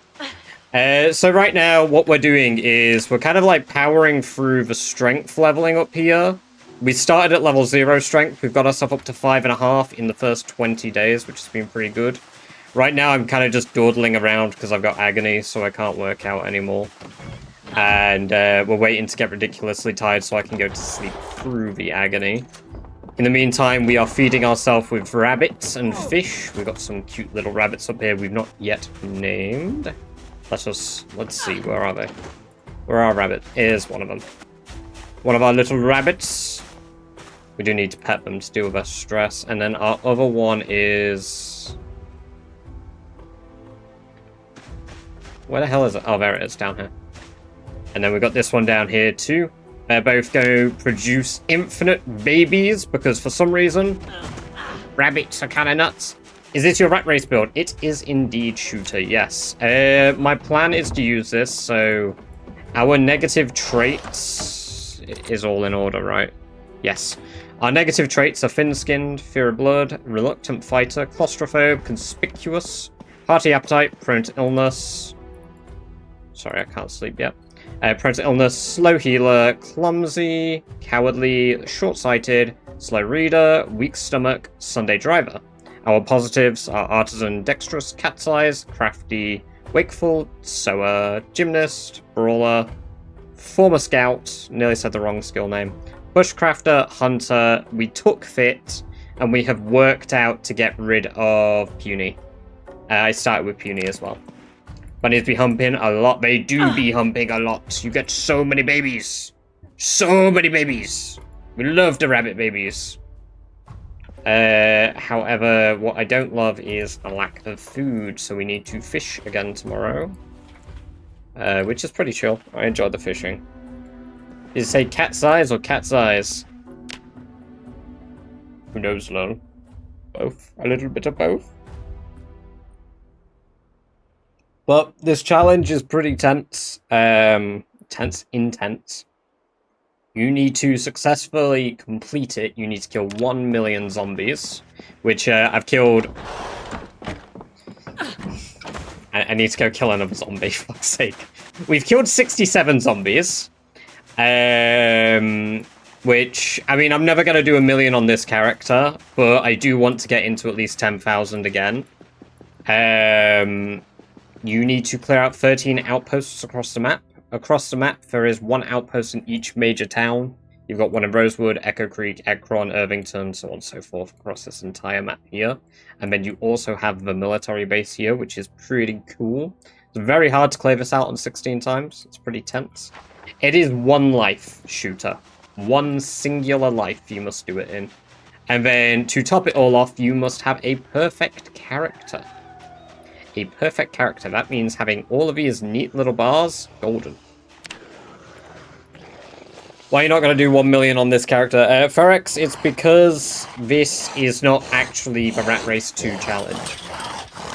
So right now, what we're doing is we're kind of like powering through the strength leveling up here. We started at level 0 strength. We've got ourselves up to 5.5 in the first 20 days, which has been pretty good. Right now, I'm kind of just dawdling around because I've got agony, so I can't work out anymore. And we're waiting to get ridiculously tired so I can go to sleep through the agony. In the meantime, we are feeding ourselves with rabbits and fish. We've got some cute little rabbits up here we've not yet named. Let's see, where are they? Where are rabbits? Here's one of them. One of our little rabbits. We do need to pet them to deal with our stress. And then our other one is... Where the hell is it? Oh, there it is, down here. And then we've got this one down here too. They're both going to produce infinite babies because for some reason, rabbits are kind of nuts. Is this your rat race build? It is indeed, Shooter, yes. My plan is to use this, so our negative traits is all in order, right? Yes. Our negative traits are thin-skinned, fear of blood, reluctant fighter, claustrophobe, conspicuous, hearty appetite, prone to illness. Sorry, I can't sleep yet. Prone to illness, slow healer, clumsy, cowardly, short-sighted, slow reader, weak stomach, Sunday driver. Our positives are artisan, dexterous, cat's eyes, crafty, wakeful, sower, gymnast, brawler, former scout, nearly said the wrong skill name, bushcrafter, hunter, we took fit, and we have worked out to get rid of puny. I started with puny as well. Bunnies be humping a lot. They do be humping a lot. You get so many babies. So many babies. We love the rabbit babies. However, what I don't love is a lack of food, so we need to fish again tomorrow. Which is pretty chill. I enjoy the fishing. Did it say cat's eyes or cat's eyes? Who knows, lol? Both. A little bit of both. But this challenge is pretty tense. Intense. You need to successfully complete it. You need to kill 1 million zombies, which I've killed. I need to go kill another zombie, for fuck's sake. We've killed 67 zombies. Which, I mean, I'm never going to do 1 million on this character, but I do want to get into at least 10,000 again. You need to clear out 13 outposts across the map. Across the map, there is 1 outpost in each major town. You've got one in Rosewood, Echo Creek, Ekron, Irvington, so on and so forth across this entire map here. And then you also have the military base here, which is pretty cool. It's very hard to clear this out on 16 times. It's pretty tense. It is 1 life, Shooter. 1 singular life you must do it in. And then, to top it all off, you must have a perfect character. A perfect character. That means having all of these neat little bars golden. Why are you not going to do 1 million on this character? Ferex, it's because this is not actually the Rat Race 2 challenge.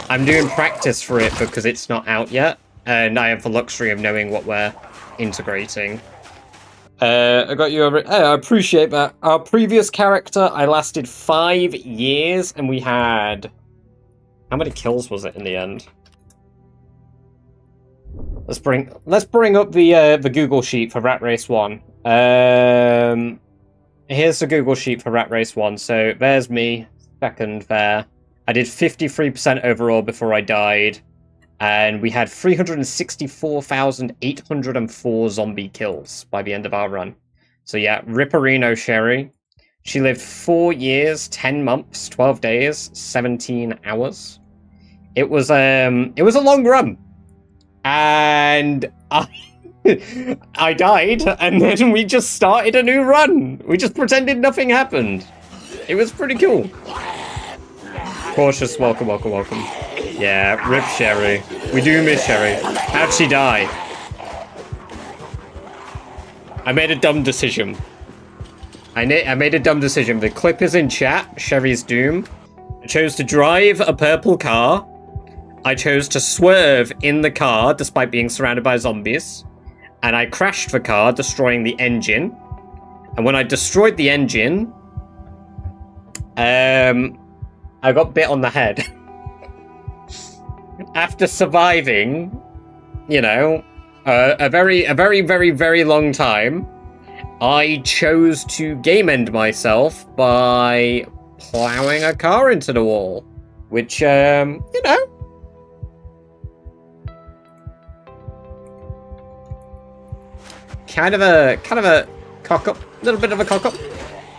I'm doing practice for it because it's not out yet, and I have the luxury of knowing what we're integrating. I got you over. I appreciate that. Our previous character, I lasted 5 years, and we had... How many kills was it in the end? Let's bring up the Google sheet for Rat Race 1. Here's the Google sheet for Rat Race 1. So there's me, second there. I did 53% overall before I died, and we had 364,804 zombie kills by the end of our run. So yeah, Ripperino Sherry. She lived 4 years, 10 months, 12 days, 17 hours. It was a long run. And I died, and then we just started a new run. We just pretended nothing happened. It was pretty cool. Cautious, welcome. Yeah, rip Sherry. We do miss Sherry. How'd she die? I made a dumb decision. I made a dumb decision. The clip is in chat. Sherry's doom. I chose to drive a purple car. I chose to swerve in the car despite being surrounded by zombies. And I crashed the car, destroying the engine. And when I destroyed the engine, I got bit on the head. After surviving, you know, a very, very long time, I chose to game end myself by plowing a car into the wall. Which, you know, kind of a cock up, little bit of a cock up.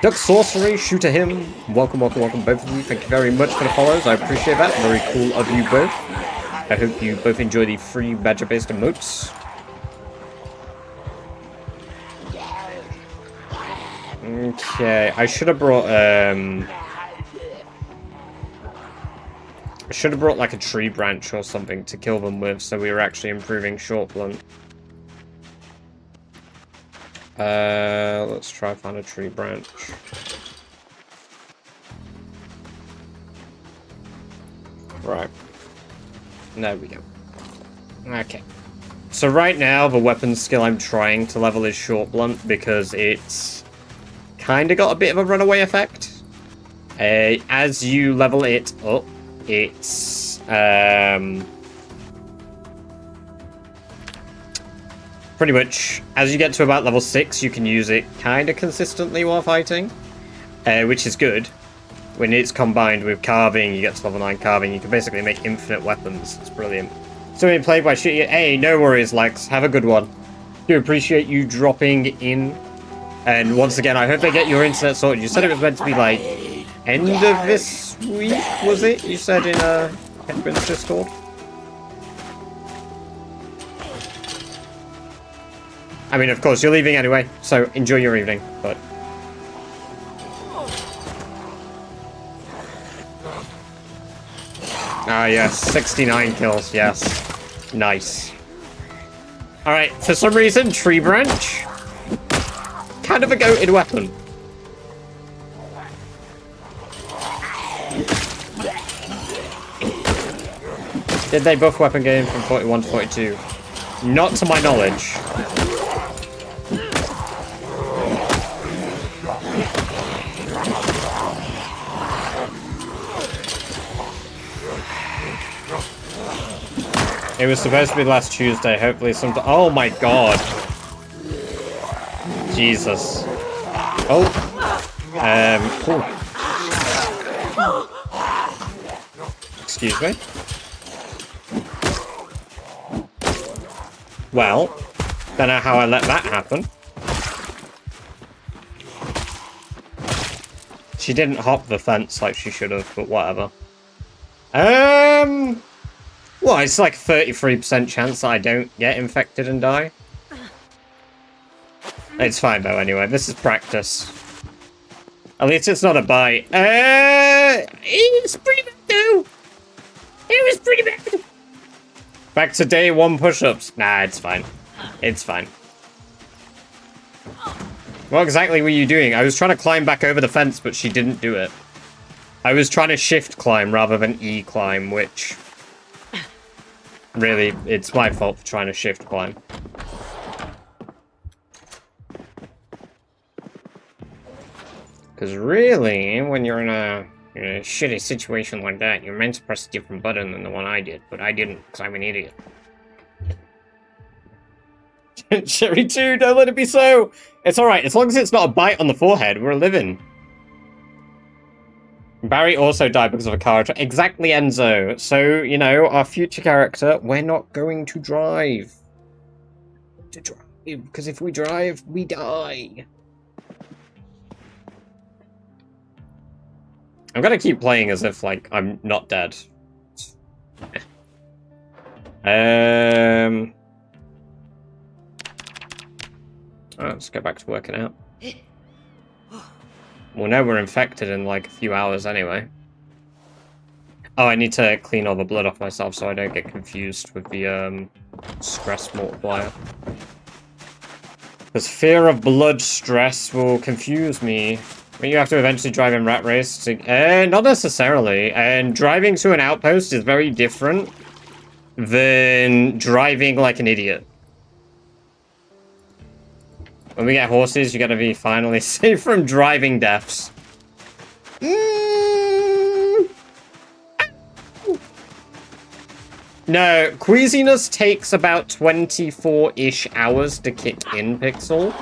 Duck Sorcery, Shooter Him, welcome both of you. Thank you very much for the follows. I appreciate that. Very cool of you both. I hope you both enjoy the free badger-based emotes. Okay, I should have brought like a tree branch or something to kill them with, so we were actually improving short blunt. Let's try find a tree branch. Right. There we go. Okay. So right now, the weapon skill I'm trying to level is short blunt because it's kind of got a bit of a runaway effect. As you level it up, it's pretty much, as you get to about level 6, you can use it kind of consistently while fighting, which is good. When it's combined with carving, you get to level 9 carving, you can basically make infinite weapons. It's brilliant. So being played by shooting. Hey, no worries, Lex. Have a good one. Do appreciate you dropping in. And once again, I hope they get your internet sorted. You said it was meant to be like end of this week, was it? You said in Headburn's Discord. I mean, of course, you're leaving anyway, so enjoy your evening, but... Ah, yes, 69 kills, yes. Nice. Alright, for some reason, Tree Branch... kind of a goated weapon. Did they buff weapon gain from 41 to 42? Not to my knowledge. It was supposed to be last Tuesday, hopefully some... Oh my god. Jesus. Oh. Cool. Excuse me. Well, don't know how I let that happen. She didn't hop the fence like she should have, but whatever. Well, it's like 33% chance that I don't get infected and die. It's fine though, anyway. This is practice. At least it's not a bite. It's pretty bad though. It was pretty bad. Back to day 1 push-ups. Nah, it's fine. It's fine. What exactly were you doing? I was trying to climb back over the fence, but she didn't do it. I was trying to shift climb rather than E climb, which... really, it's my fault for trying to shift climb. Because really, when you're in a shitty situation like that, you're meant to press a different button than the one I did, but I didn't, because I'm an idiot. Sherry 2, don't let it be so! It's alright, as long as it's not a bite on the forehead, we're living. Barry also died because of a car attack. Exactly, Enzo. So, you know, our future character, we're not going to drive. Because if we drive, we die. I'm gonna keep playing as if, like, I'm not dead. Let's go back to working out. Well, no, we're infected in like a few hours anyway. Oh, I need to clean all the blood off myself so I don't get confused with the stress multiplier. Because fear of blood stress will confuse me. But you have to eventually drive in Rat Race to... not necessarily. And driving to an outpost is very different than driving like an idiot. When we get horses, you gotta be finally safe from driving deaths. No, queasiness takes about 24-ish hours to kick in, Pixel.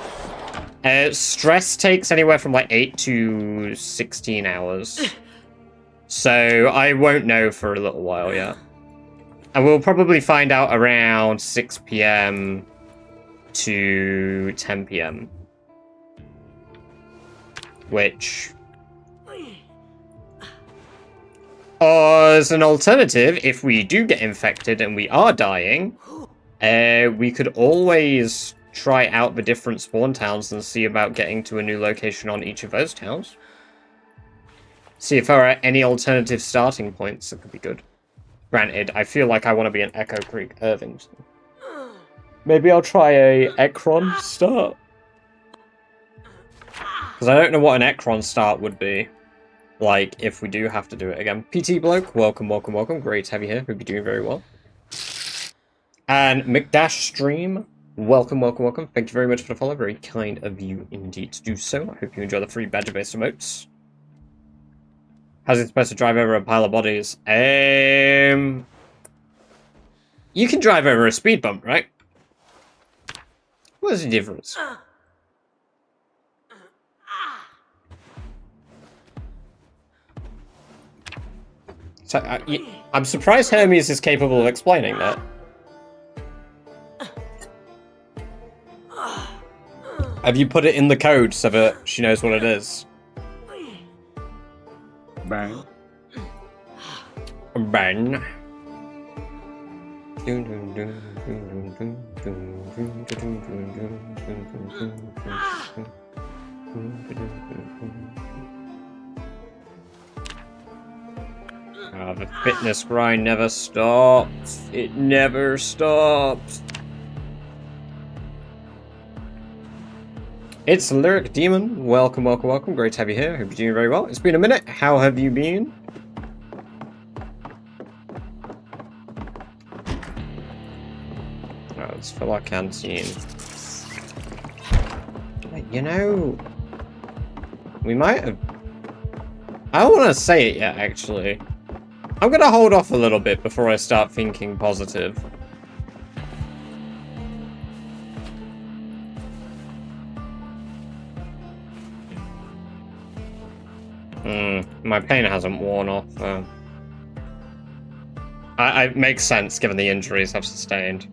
Stress takes anywhere from like 8 to 16 hours. So I won't know for a little while yet. And we'll probably find out around 6 PM to 10 PM. Which... as an alternative, if we do get infected and we are dying, we could always try out the different spawn towns and see about getting to a new location on each of those towns. See if there are any alternative starting points that could be good. Granted, I feel like I want to be in Echo Creek, Irvington. Maybe I'll try a Ekron start. Because I don't know what an Ekron start would be. Like, if we do have to do it again. PT Bloke, welcome, welcome, welcome. Great to have you here. Hope you're doing very well. And McDash Stream, welcome, welcome, welcome. Thank you very much for the follow. Very kind of you indeed to do so. I hope you enjoy the free badger-based emotes. How's it supposed to drive over a pile of bodies? You can drive over a speed bump, right? What's the difference? So, I'm surprised Hermes is capable of explaining that. Have you put it in the code so that she knows what it is? Bang. Bang. The fitness grind never stops. It never stops. It's Lyric Demon. Welcome, welcome, welcome. Great to have you here. Hope you're doing very well. It's been a minute. How have you been? Oh, let's fill our canteen. You know, we might have... I don't want to say it yet, actually. I'm going to hold off a little bit before I start thinking positive. My pain hasn't worn off. It makes sense given the injuries I've sustained.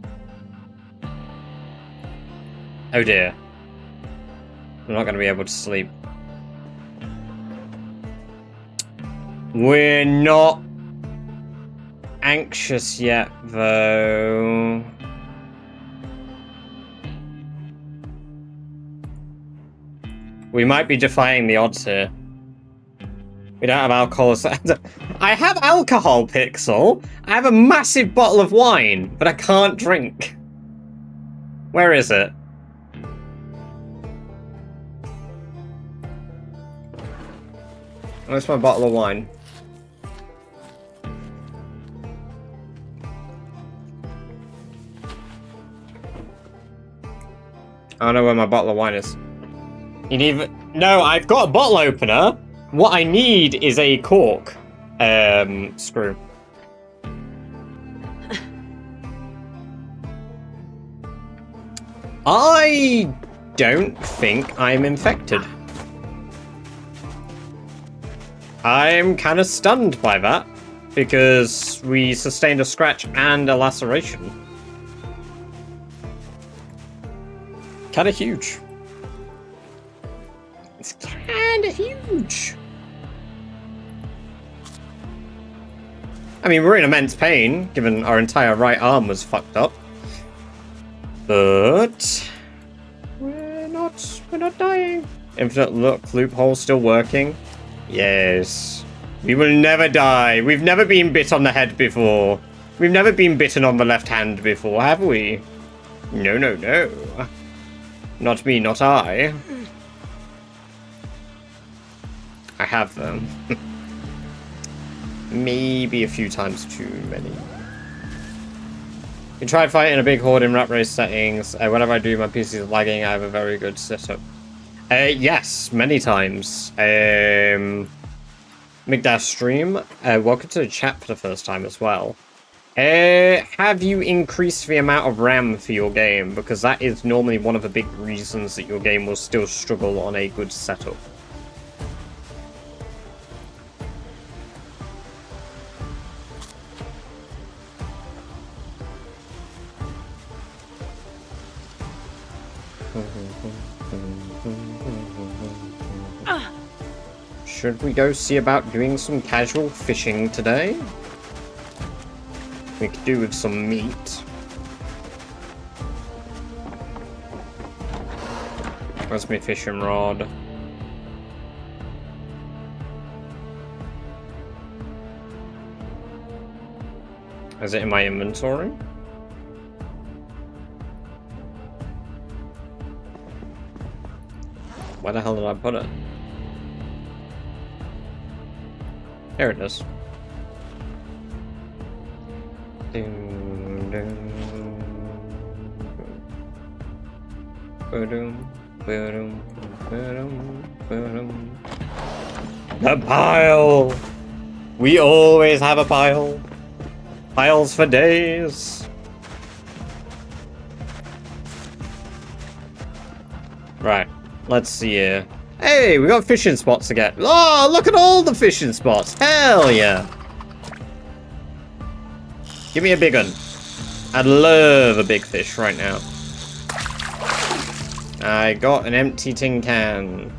Oh dear. I'm not going to be able to sleep. We're not anxious yet, though. We might be defying the odds here. We don't have alcohol. I have alcohol, Pixel. I have a massive bottle of wine, but I can't drink. Where is it? Where's my bottle of wine? I don't know where my bottle of wine is. You need... No, I've got a bottle opener. What I need is a cork. Screw. I don't think I'm infected. I'm kind of stunned by that, because we sustained a scratch and a laceration. Kind of huge. It's kind of huge. I mean, we're in immense pain, given our entire right arm was fucked up. But we're not dying. Infinite loophole still working. Yes. We will never die. We've never been bit on the head before. We've never been bitten on the left hand before, have we? No, no, no. Not me, not I. I have them. Maybe a few times too many. You tried fighting a big horde in rat race settings. Whenever I do, my PC is lagging. I have a very good setup. Yes, many times. Migdash stream, welcome to the chat for the first time as well. Have you increased the amount of RAM for your game? Because that is normally one of the big reasons that your game will still struggle on a good setup. Should we go see about doing some casual fishing today? We could do with some meat. Where's my fishing rod? Is it in my inventory? Where the hell did I put it? There it is. The pile! We always have a pile. Piles for days. Right, let's see here. Hey, we got fishing spots again. Oh, look at all the fishing spots. Hell yeah. Give me a big one. I'd love a big fish right now. I got an empty tin can.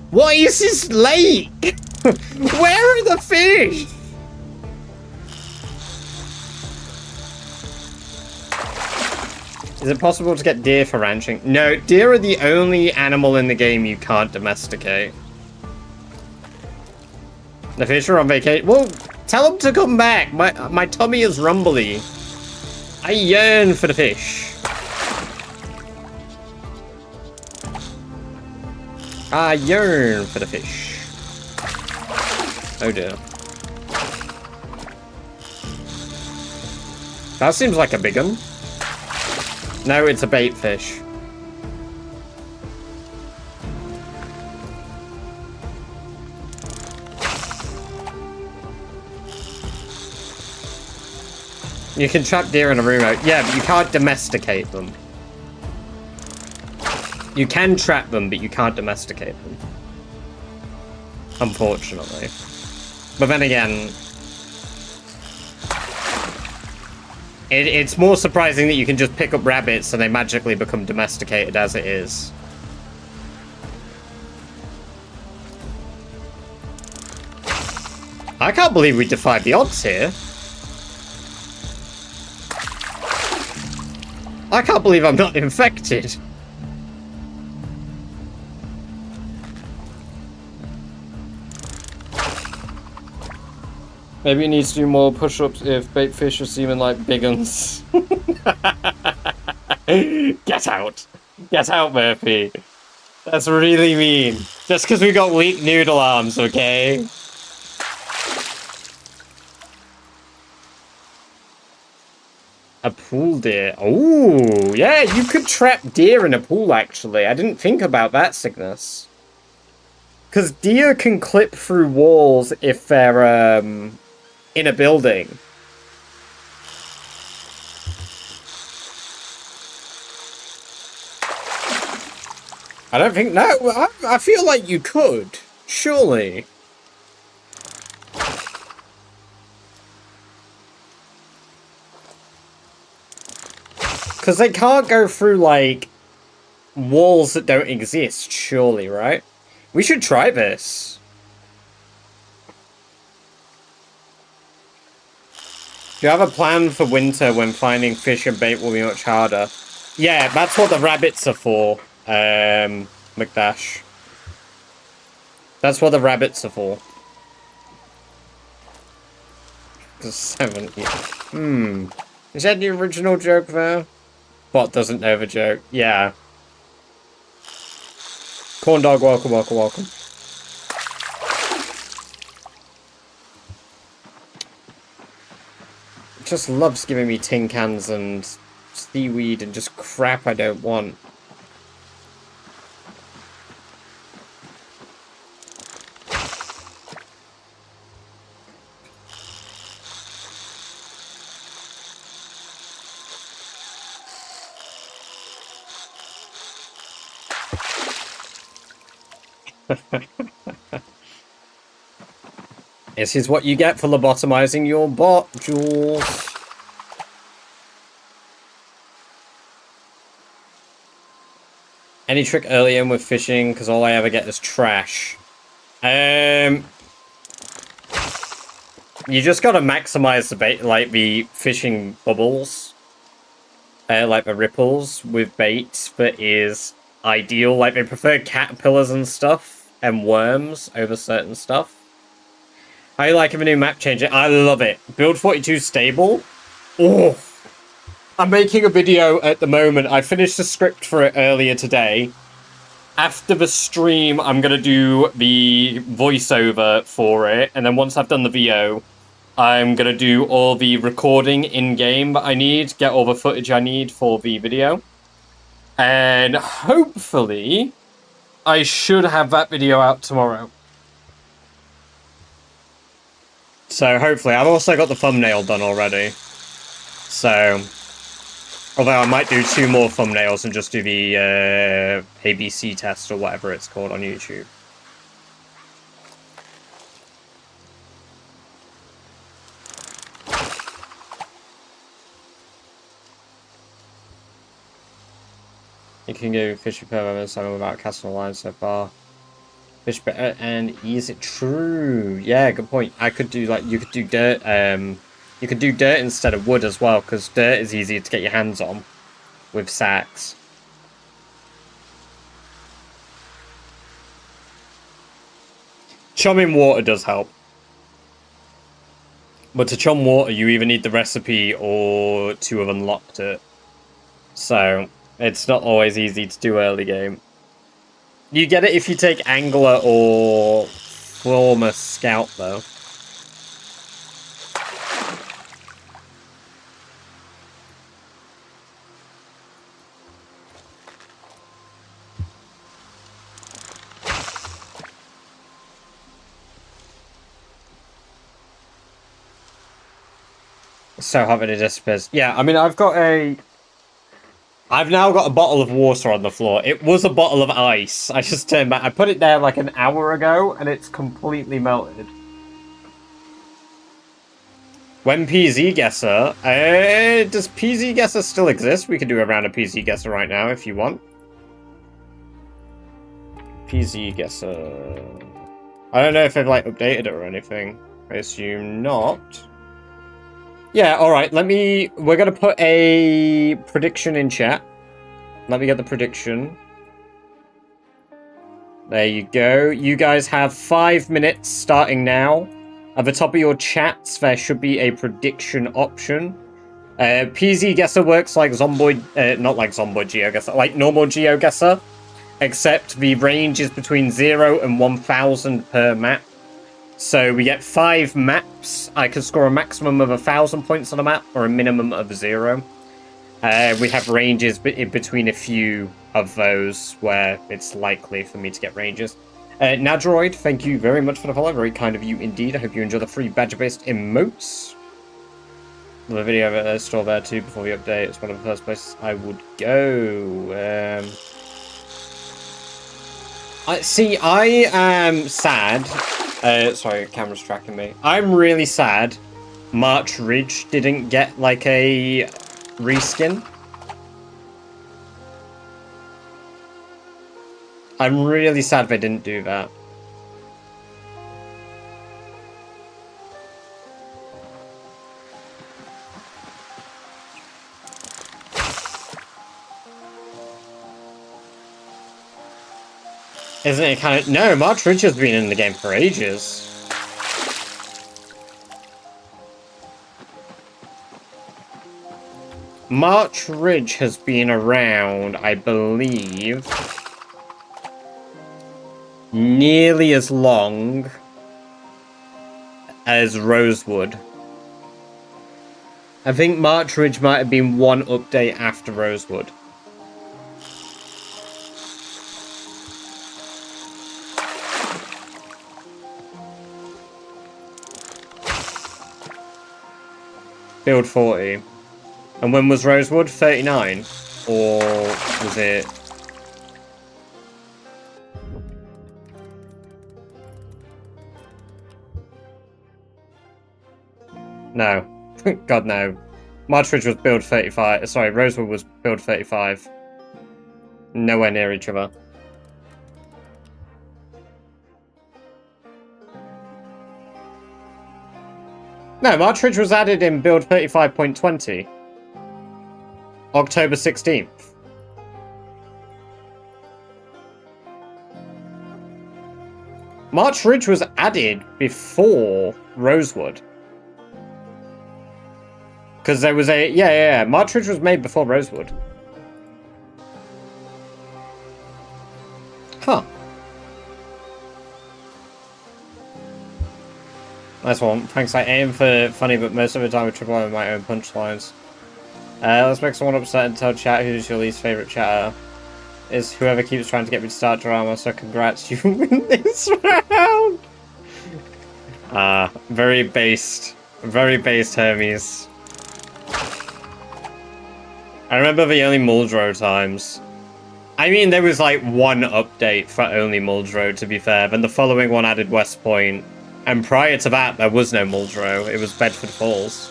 What is this lake? Where are the fish? Is it possible to get deer for ranching? No, deer are the only animal in the game you can't domesticate. The fish are on vacation. Well, tell them to come back. My tummy is rumbly. I yearn for the fish. I yearn for the fish. Oh dear. That seems like a big one. No, it's a bait fish. You can trap deer in a remote. Yeah, but you can't domesticate them. You can trap them, but you can't domesticate them. Unfortunately. But then again, it's more surprising that you can just pick up rabbits and they magically become domesticated as it is. I can't believe we defied the odds here. I can't believe I'm not infected. Maybe it needs to do more push-ups if bait fish are seeming like big uns. Get out! Get out, Murphy! That's really mean. Just because we got weak noodle arms, okay? A pool deer. Oh, yeah, you could trap deer in a pool, actually. I didn't think about that, Cygnus. Because deer can clip through walls if they're in a building. I don't think... No, I feel like you could. Surely. Because they can't go through, like, walls that don't exist, surely, right? We should try this. Do you have a plan for winter when finding fish and bait will be much harder? Yeah, that's what the rabbits are for, McDash. That's what the rabbits are for. 7, yeah. Is that the original joke there? Bot doesn't know the joke. Yeah. Corn dog, welcome, welcome, welcome. Just loves giving me tin cans and seaweed and just crap I don't want. This is what you get for lobotomizing your bot, Jules. Any trick early in with fishing, because all I ever get is trash. You just gotta maximize the bait, like the fishing bubbles. Like the ripples with bait that is ideal. Like they prefer caterpillars and stuff and worms over certain stuff. I like a new map change. I love it. Build 42 stable. Oh, I'm making a video at the moment. I finished the script for it earlier today. After the stream, I'm going to do the voiceover for it. And then once I've done the VO, I'm going to do all the recording in-game that I need. Get all the footage I need for the video. And hopefully, I should have that video out tomorrow. So hopefully, I've also got the thumbnail done already. So, although I might do 2 more thumbnails and just do the ABC test or whatever it's called on YouTube. You can go fishing per salmon without casting a line so far. Fish better and is it true? Yeah, good point. I could do like you could do dirt. You could do dirt instead of wood as well, because dirt is easier to get your hands on with sacks. Chumming water does help, but to chum water, you either need the recipe or to have unlocked it. So it's not always easy to do early game. You get it if you take Angler or former Scout, though. So having it disappears. Yeah, I mean, I've now got a bottle of water on the floor. It was a bottle of ice. I just turned back. I put it there like an hour ago, and it's completely melted. When PZ Guesser... does PZ Guesser still exist? We could do a round of PZ Guesser right now, if you want. PZ Guesser... I don't know if they've, like, updated it or anything. I assume not. Yeah, alright, we're gonna put a prediction in chat. Let me get the prediction. There you go. You guys have 5 minutes starting now. At the top of your chats, there should be a prediction option. PZ Guesser works like Zomboid, not like Zomboid GeoGuessr, like normal GeoGuessr, except the range is between 0 and 1000 per map. So we get 5 maps. I can score a maximum of 1,000 points on a map or a minimum of 0. We have ranges in between a few of those where it's likely for me to get ranges. Nadroid, thank you very much for the follow. Very kind of you indeed. I hope you enjoy the free badger-based emotes. The video store there too before we update. It's one of the first places I would go. I am sad. Sorry, camera's tracking me. I'm really sad March Ridge didn't get like a reskin. I'm really sad they didn't do that. Isn't it kind of... No, March Ridge has been in the game for ages. March Ridge has been around, I believe, nearly as long as Rosewood. I think March Ridge might have been one update after Rosewood. Build 40. And when was Rosewood? 39? Or was it... No. God, no. March Ridge was build 35. Sorry, Rosewood was build 35. Nowhere near each other. No, March Ridge was added in build 35.20. October 16th. March Ridge was added before Rosewood. Because there was a... Yeah. March Ridge was made before Rosewood. Huh. Nice one. Thanks, I aim for funny, but most of the time I triple over my own punchlines. Let's make someone upset and tell chat who's your least favourite chatter. Is whoever keeps trying to get me to start drama, so congrats, you win this round! Very based. Very based, Hermes. I remember the only Muldrow times. I mean, there was like one update for only Muldrow, to be fair, then the following one added West Point. And prior to that, there was no Muldrow. It was Bedford Falls.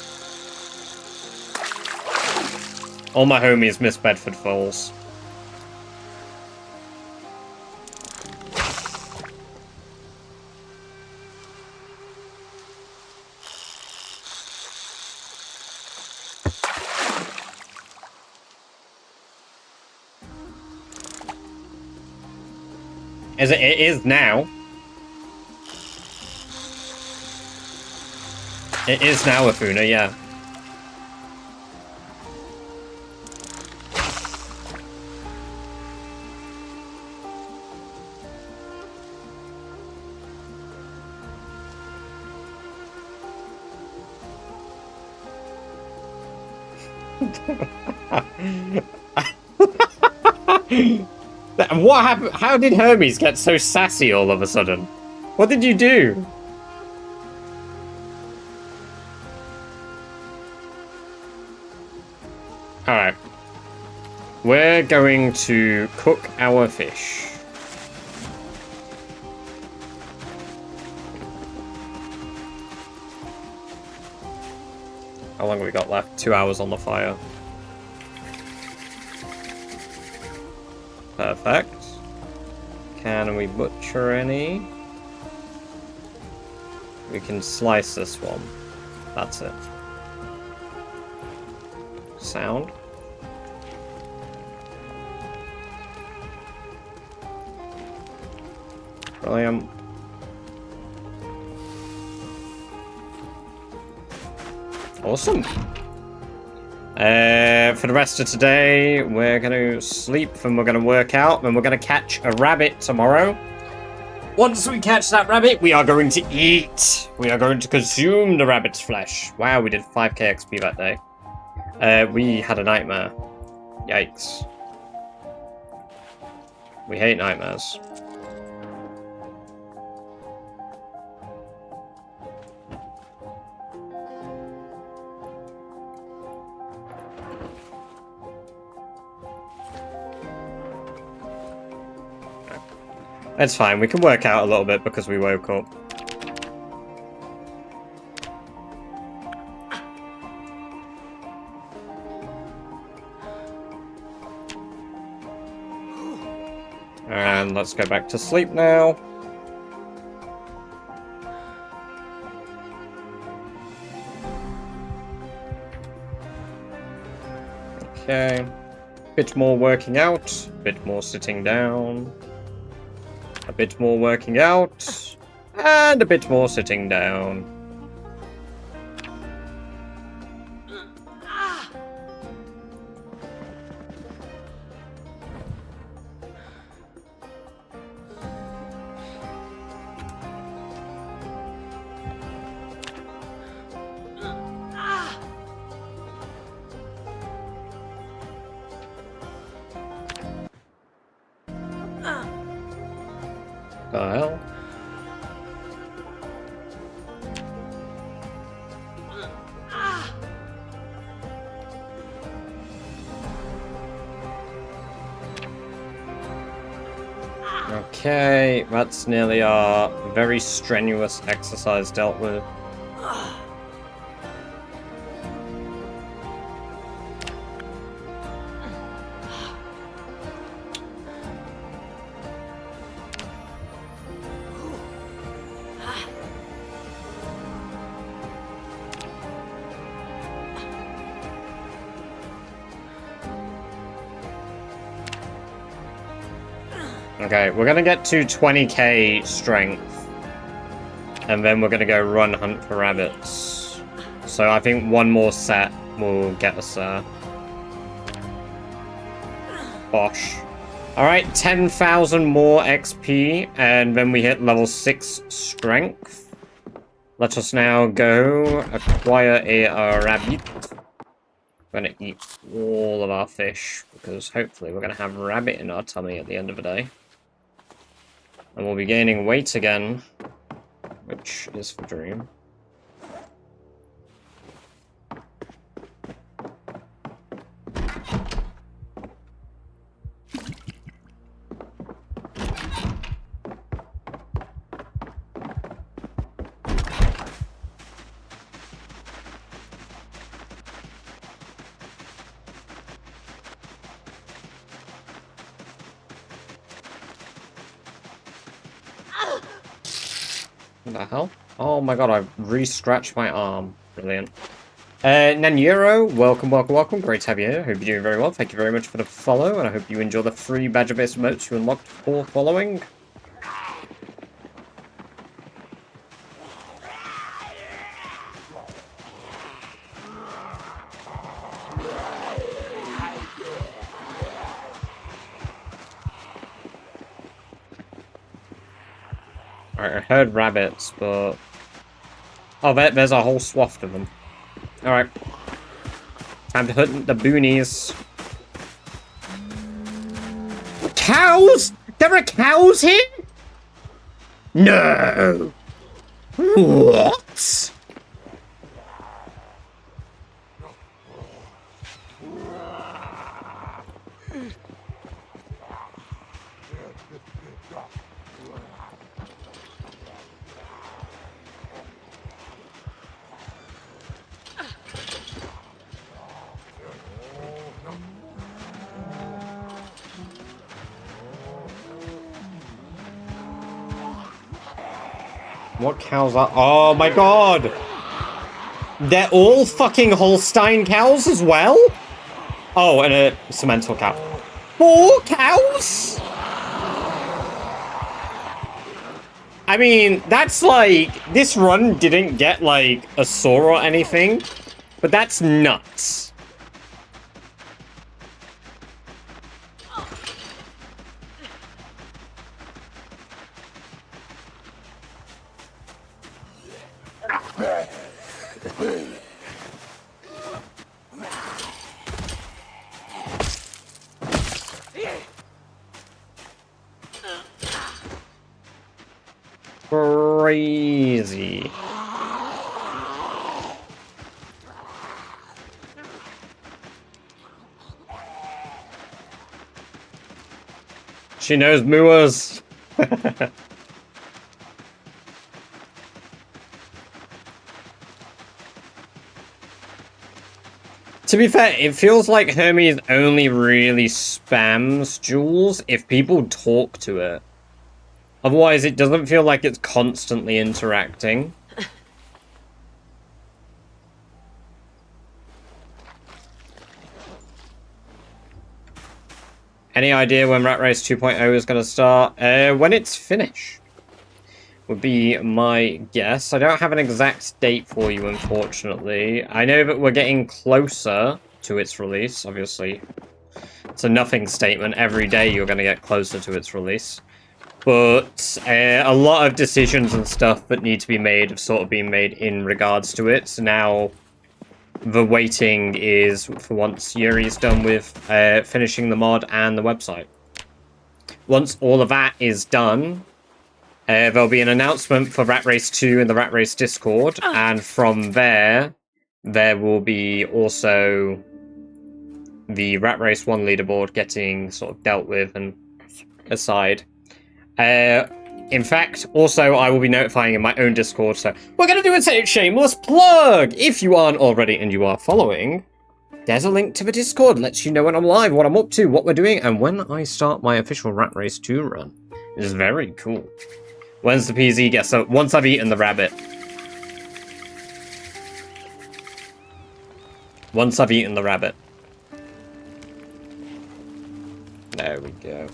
All my homies miss Bedford Falls. It is now. It is now, Afuna, yeah. What happened? How did Hermes get so sassy all of a sudden? What did you do? Alright. We're going to cook our fish. How long have we got left? 2 hours on the fire. Perfect. Can we butcher any? We can slice this one. That's it. Sound. Brilliant. Awesome. For the rest of today, we're going to sleep, and we're going to work out, and we're going to catch a rabbit tomorrow. Once we catch that rabbit, we are going to eat. We are going to consume the rabbit's flesh. Wow, we did 5k XP that day. We had a nightmare. Yikes. We hate nightmares. It's fine, we can work out a little bit because we woke up. And let's go back to sleep now. Okay. Bit more working out, bit more sitting down. A bit more working out, and a bit more sitting down. The hell? Okay, that's nearly our very strenuous exercise dealt with. Okay, we're gonna get to 20k strength. And then we're gonna go run hunt for rabbits. So I think one more set will get us there. Bosh. Alright, 10,000 more XP, and then we hit level 6 strength. Let us now go acquire a rabbit. We're gonna eat all of our fish, because hopefully we're gonna have rabbit in our tummy at the end of the day. And we'll be gaining weight again, which is the dream. What the hell? Oh my god, I've re-scratched my arm. Brilliant. Nanuro, welcome, welcome, welcome. Great to have you here. Hope you're doing very well. Thank you very much for the follow, and I hope you enjoy the free badger-based emotes you unlocked for following. Alright, I heard rabbits, but... Oh, there's a whole swath of them. Alright. Time to hunt the boonies. Cows?! There are cows here?! No! What?! What cows are... Oh my god! They're all fucking Holstein cows as well? Oh, and a Simmental cow. 4 cows?! I mean, that's like... This run didn't get, like, a saw or anything, but that's nuts. Crazy. She knows Moors. To be fair, it feels like Hermes only really spams Jules if people talk to it. Otherwise, it doesn't feel like it's constantly interacting. Any idea when Rat Race 2.0 is going to start? When it's finished would be my guess. I don't have an exact date for you, unfortunately. I know that we're getting closer to its release, obviously. It's a nothing statement. Every day you're going to get closer to its release. But a lot of decisions and stuff that need to be made have sort of been made in regards to it. So now the waiting is for once Yuri's done with finishing the mod and the website. Once all of that is done, there'll be an announcement for Rat Race 2 in the Rat Race Discord, and from there will be also the Rat Race 1 leaderboard getting sort of dealt with and aside. In fact, also, I will be notifying in my own Discord, so we're going to do a shameless plug! If you aren't already and you are following, there's a link to the Discord. Lets you know when I'm live, what I'm up to, what we're doing, and when I start my official Rat Race 2 run. It's very cool. When's the PZ guess? So, once I've eaten the rabbit. Once I've eaten the rabbit. There we go.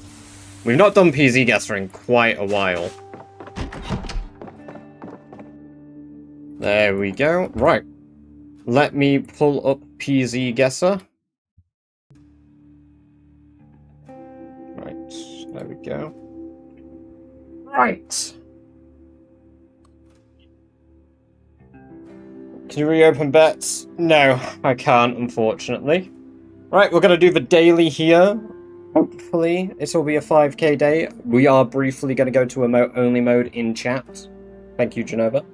We've not done PZ Guesser in quite a while. There we go. Right. Let me pull up PZ Guesser. Right. There we go. Right. Can you reopen bets? No, I can't, unfortunately. Right, we're going to do the daily here. Hopefully, this will be a 5k day. We are briefly going to go to emote-only mode in chat. Thank you, Genova.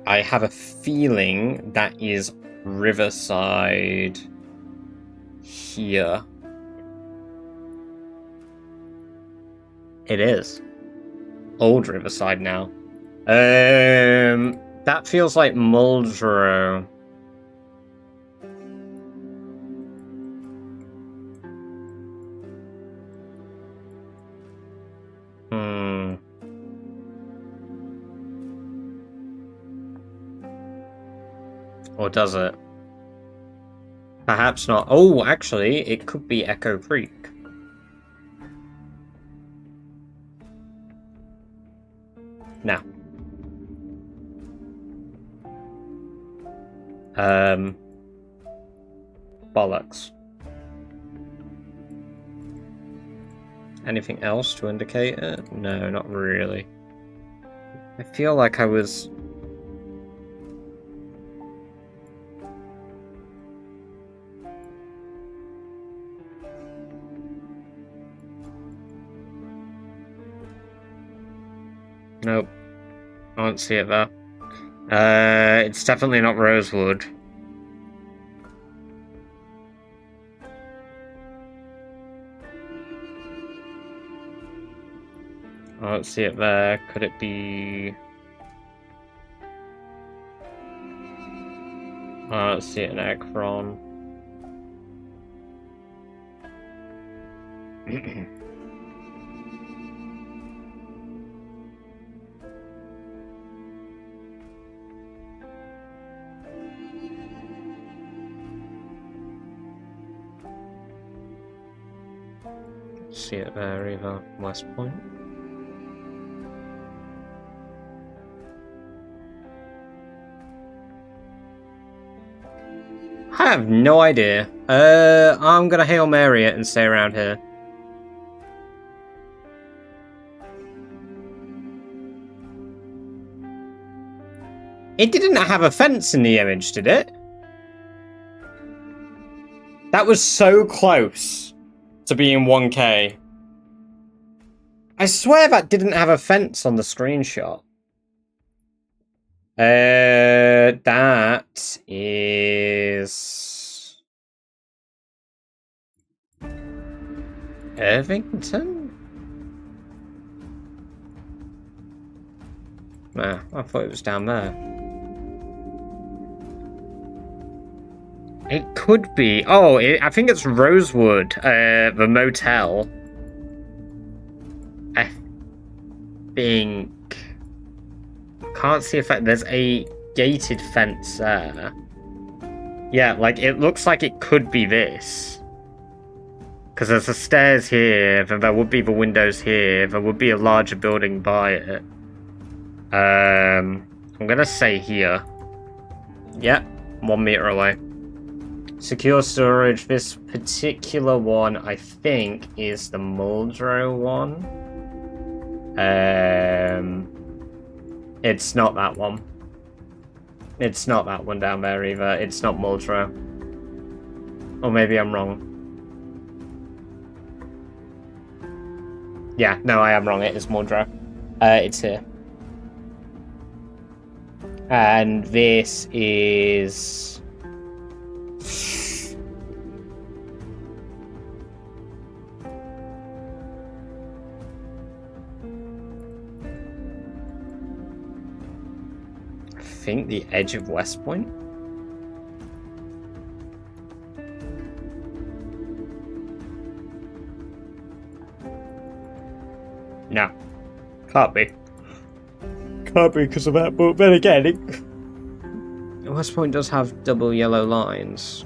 I have a feeling that is Riverside here. It is. Old Riverside now. That feels like Muldrow. Or does it? Perhaps not. Oh, actually, it could be Echo Creek. Now. Bollocks. Anything else to indicate it? No, not really. I feel like I was... Nope. I don't see it there. It's definitely not Rosewood. I don't see it there. Could it be... I don't see it in Ekron. See it there either. West Point. I have no idea. I'm gonna Hail Mary it and stay around here. It didn't have a fence in the image, did it? That was so close to being 1K. I swear that didn't have a fence on the screenshot. That is... Irvington? Nah, I thought it was down there. It could be. Oh, I think it's Rosewood, the motel. I think... Can't see if there's a gated fence there. Yeah, like, it looks like it could be this. Because there's the stairs here, then there would be the windows here, there would be a larger building by it. I'm gonna say here. Yep, 1 meter away. Secure storage. This particular one, I think, is the Muldrow one. It's not that one. It's not that one down there either. It's not Muldrow. Or maybe I'm wrong. Yeah, no, I am wrong. It is Muldrow. It's here. And this is... I think the edge of West Point? No. Can't be. Can't be because of that, but then again, West Point does have double yellow lines.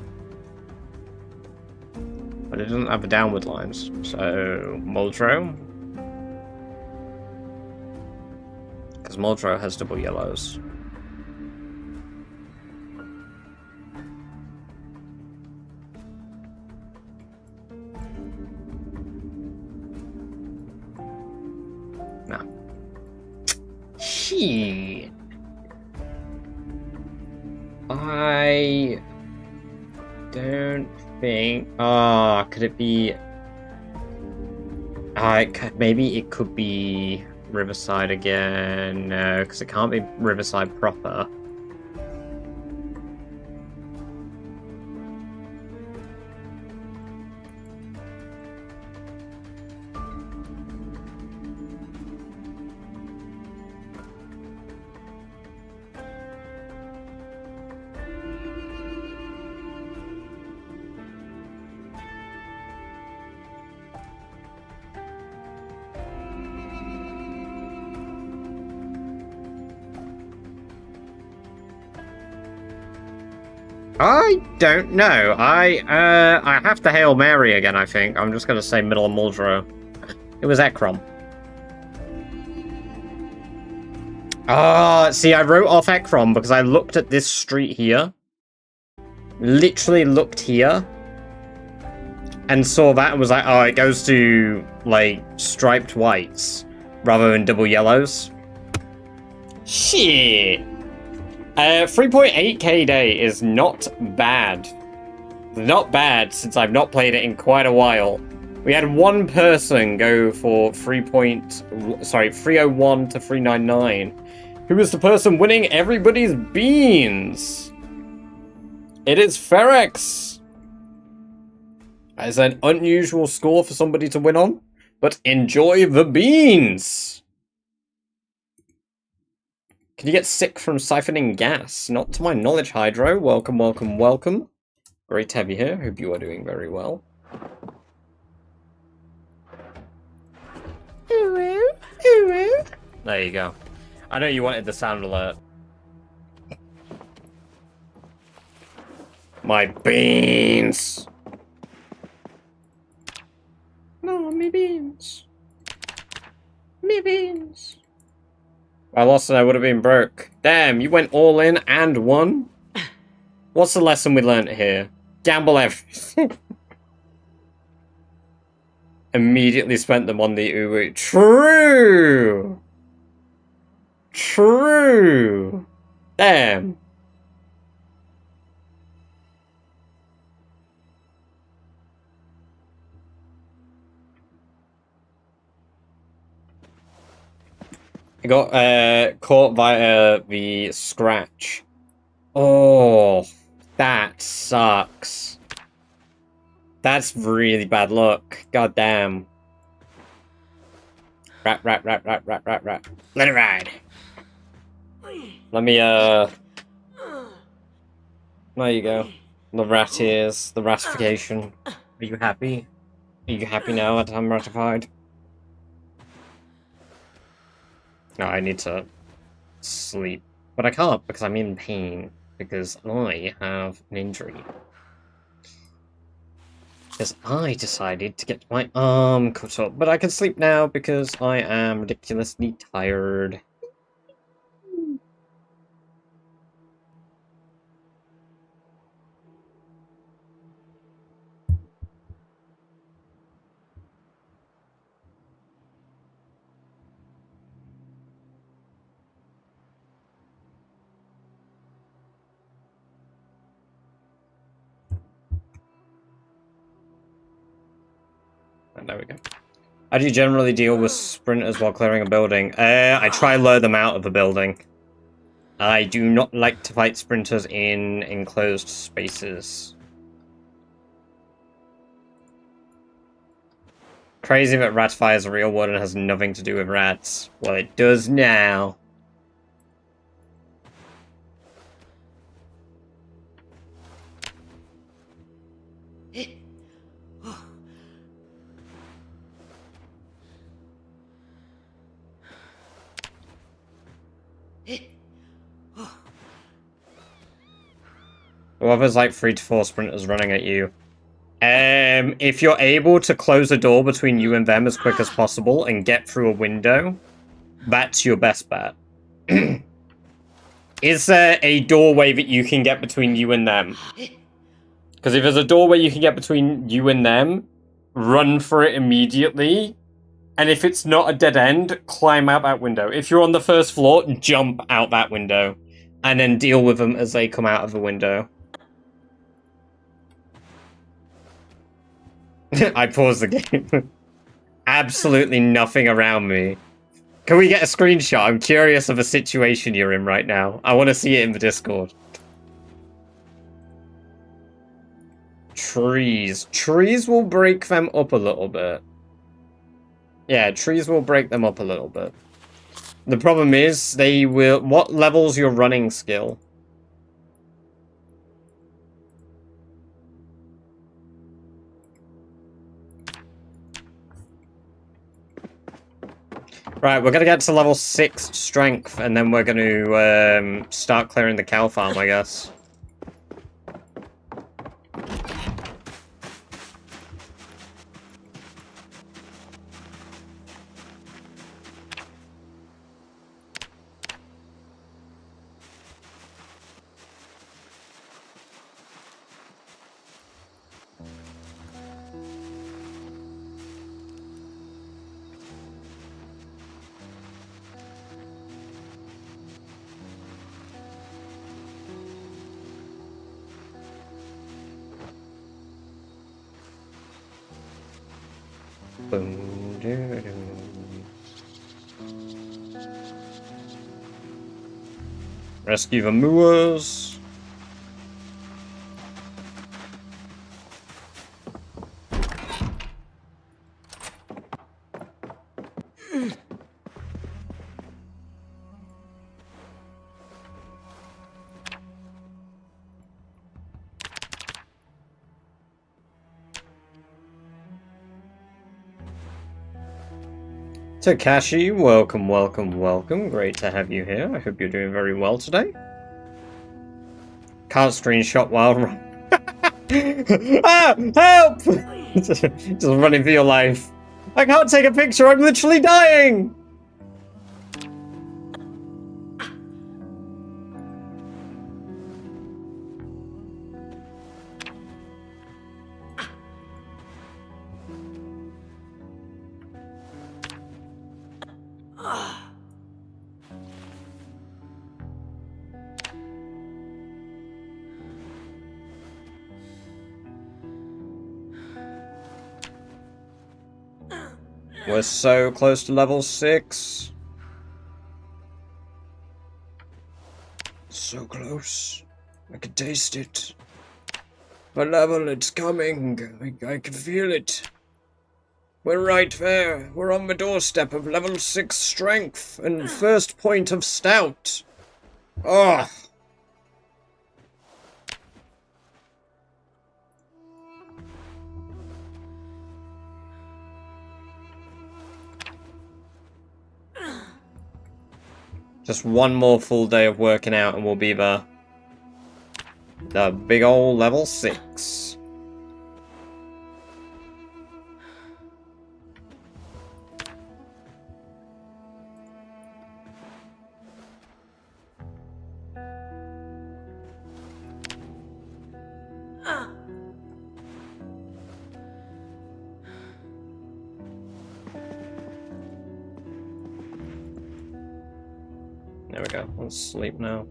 But it doesn't have the downward lines. So, Muldrow? Because Muldrow has double yellows. No. Shit. I don't think... could it be... maybe it could be Riverside again. No, because it can't be Riverside proper. I don't know. I have to Hail Mary again, I think. I'm just going to say middle of Muldrow. It was Ekrom. See, I wrote off Ekrom because I looked at this street here. Literally looked here. And saw that and was like, oh, it goes to, like, striped whites rather than double yellows. Shit. 3.8k day is not bad. Not bad, since I've not played it in quite a while. We had one person go for 301 to 399. Who was the person winning everybody's beans? It is Ferex. That is an unusual score for somebody to win on, but enjoy the beans. Can you get sick from siphoning gas? Not to my knowledge, Hydro. Welcome, welcome, welcome. Great to have you here. Hope you are doing very well. There you go. I know you wanted the sound alert. My beans! No, me beans. Me beans. I lost and I would have been broke. Damn, you went all in and won? What's the lesson we learned here? Gamble everything. Immediately spent them on the uwu. True! True! Damn. I got caught via the scratch. Oh, that sucks. That's really bad luck. God damn. Rat. Let it ride. Let me, there you go. The rat ears, the ratification. Are you happy? Are you happy now that I'm ratified? No, I need to sleep. But I can't because I'm in pain. Because I have an injury. Because I decided to get my arm cut up. But I can sleep now because I am ridiculously tired. And there we go. How do you generally deal with sprinters while clearing a building? I try to lure them out of the building. I do not like to fight sprinters in enclosed spaces. Crazy that ratify is a real word and has nothing to do with rats. Well, it does now. Whoever's like 3 to 4 sprinters running at you. If you're able to close a door between you and them as quick as possible and get through a window, that's your best bet. Is there a doorway that you can get between you and them? Because if there's a doorway you can get between you and them, run for it immediately. And if it's not a dead end, climb out that window. If you're on the first floor, jump out that window. And then deal with them as they come out of the window. I paused the game. Absolutely nothing around me. Can we get a screenshot? I'm curious of the situation you're in right now. I want to see it in the Discord. Trees. Trees will break them up a little bit. Yeah, trees will break them up a little bit. The problem is, they will... What level's your running skill? Right, we're gonna get to level 6 strength, and then we're gonna start clearing the cow farm, I guess. Rescue the Moors. Takashi, welcome, welcome, welcome. Great to have you here. I hope you're doing very well today. Can't screenshot while run. Ah! Help! Just running for your life. I can't take a picture, I'm literally dying! We're so close to level 6. So close. I can taste it. My level, it's coming. I can feel it. We're right there. We're on the doorstep of level 6 strength and first point of stout. Oh. Just one more full day of working out and we'll be there. The big old level 6. There we go. Let's sleep now.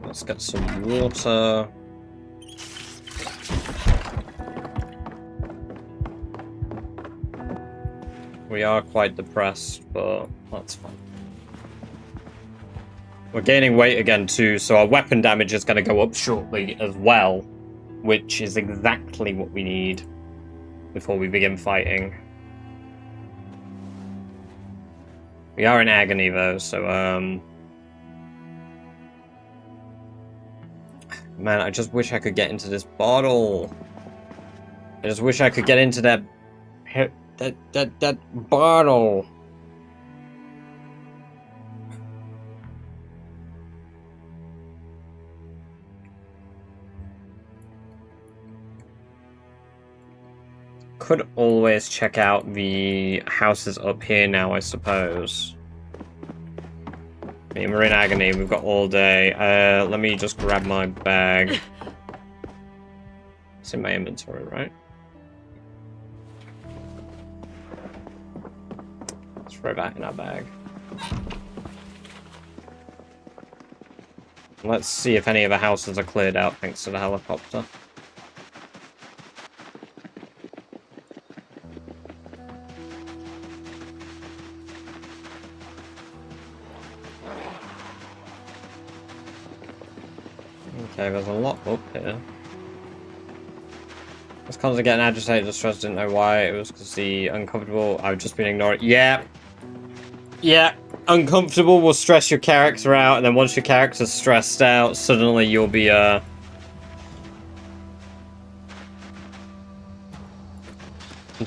Let's get some water. We are quite depressed, but that's fine. We're gaining weight again too, so our weapon damage is going to go up shortly as well, which is exactly what we need before we begin fighting. We are in agony though, so man, I just wish I could get into this bottle. I just wish I could get into that bottle. Could always check out the houses up here now, I suppose. I mean, we're in agony, we've got all day. Let me just grab my bag. It's in my inventory, right? Let's throw that in our bag. Let's see if any of the houses are cleared out thanks to the helicopter. Okay, there's a lot up here. I was constantly getting agitated, distressed, didn't know why. It was because the uncomfortable. I've just been ignoring. Yeah. Yeah. Uncomfortable will stress your character out, and then once your character's stressed out, suddenly you'll be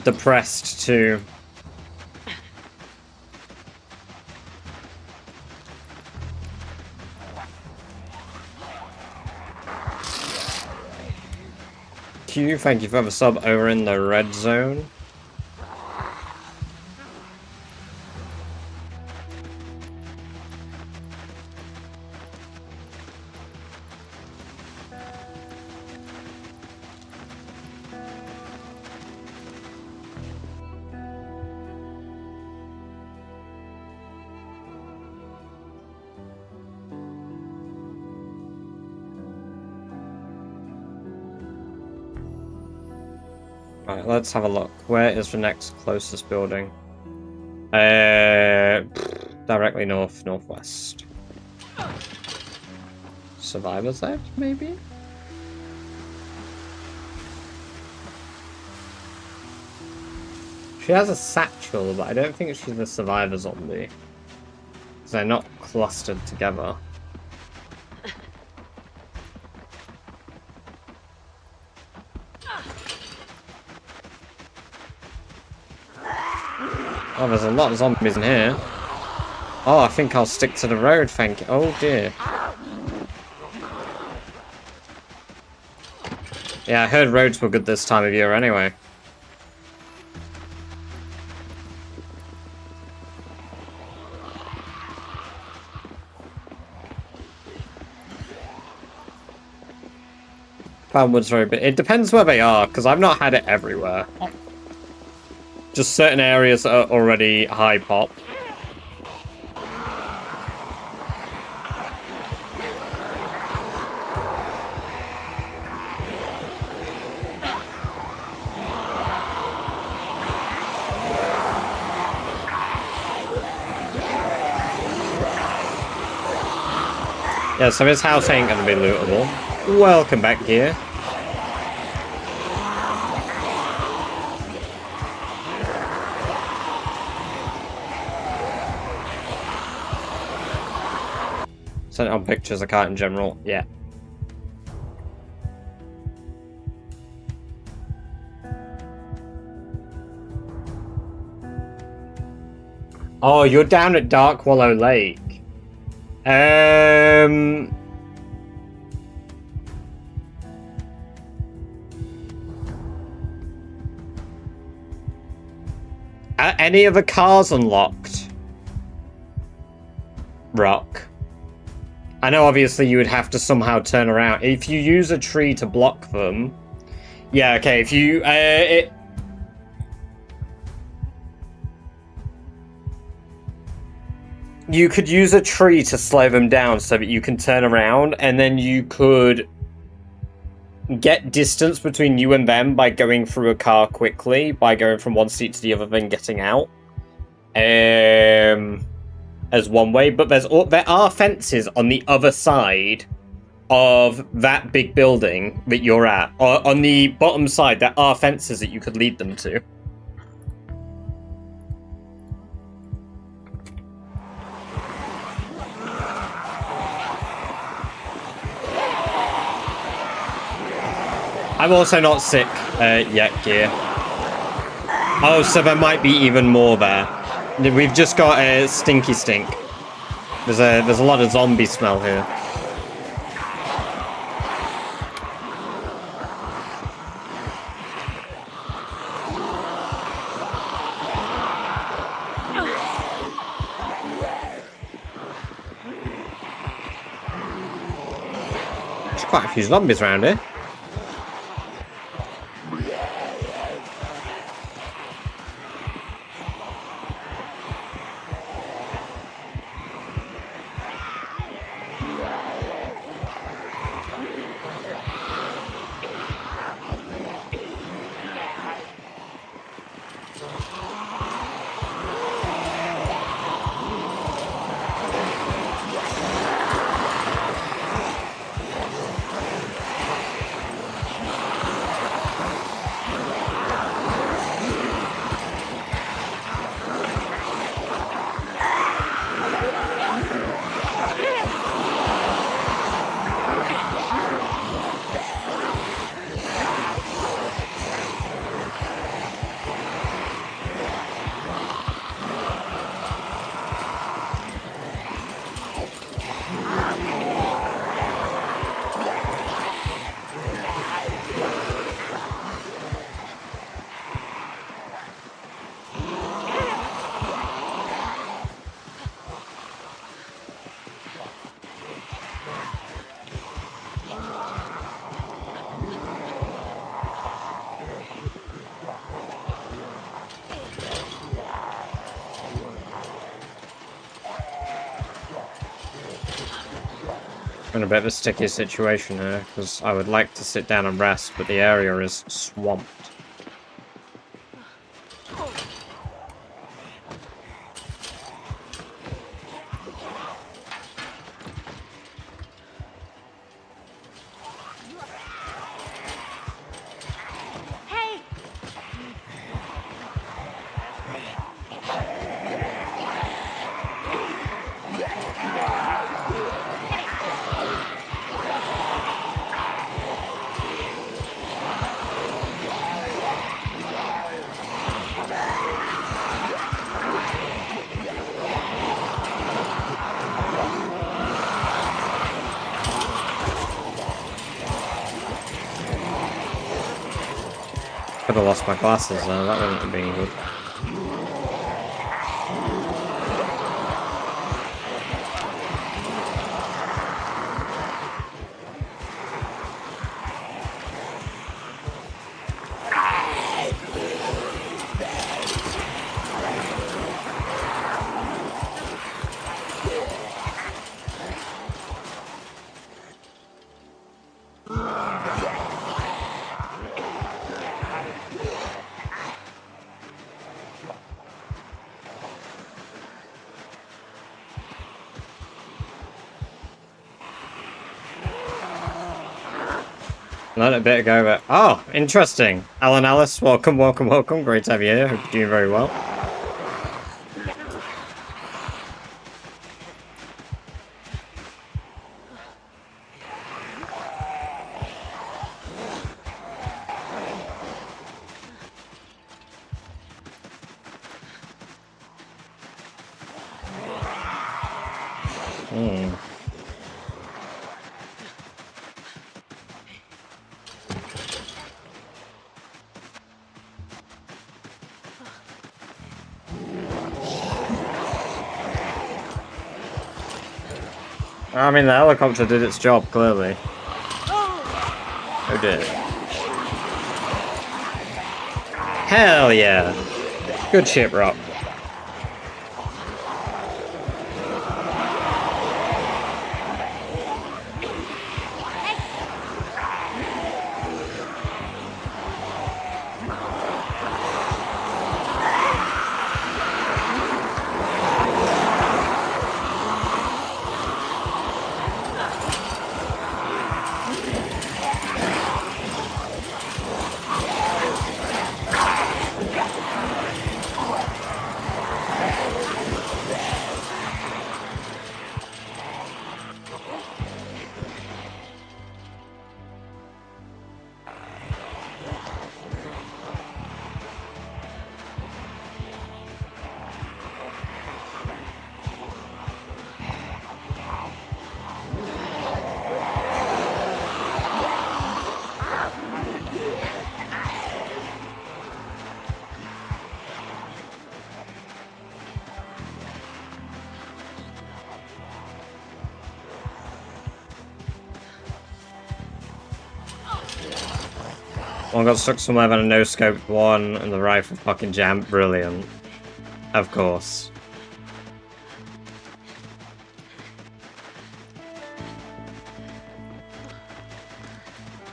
depressed too. Q, thank you for the sub over in the red zone. Right, let's have a look. Where is the next closest building? Directly northwest. Survivor's Edge, maybe? She has a satchel, but I don't think she's a survivor zombie. Because they're not clustered together. Oh, there's a lot of zombies in here. Oh, I think I'll stick to the road, thank you. Oh dear. Yeah, I heard roads were good this time of year anyway. Palmwood's very big. It depends where they are, because I've not had it everywhere. Just certain areas are already high pop. Yeah, so his house ain't gonna be lootable. Welcome back here. Sent on pictures I can't in general. Yeah. Oh, you're down at Dark Wallow Lake. Are any of the cars unlocked? Rock. I know obviously you would have to somehow turn around. If you use a tree to block them... Yeah, okay, if you... You could use a tree to slow them down so that you can turn around, and then you could get distance between you and them by going through a car quickly, by going from one seat to the other, then getting out. As one way, but there are fences on the other side of that big building that you're at. Or on the bottom side, there are fences that you could lead them to. I'm also not sick yet, Gear. Oh, so there might be even more there. We've just got a stinky stink. There's a lot of zombie smell here. There's quite a few zombies around here. In a bit of a sticky situation here, because I would like to sit down and rest, but the area is swamped. Hey! Could have lost my glasses though, that wouldn't have been good. Not a bit ago, but... Oh, interesting. Alan Alice, welcome, welcome, welcome. Great to have you here. Hope you're doing very well. I mean, the helicopter did its job, clearly. Oh, did it? Hell yeah! Good shit, Rock. One got stuck somewhere and a no-scoped one, and the rifle fucking jammed. Brilliant. Of course.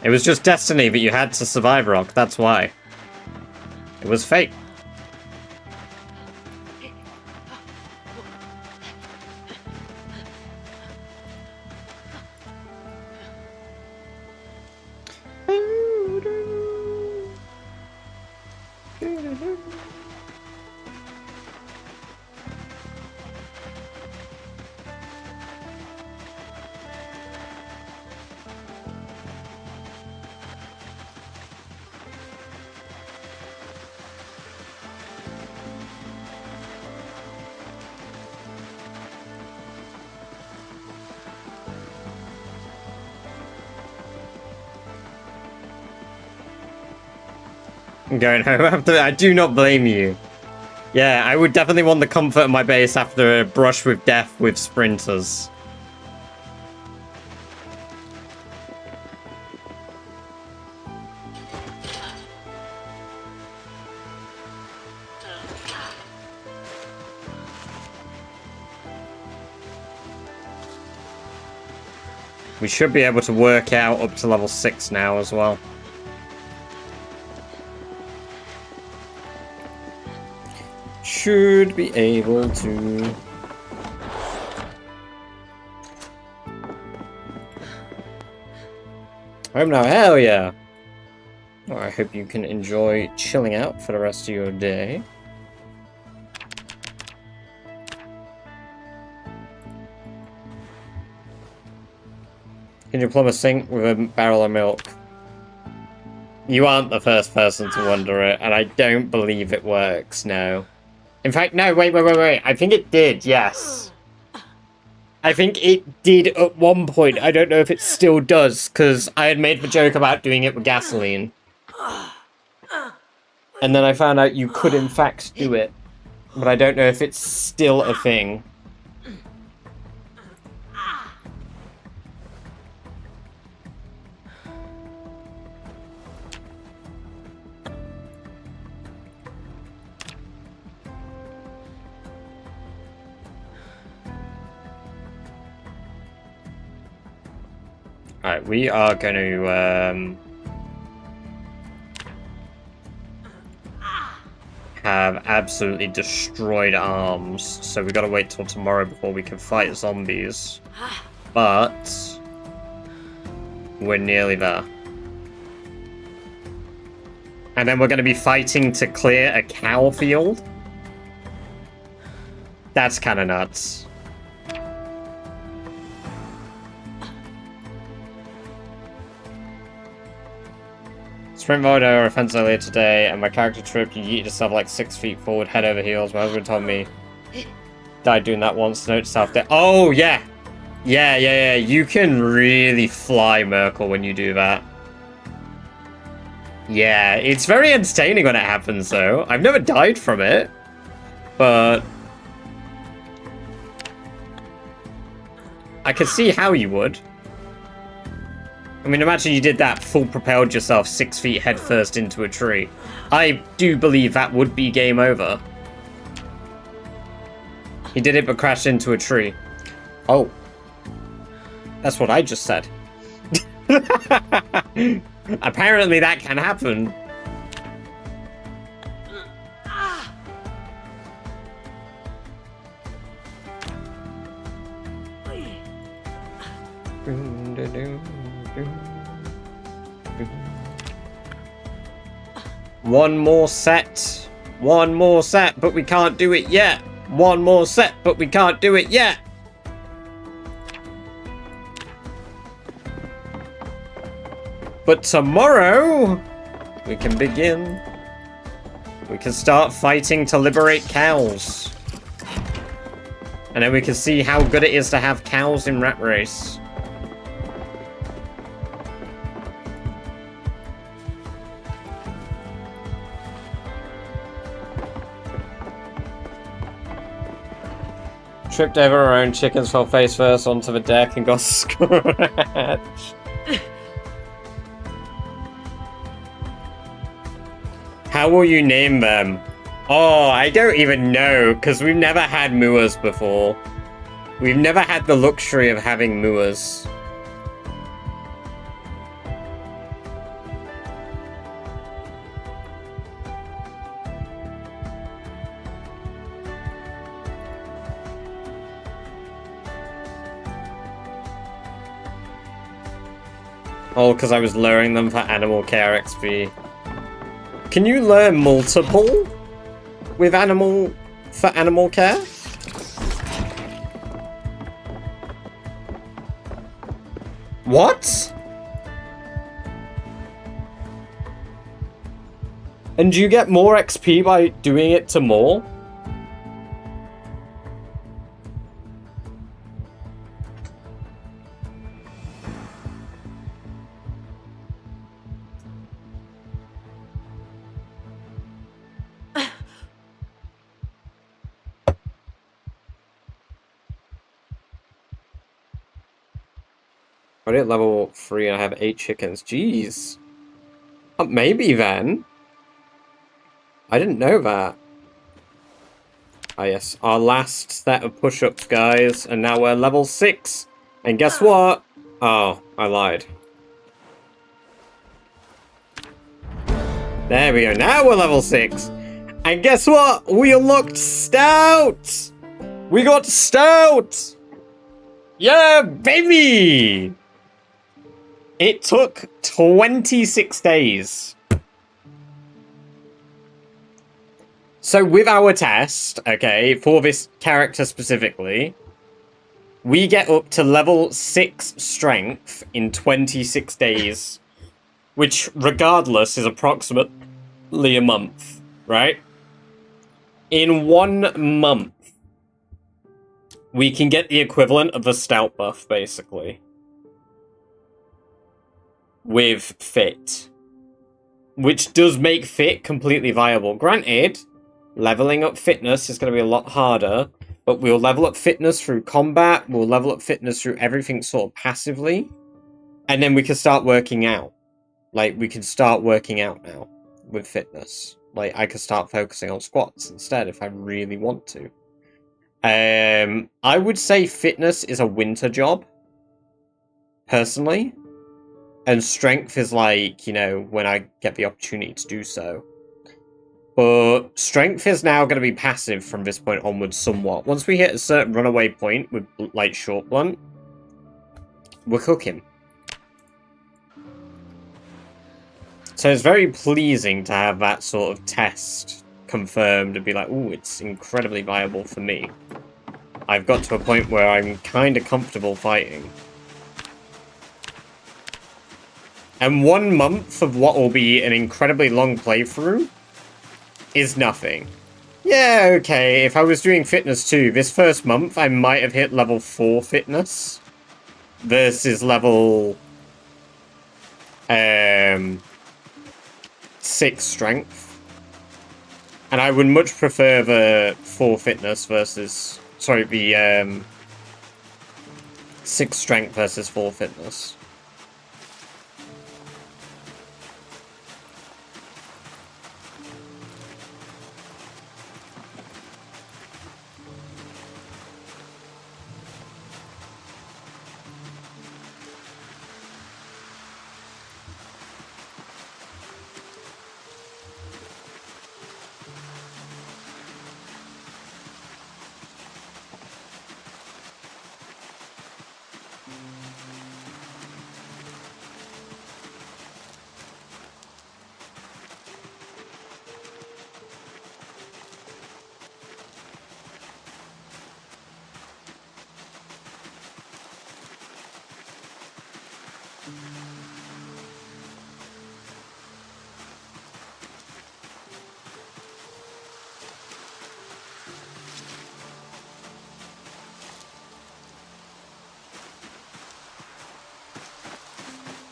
It was just destiny, but you had to survive, Rock. That's why. It was fate. I'm going home after. I do not blame you. Yeah, I would definitely want the comfort of my base after a brush with death with sprinters. We should be able to work out up to level 6 now as well. Should be able to. Home now, hell yeah! Well, I hope you can enjoy chilling out for the rest of your day. Can you plumb a sink with a barrel of milk? You aren't the first person to wonder it, and I don't believe it works, no. In fact, no, wait. I think it did, yes. I think it did at one point. I don't know if it still does, because I had made the joke about doing it with gasoline. And then I found out you could, in fact, do it. But I don't know if it's still a thing. Alright, we are going to have absolutely destroyed arms, so we got to wait till tomorrow before we can fight zombies. But we're nearly there. And then we're going to be fighting to clear a cow field. That's kind of nuts. Sprint mode or offense earlier today, and my character tripped and yeeted yourself like 6 feet forward, head over heels. My husband told me died doing that once. Note self there. Oh yeah, yeah. You can really fly, Merkel, when you do that. Yeah, it's very entertaining when it happens, though. I've never died from it, but I could see how you would. I mean, imagine you did that, full propelled yourself 6 feet head first into a tree. I do believe that would be game over. He did it but crashed into a tree. Oh. That's what I just said. Apparently that can happen. One more set. One more set, but we can't do it yet. One more set, but we can't do it yet. But tomorrow, we can begin. We can start fighting to liberate cows. And then we can see how good it is to have cows in Rat Race. Tripped over our own chickens, fell face first onto the deck and got scratched. How will you name them? Oh, I don't even know, because we've never had Moas before. We've never had the luxury of having Moas. Oh, because I was lowering them for animal care XP. Can you learn multiple with animal care? What? And do you get more XP by doing it to more? I'm at level 3 and I have 8 chickens. Jeez. Maybe then. I didn't know that. Ah yes, our last set of push-ups, guys. And now we're level 6. And guess what? Oh, I lied. There we go. Now we're level 6. And guess what? We unlocked Stout! We got Stout! Yeah, baby! It took 26 days. So with our test, okay, for this character specifically, we get up to level 6 strength in 26 days. Which, regardless, is approximately a month, right? In 1 month, we can get the equivalent of the Stout buff, basically. With Fit. Which does make Fit completely viable. Granted, leveling up Fitness is going to be a lot harder, but we'll level up Fitness through combat, we'll level up Fitness through everything sort of passively, and then we can start working out. Like, we can start working out now with Fitness. Like, I could start focusing on squats instead if I really want to. I would say Fitness is a winter job, personally. And Strength is like, you know, when I get the opportunity to do so. But Strength is now going to be passive from this point onwards somewhat. Once we hit a certain runaway point with, like, Short Blunt, we're cooking. So it's very pleasing to have that sort of test confirmed and be like, ooh, it's incredibly viable for me. I've got to a point where I'm kind of comfortable fighting. And 1 month of what will be an incredibly long playthrough is nothing. Yeah, okay, if I was doing fitness too, this first month I might have hit level 4 fitness versus level 6 strength. And I would much prefer the 4 fitness versus, sorry, the 6 strength versus 4 fitness.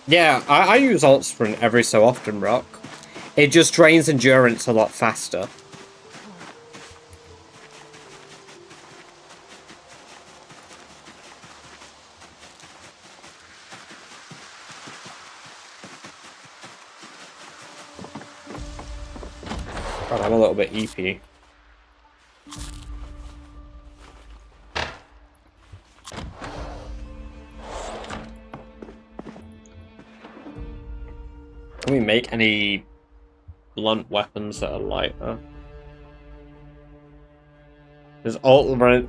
Yeah, I use Alt Sprint every so often, Rock. It just drains endurance a lot faster. God, I'm a little bit EP. Can we make any blunt weapons that are lighter? There's alt run.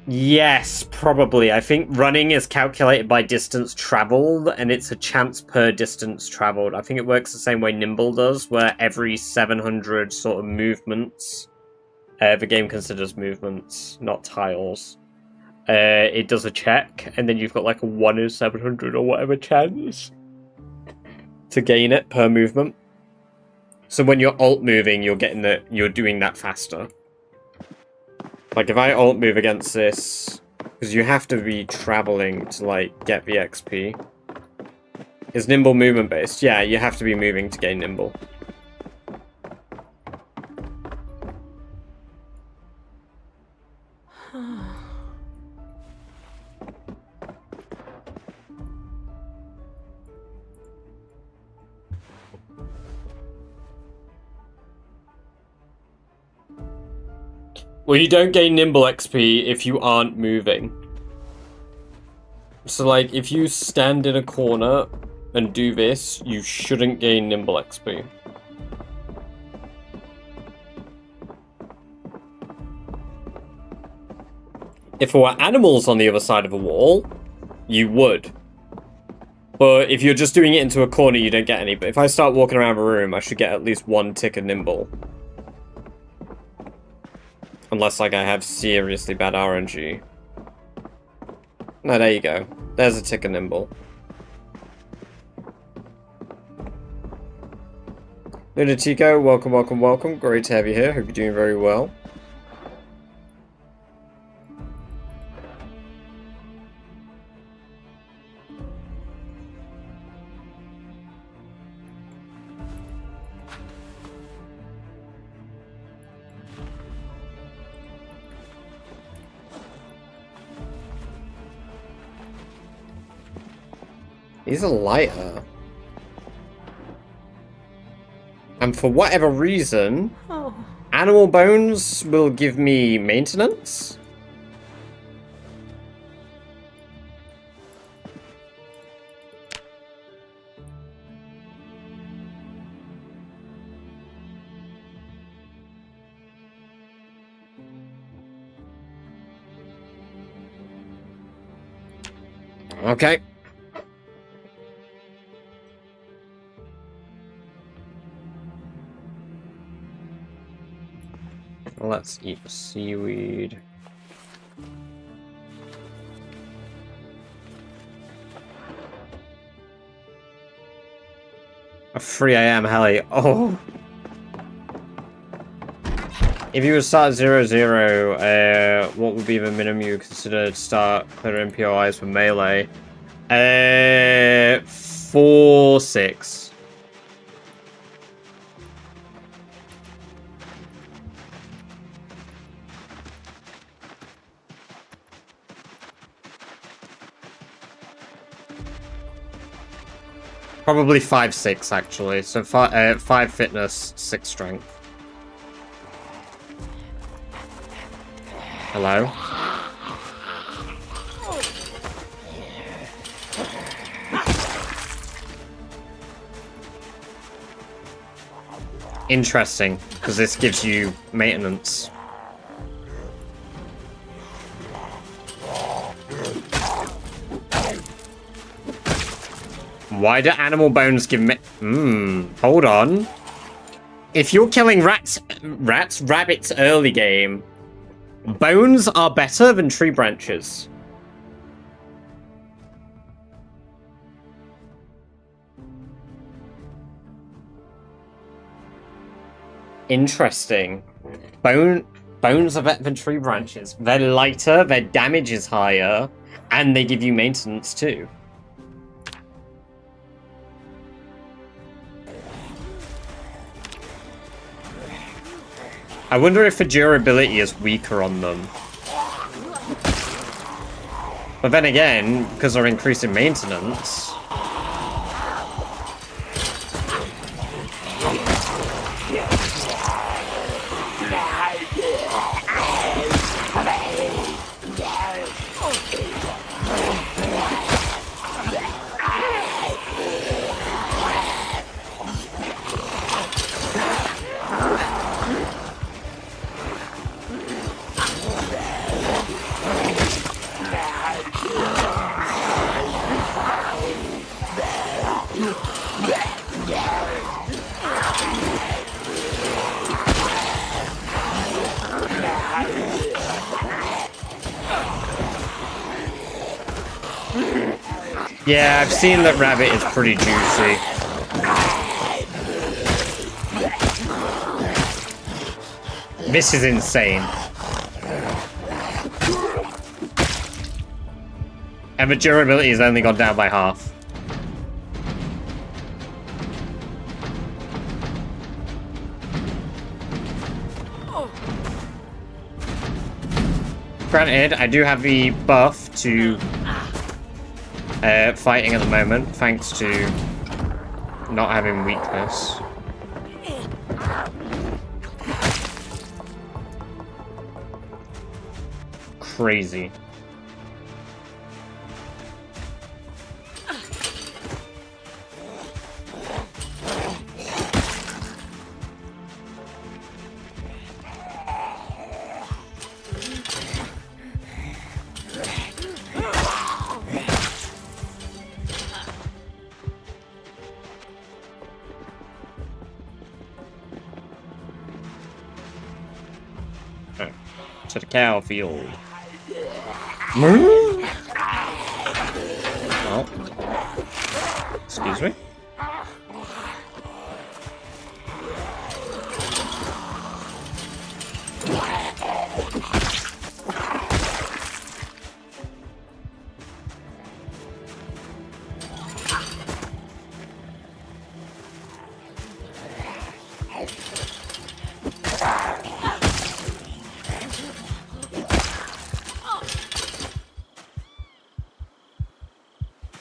Yes, probably. I think running is calculated by distance traveled, and it's a chance per distance traveled. I think it works the same way Nimble does, where every 700 sort of movements, the game considers movements, not tiles. It does a check, and then you've got like a 1 in 700 or whatever chance to gain it per movement. So when you're alt moving, you're doing that faster. Like if I alt move against this, because you have to be traveling to like get the XP. Is Nimble movement based? Yeah, you have to be moving to gain Nimble. Well, you don't gain Nimble XP if you aren't moving. So, like, if you stand in a corner and do this, you shouldn't gain Nimble XP. If there were animals on the other side of a wall, you would. But if you're just doing it into a corner, you don't get any. But if I start walking around the room, I should get at least 1 tick of Nimble. Unless, like, I have seriously bad RNG. No, there you go. There's a tick of Nimble. Lunatico, welcome, welcome, welcome. Great to have you here. Hope you're doing very well. These are lighter. And for whatever reason, animal bones will give me maintenance. Okay. Let's eat seaweed. A 3 AM heli. Oh. If you would start 0-0, what would be the minimum you would consider to start clearing POIs for melee? 4-6. Probably 5-6 actually. So 5 fitness, 6 strength. Hello? Interesting, because this gives you maintenance. Why do animal bones give me... hold on. If you're killing rabbits early game, bones are better than tree branches. Interesting. Bones are better than tree branches. They're lighter, their damage is higher, and they give you maintenance too. I wonder if the durability is weaker on them. But then again, because they're increasing maintenance... Yeah, I've seen that rabbit is pretty juicy. This is insane. And the durability has only gone down by half. Granted, I do have the buff to fighting at the moment, thanks to not having weakness. Crazy. To the cow field. Oh. Excuse me.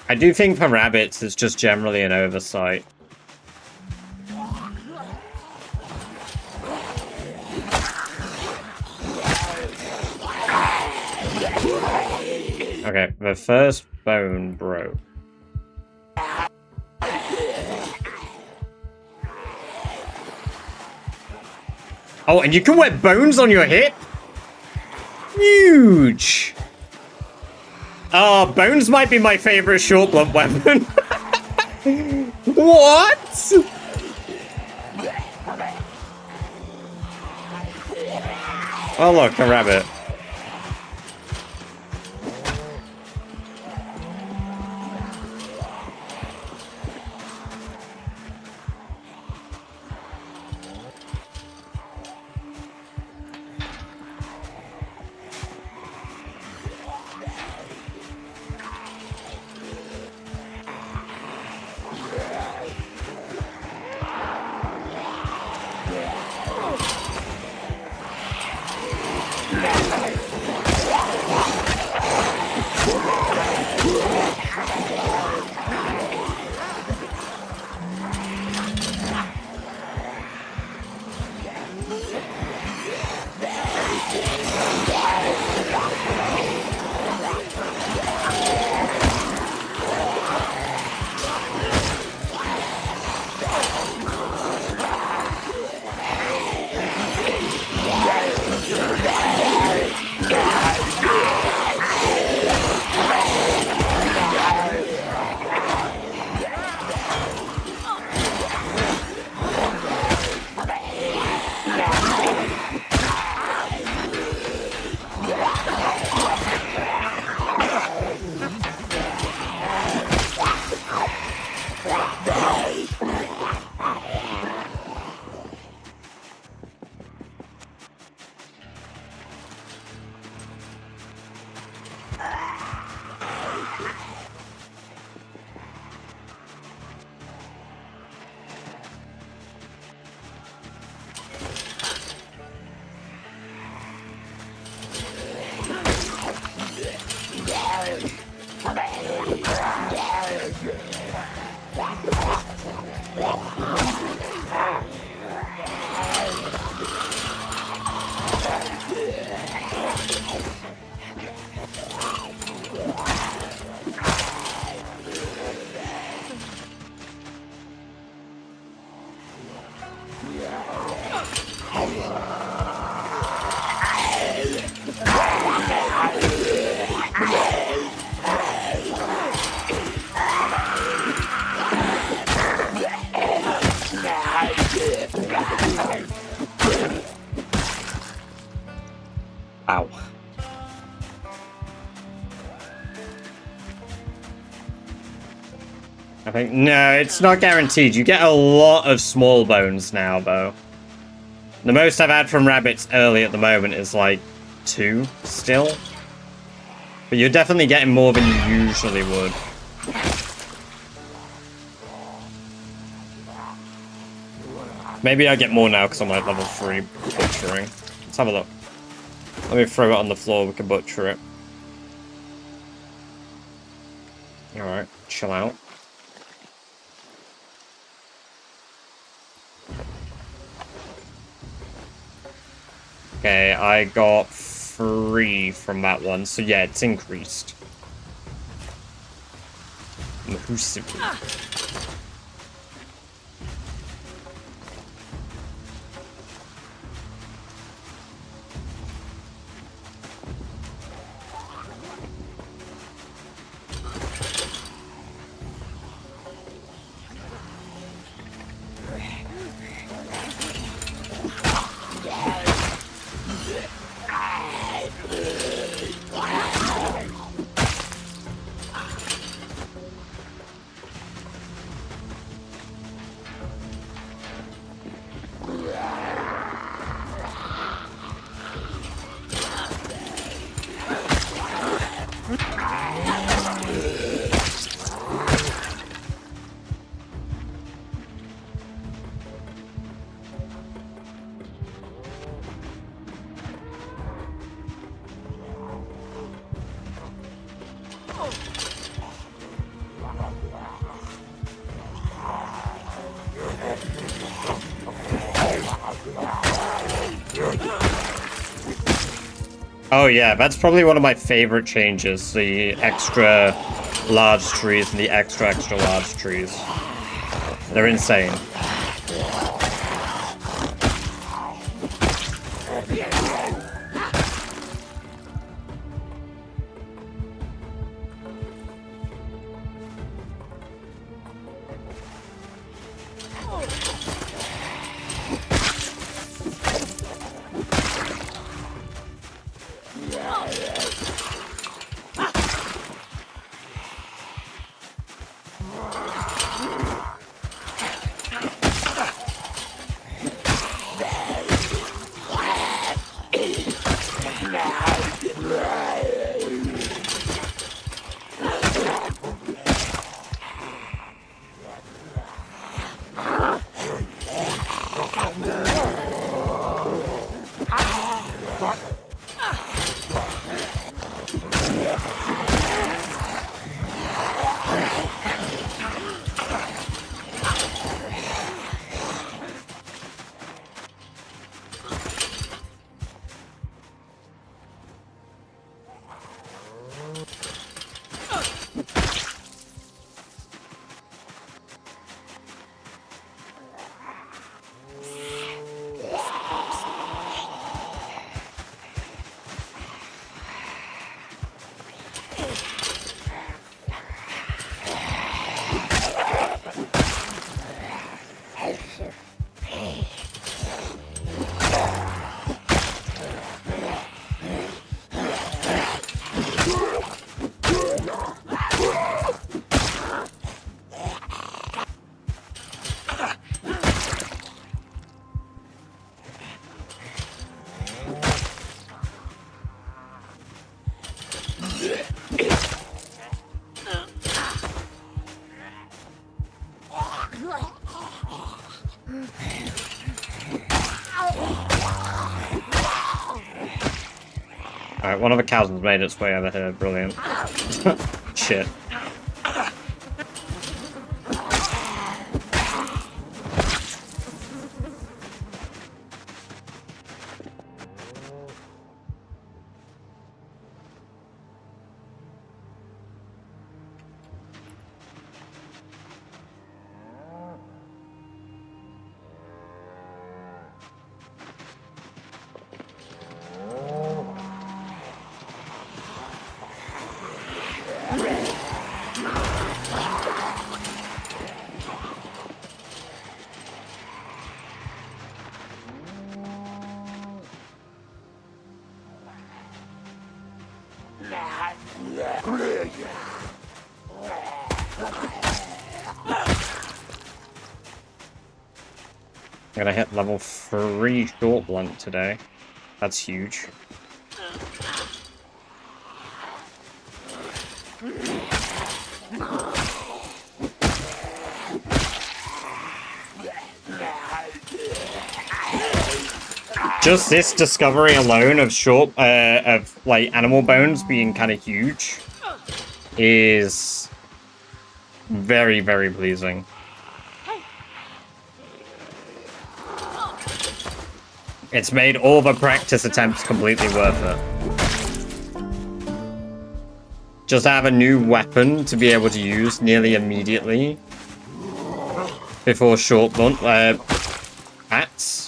I do think for rabbits, it's just generally an oversight. Okay, the first bone broke. Oh, and you can wear bones on your hip? Huge! Oh, Bones might be my favorite short blunt weapon. What? Oh look, a rabbit. Ow. I think, no, it's not guaranteed. You get a lot of small bones now, though. The most I've had from rabbits early at the moment is like 2 still. But you're definitely getting more than you usually would. Maybe I get more now because I'm like level 3 butchering. Let's have a look. Let me throw it on the floor, we can butcher it. Alright, chill out. Okay, I got 3 from that one, so yeah, it's increased. Mahusibu. Oh yeah, that's probably one of my favorite changes, the extra large trees and the extra large trees. They're insane. Alright, one of the cows has made its way over here. Brilliant. Shit. I'm gonna hit level 3 short blunt today. That's huge. Just this discovery alone of like animal bones being kind of huge is very, very pleasing. It's made all the practice attempts completely worth it. Just have a new weapon to be able to use nearly immediately before short blunt bats.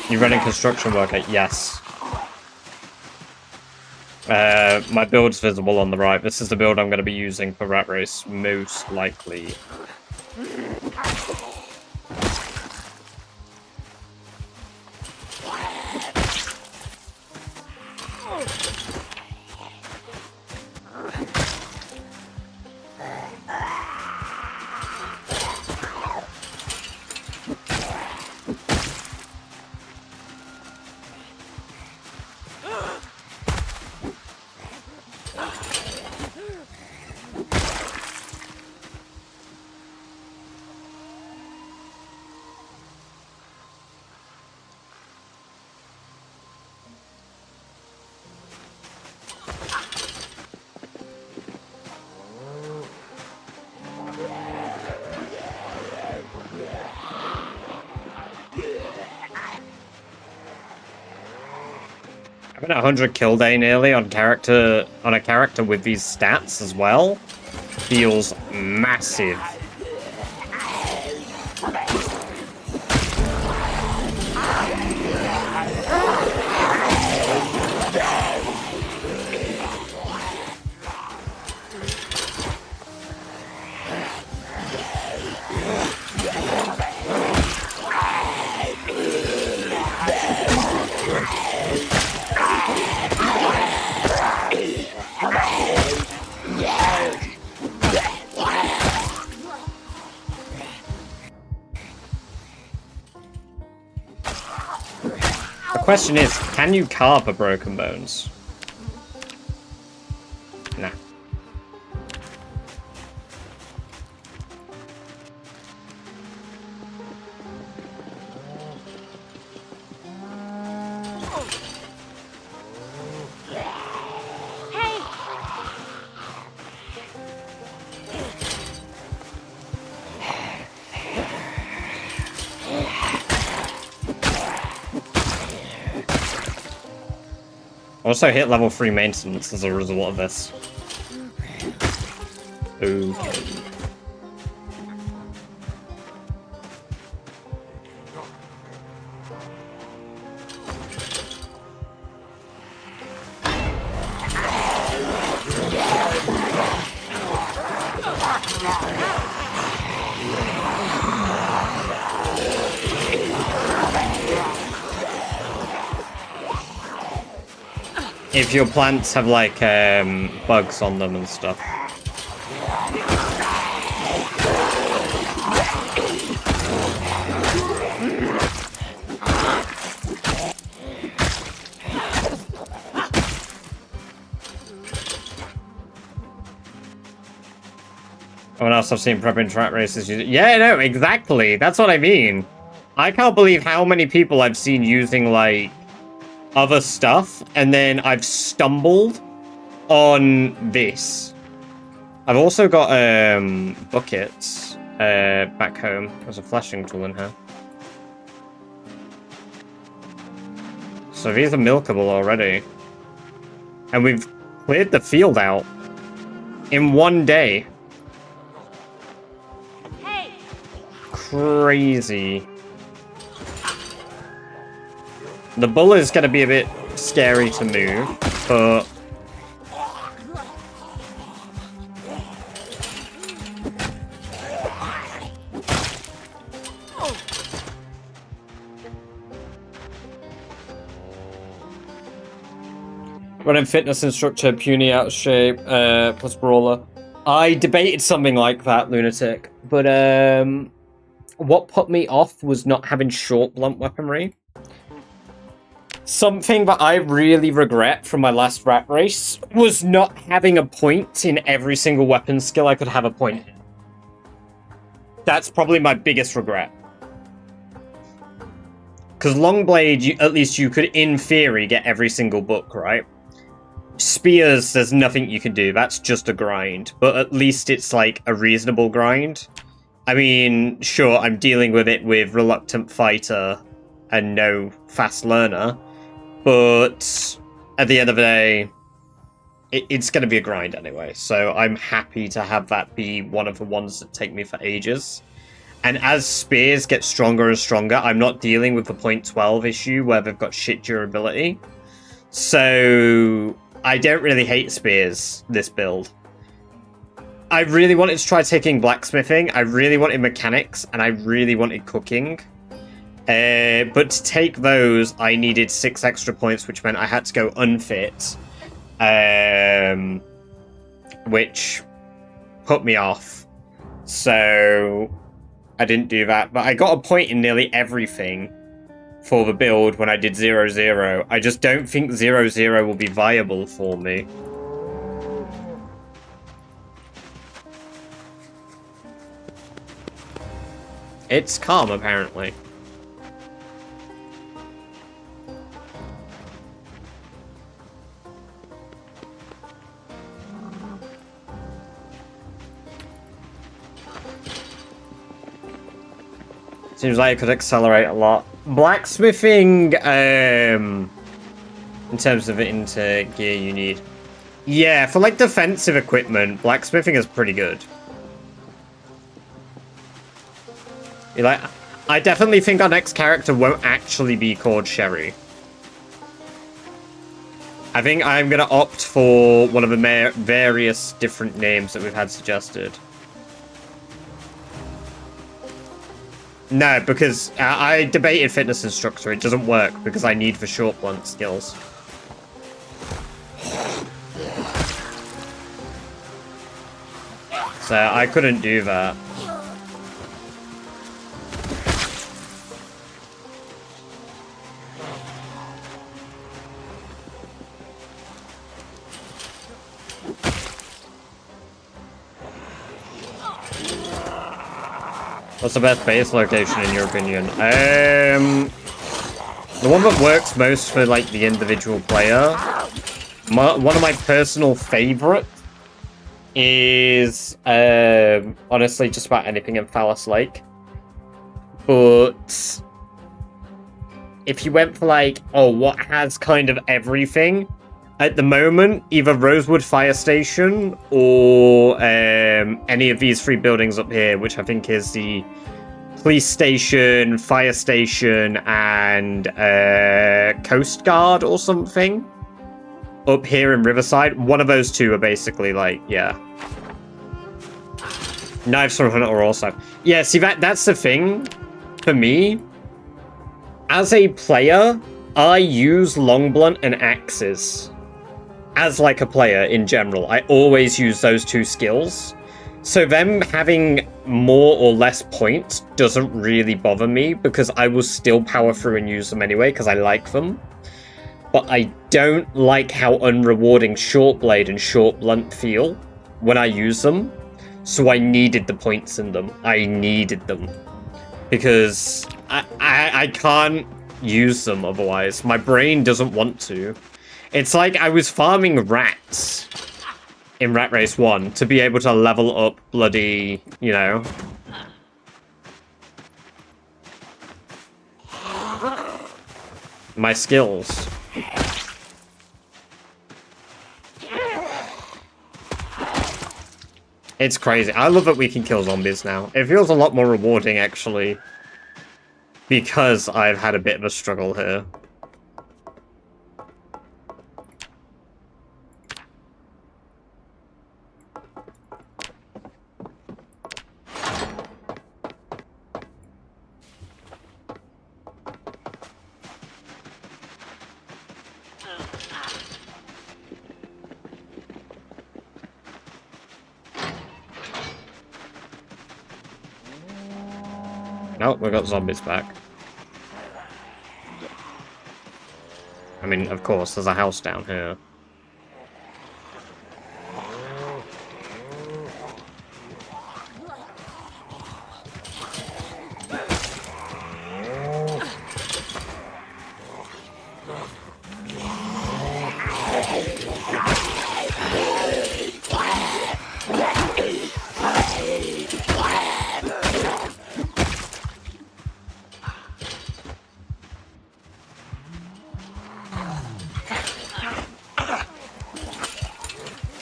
You running construction work? Yes. My build's visible on the right. This is the build I'm going to be using for Rat Race, most likely. I've been at 100 kill day nearly on a character with these stats as well. Feels massive. The question is, can you carve a broken bones? Nah. Hey! Also hit level 3 maintenance as a result of this. Ooh. If your plants have like bugs on them and stuff. Everyone else I've seen prepping track races use it. Yeah, no, exactly. That's what I mean. I can't believe how many people I've seen using like other stuff, and then I've stumbled on this. I've also got buckets back home. There's a flashing tool in here. So these are milkable already. And we've cleared the field out in one day. Hey! Crazy. The bull is going to be a bit scary to move, but... Running fitness instructor, puny out of shape, plus brawler. I debated something like that, Lunatic, but what put me off was not having short blunt weaponry. Something that I really regret from my last rat race was not having a point in every single weapon skill I could have a point in. That's probably my biggest regret. Because Longblade, at least you could, in theory, get every single book, right? Spears, there's nothing you can do. That's just a grind. But at least it's like a reasonable grind. I mean, sure, I'm dealing with it with Reluctant Fighter and no Fast Learner. But at the end of the day, it's going to be a grind anyway. So I'm happy to have that be one of the ones that take me for ages. And as spears get stronger and stronger, I'm not dealing with the point 12 issue where they've got shit durability. So I don't really hate spears, this build. I really wanted to try taking blacksmithing, I really wanted mechanics, and I really wanted cooking. But to take those, I needed 6 extra points, which meant I had to go unfit. Which put me off. So I didn't do that. But I got a point in nearly everything for the build when I did 0-0. I just don't think 0-0 will be viable for me. It's calm, apparently. Seems like it could accelerate a lot. Blacksmithing, in terms of into gear you need. Yeah, for like defensive equipment, blacksmithing is pretty good. Like, I definitely think our next character won't actually be called Sherry. I think I'm gonna opt for one of the various different names that we've had suggested. No, because I debated fitness instructor. It doesn't work because I need the short blunt skills. So I couldn't do that. What's the best base location in your opinion? The one that works most for like the individual player. One of my personal favorite is honestly just about anything in Phallus Lake. But if you went for like, oh, what has kind of everything? At the moment, either Rosewood Fire Station or any of these 3 buildings up here, which I think is the police station, fire station, and Coast Guard or something. Up here in Riverside, one of those 2 are basically like, yeah. Knives from Hunter also. Yeah, see, that's the thing. For me, as a player, I use long blunt and axes. As like a player in general, I always use those 2 skills. So them having more or less points doesn't really bother me because I will still power through and use them anyway because I like them. But I don't like how unrewarding short blade and short blunt feel when I use them. So I needed the points in them. I needed them. Because I can't use them otherwise. My brain doesn't want to. It's like I was farming rats in Rat Race 1 to be able to level up bloody, you know. My skills. It's crazy. I love that we can kill zombies now. It feels a lot more rewarding, actually. Because I've had a bit of a struggle here. Nope, we got zombies back. I mean, of course, there's a house down here.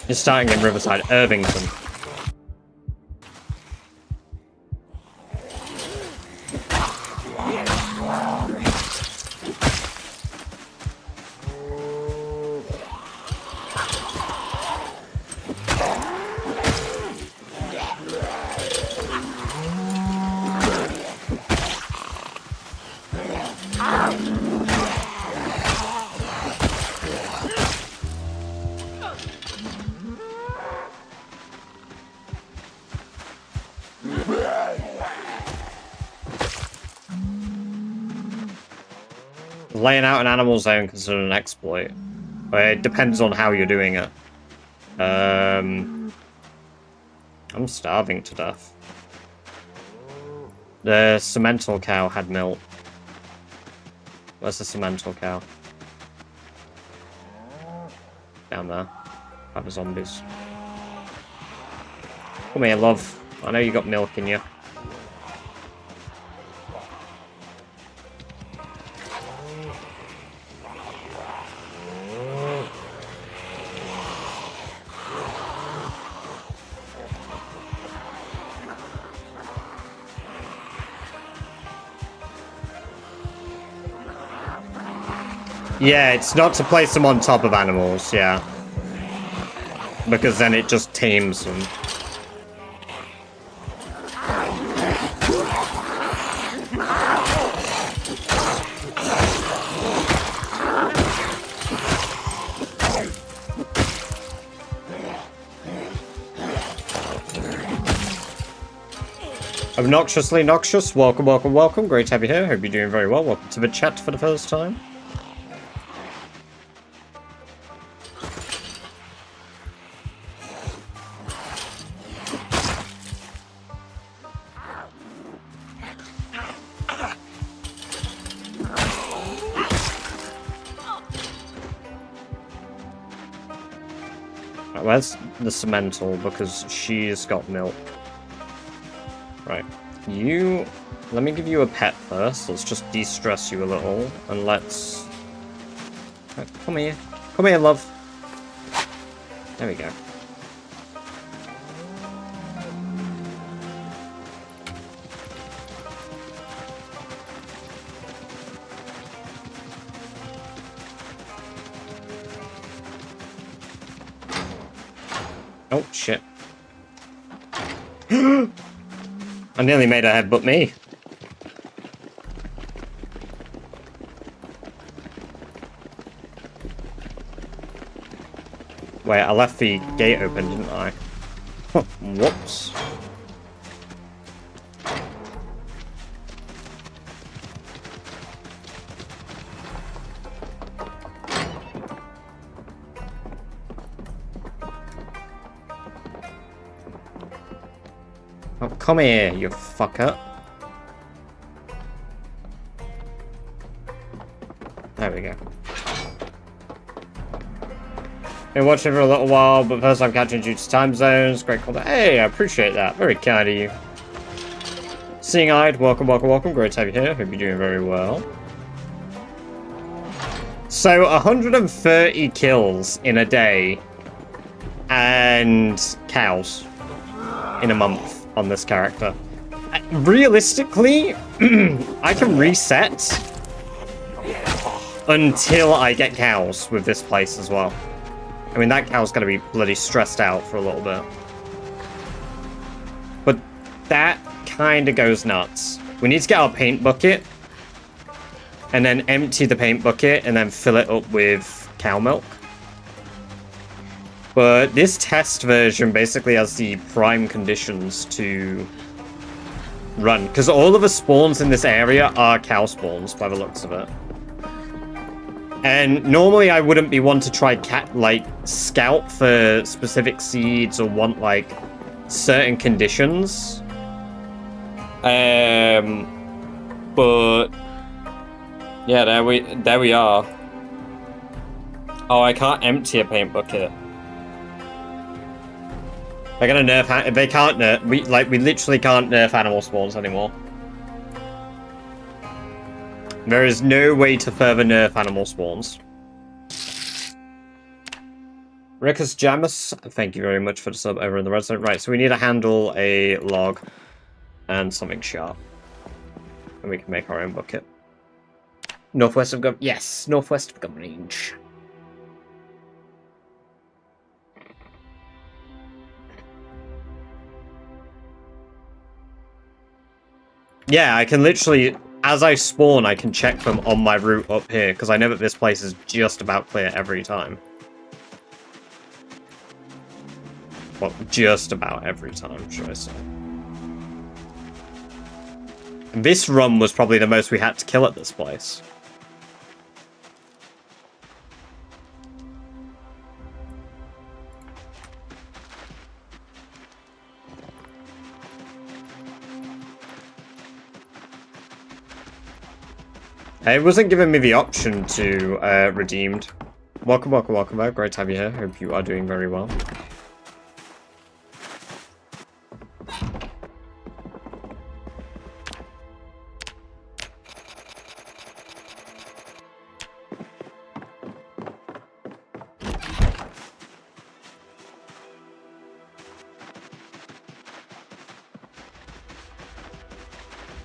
It's starting in Riverside, Irvington. Laying out an animal zone considered an exploit. But it depends on how you're doing it. I'm starving to death. The cemental cow had milk. Where's the cemental cow? Down there. By the zombies. Come here, love. I know you got milk in you. Yeah, it's not to place them on top of animals, yeah. Because then it just tames them. Obnoxiously Noxious, welcome, welcome, welcome. Great to have you here. Hope you're doing very well. Welcome to the chat for the first time. Where's the Cemental? Because she's got milk. Right. You... Let me give you a pet first. Let's just de-stress you a little. And let's... Right, come here. Come here, love. There we go. Oh, shit. I nearly made her headbutt me. Wait, I left the gate open, didn't I? Whoops. Oh, come here, you fucker. There we go. Been watching for a little while, but first I'm catching due to time zones. Great call. Hey, I appreciate that. Very kind of you. Seeing-eyed, welcome, welcome, welcome. Great to have you here. Hope you're doing very well. So, 130 kills in a day and cows in a month on this character. Realistically, I can reset until I get cows with this place as well. I mean, that cow's gonna be bloody stressed out for a little bit. But that kind of goes nuts. We need to get our paint bucket and then empty the paint bucket and then fill it up with cow milk. But this test version basically has the prime conditions to run, because all of the spawns in this area are cow spawns by the looks of it. And normally I wouldn't be one to try scout for specific seeds or want like certain conditions. But yeah, there we are. Oh, I can't empty a paint bucket. They're gonna nerf. They can't nerf. We literally can't nerf animal spawns anymore. There is no way to further nerf animal spawns. Rickus Jamus, thank you very much for the sub over in the red zone. Right, so we need to handle a log and something sharp. And we can make our own bucket. Northwest of Gun... Yes, northwest of Gun Range. Yeah, I can literally... As I spawn, I can check them on my route up here, because I know that this place is just about clear every time. Well, just about every time, should I say. This run was probably the most we had to kill at this place. It wasn't giving me the option to redeemed. Welcome, welcome, welcome back. Great to have you here. Hope you are doing very well.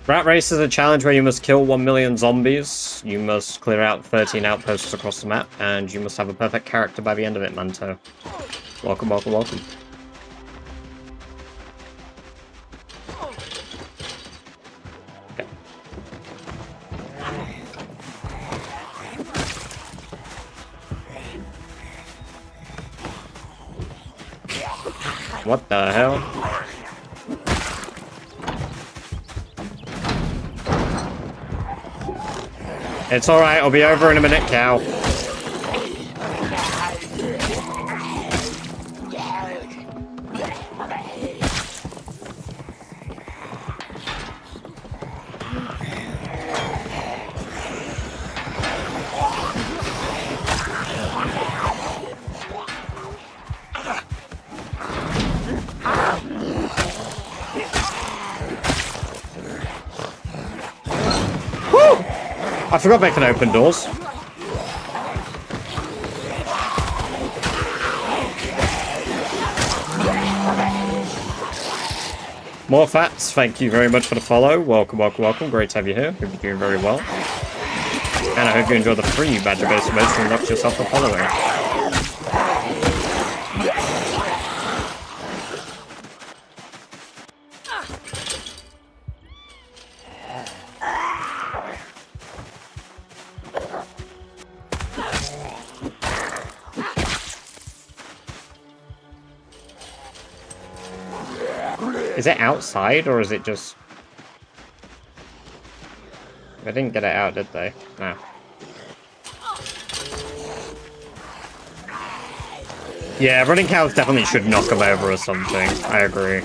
Rat Race is a challenge where you must kill 1 million zombies, you must clear out 13 outposts across the map, and you must have a perfect character by the end of it, Manto. Welcome, welcome, welcome. Okay. What the hell? It's alright, I'll be over in a minute, cow. I forgot they can open doors. More Fats, thank you very much for the follow. Welcome, welcome, welcome. Great to have you here. Hope you're doing very well. And I hope you enjoy the free badger-based emotes and lock yourself the following. Is it outside, or is it just... They didn't get it out, did they? No. Yeah, running cows definitely should knock them over or something. I agree.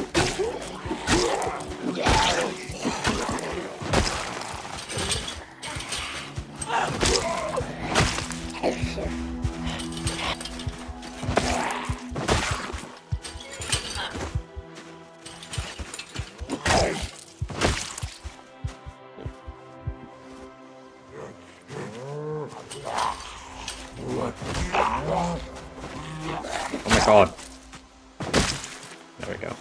Oh my god. There we go.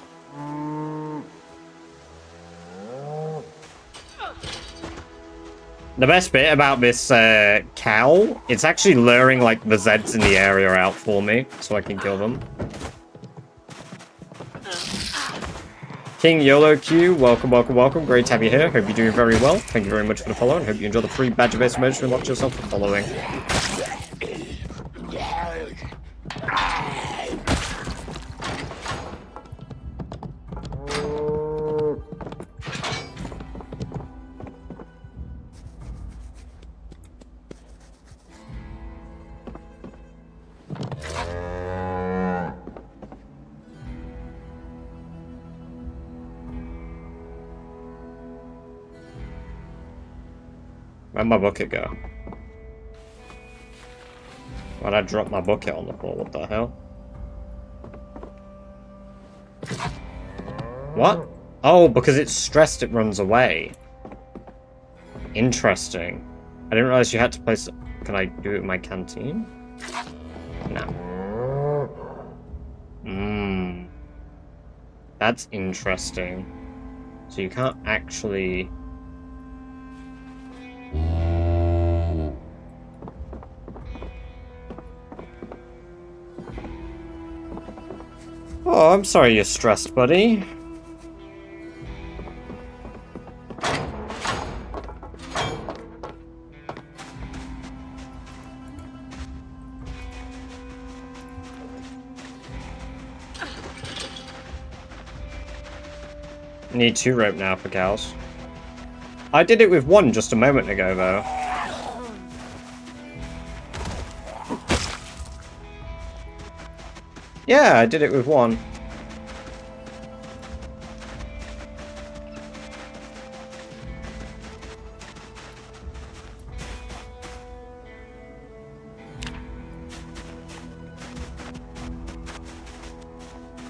The best bit about this cow, it's actually luring like the Zeds in the area out for me, so I can kill them. King YOLO Q, welcome, welcome, welcome. Great to have you here. Hope you're doing very well. Thank you very much for the follow, and hope you enjoy the free badger-based emotion and lock yourself for following. Where'd my bucket go? Why'd I drop my bucket on the floor? What the hell? What? Oh, because it's stressed, it runs away. Interesting. I didn't realize you had to place... Can I do it in my canteen? No. That's interesting. So you can't actually... Oh, I'm sorry you're stressed, buddy. Need 2 rope now for cows. I did it with 1 just a moment ago, though. Yeah, I did it with 1.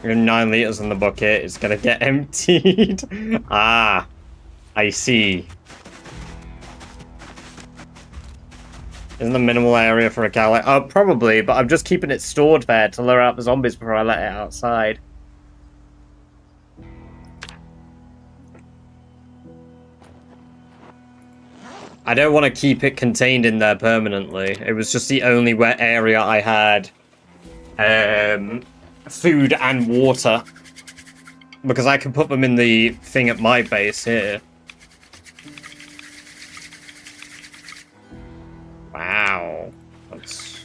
You're 9 liters in the bucket, it's gonna get emptied. Ah, I see. Isn't the minimal area for a cow like... Oh, probably, but I'm just keeping it stored there to lure out the zombies before I let it outside. I don't want to keep it contained in there permanently. It was just the only wet area I had food and water. Because I can put them in the thing at my base here. Wow. That's...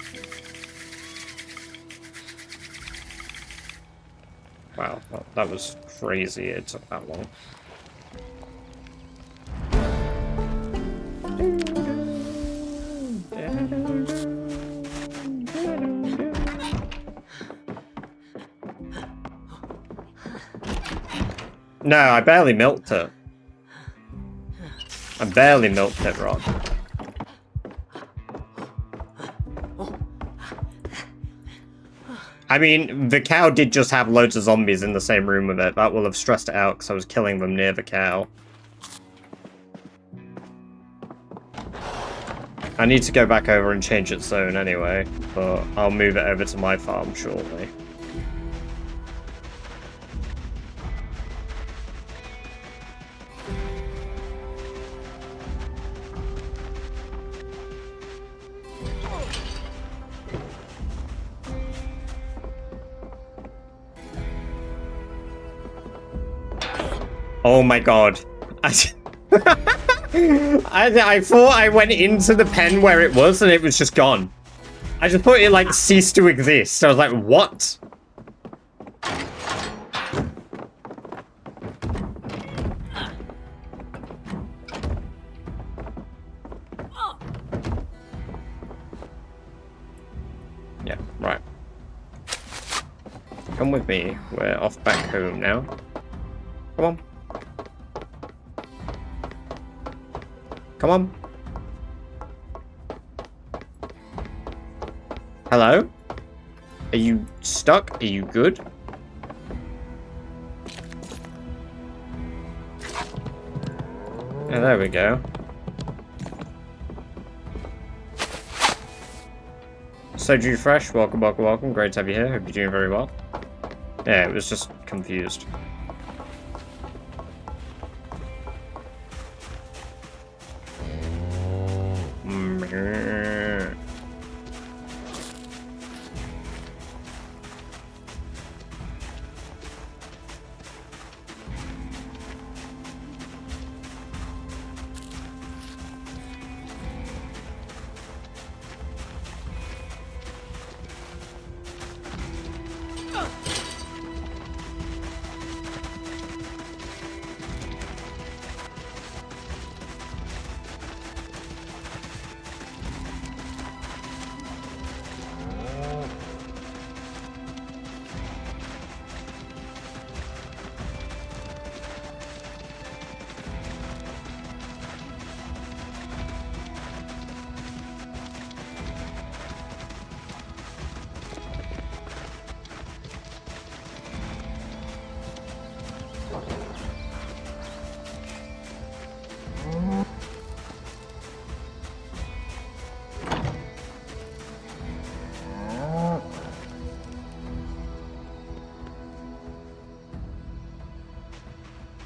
Wow, that was crazy it took that long. No, I barely milked it. I barely milked it, Rod. I mean, the cow did just have loads of zombies in the same room with it. That will have stressed it out because I was killing them near the cow. I need to go back over and change its zone anyway, but I'll move it over to my farm shortly. Oh my god. I thought I went into the pen where it was and it was just gone. I just thought it like ceased to exist. I was like, what? Yeah, right. Come with me. We're off back home now. Come on. Come on. Hello? Are you stuck? Are you good? Oh, there we go. Soju Fresh, welcome, welcome, welcome. Great to have you here. Hope you're doing very well. Yeah, it was just confused.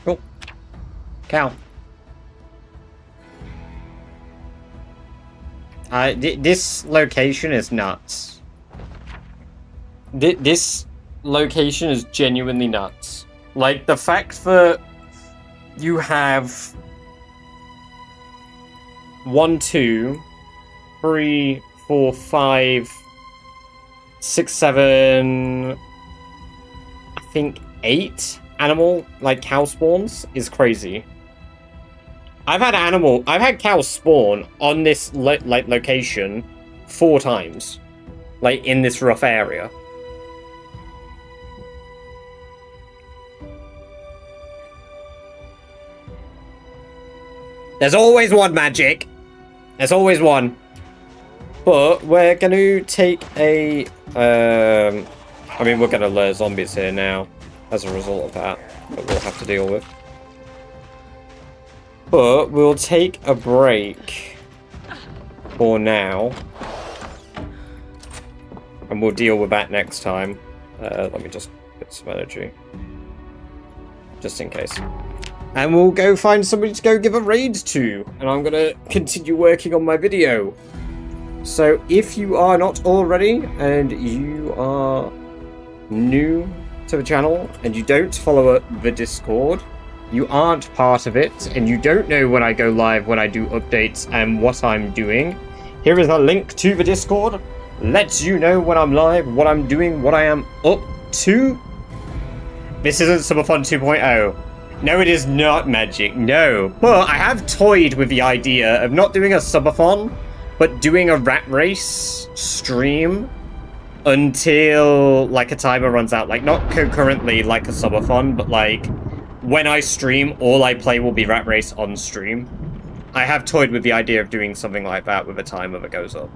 Cool. Cow. This location is nuts. This location is genuinely nuts. Like, the fact that you have 1, 2, 3, 4, 5, 6, 7, I think 8 animal, like, cow spawns is crazy. I've had cows spawn on this, location 4 times. Like, in this rough area. There's always one, Magic! There's always one. But we're going to take a... I mean, we're going to lure zombies here now as a result of that. That we'll have to deal with. But we'll take a break for now. And we'll deal with that next time. Let me just get some energy. Just in case. And we'll go find somebody to go give a raid to. And I'm going to continue working on my video. So if you are not already, and you are new to the channel, and you don't follow the Discord, you aren't part of it, and you don't know when I go live, when I do updates, and what I'm doing, here is a link to the Discord. Lets you know when I'm live, what I'm doing, what I am up to. This isn't Subathon 2.0. No, it is not, Magic. No. But I have toyed with the idea of not doing a subathon, but doing a rat race stream until, like, a timer runs out. Like, not concurrently like a subathon, but, like, when I stream, all I play will be rat race on stream. I have toyed with the idea of doing something like that with a timer that goes up.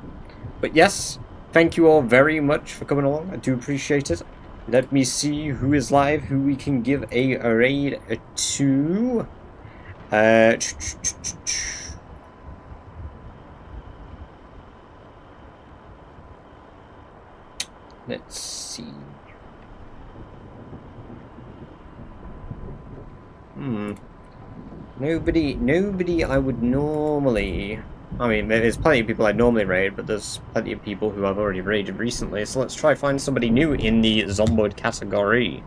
But yes, thank you all very much for coming along. I do appreciate it. Let me see who is live, who we can give a raid to. Let's see. Nobody I would normally... I mean, there's plenty of people I'd normally raid, but there's plenty of people who I've already raided recently, so let's try find somebody new in the Zomboid category.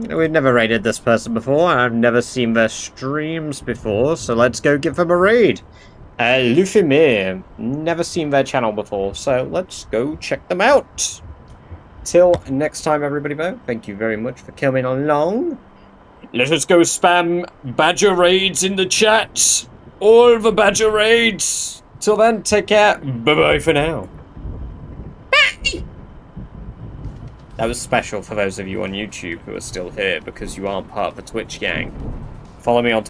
We've never raided this person before, and I've never seen their streams before, so let's go give them a raid. Lufimir, never seen their channel before, so let's go check them out. Till next time, everybody, though, thank you very much for coming along. Let us go spam badger raids in the chat. All the badger raids. Till then, take care. Bye-bye for now. Bye! That was special for those of you on YouTube who are still here because you aren't part of the Twitch gang. Follow me on